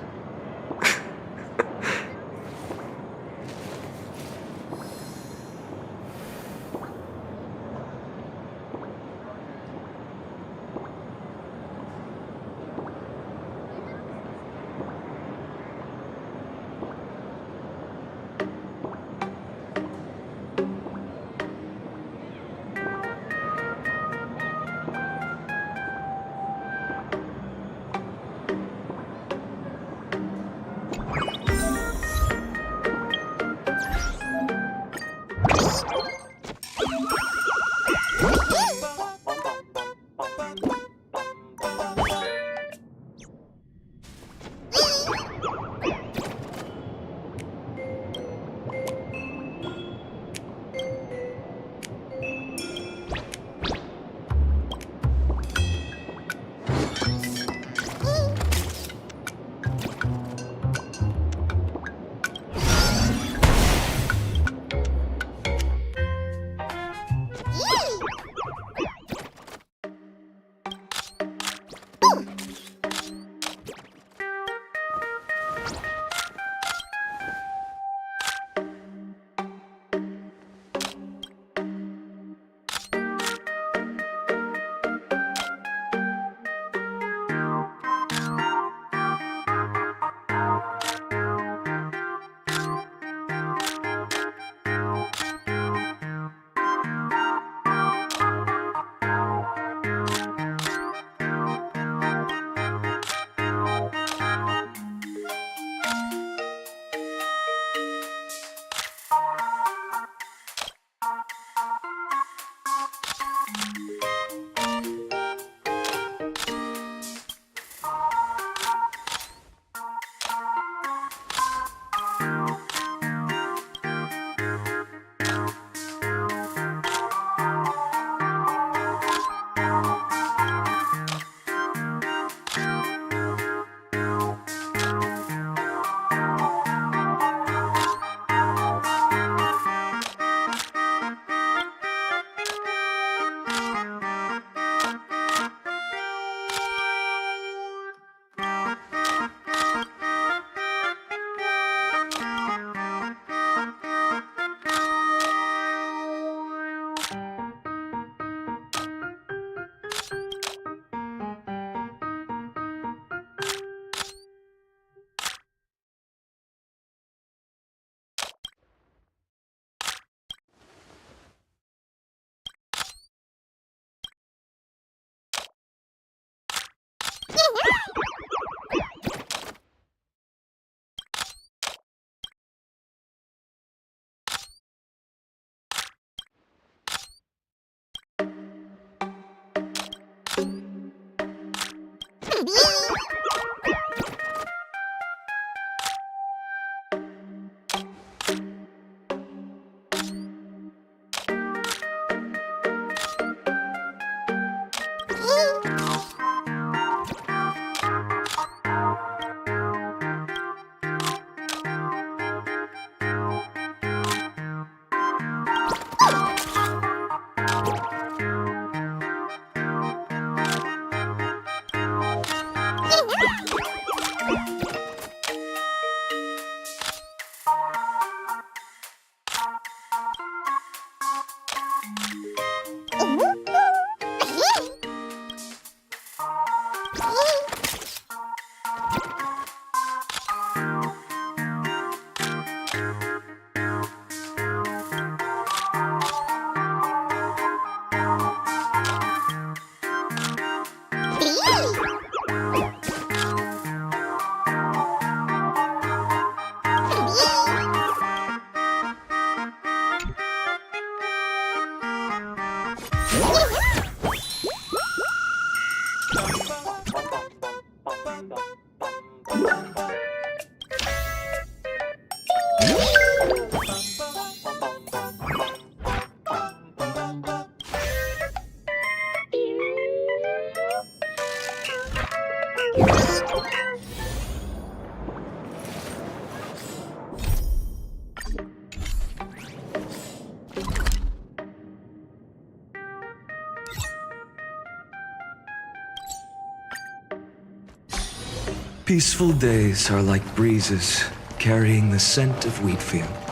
Peaceful days are like breezes carrying the scent of wheat fields.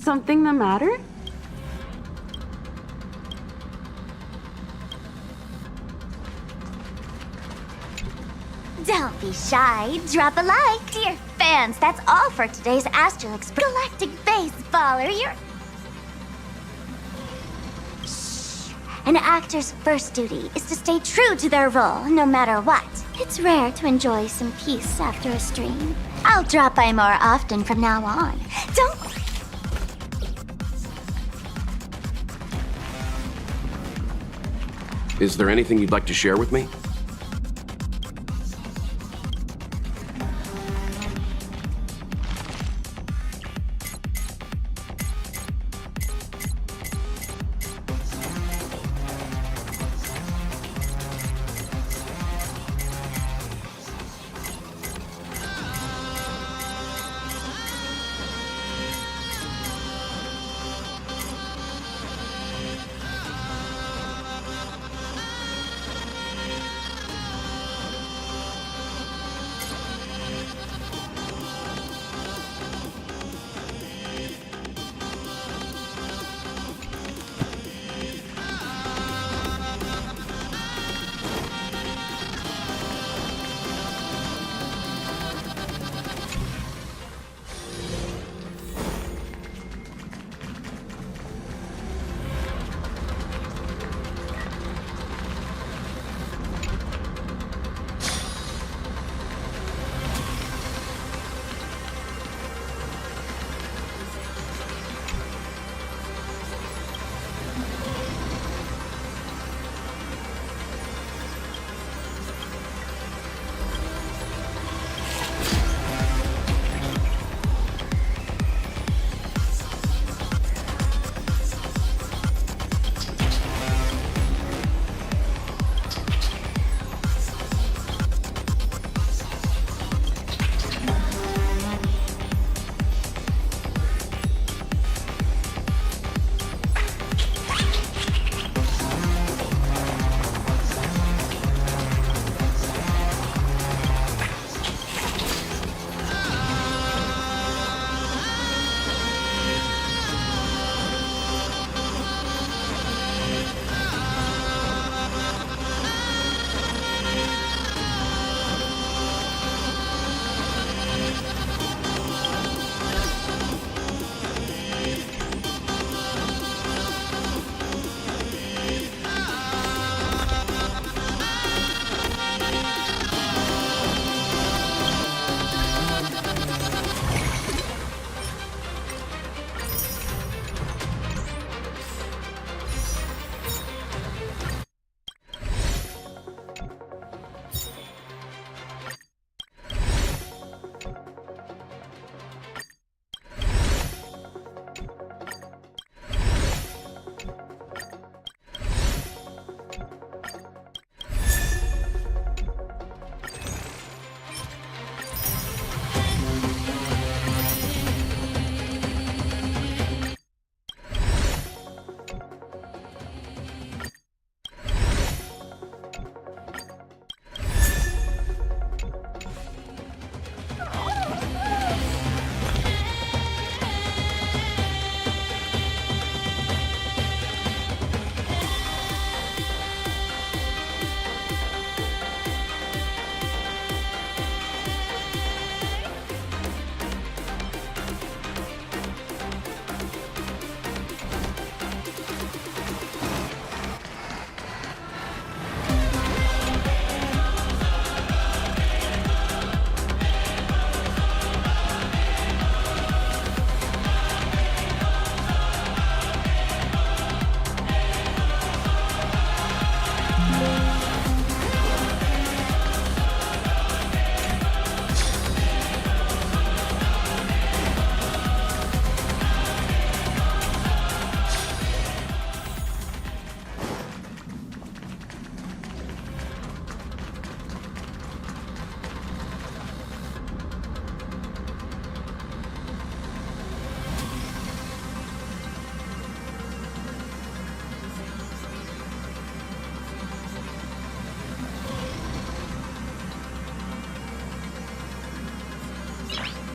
something the matter? Don't be shy. Drop a like. Dear fans, that's all for today's Asterix Galactic Baseballer. An actor's first duty is to stay true to their role, no matter what. It's rare to enjoy some peace after a stream. I'll drop by more often from now on. Don't... Is there anything you'd like to share with me?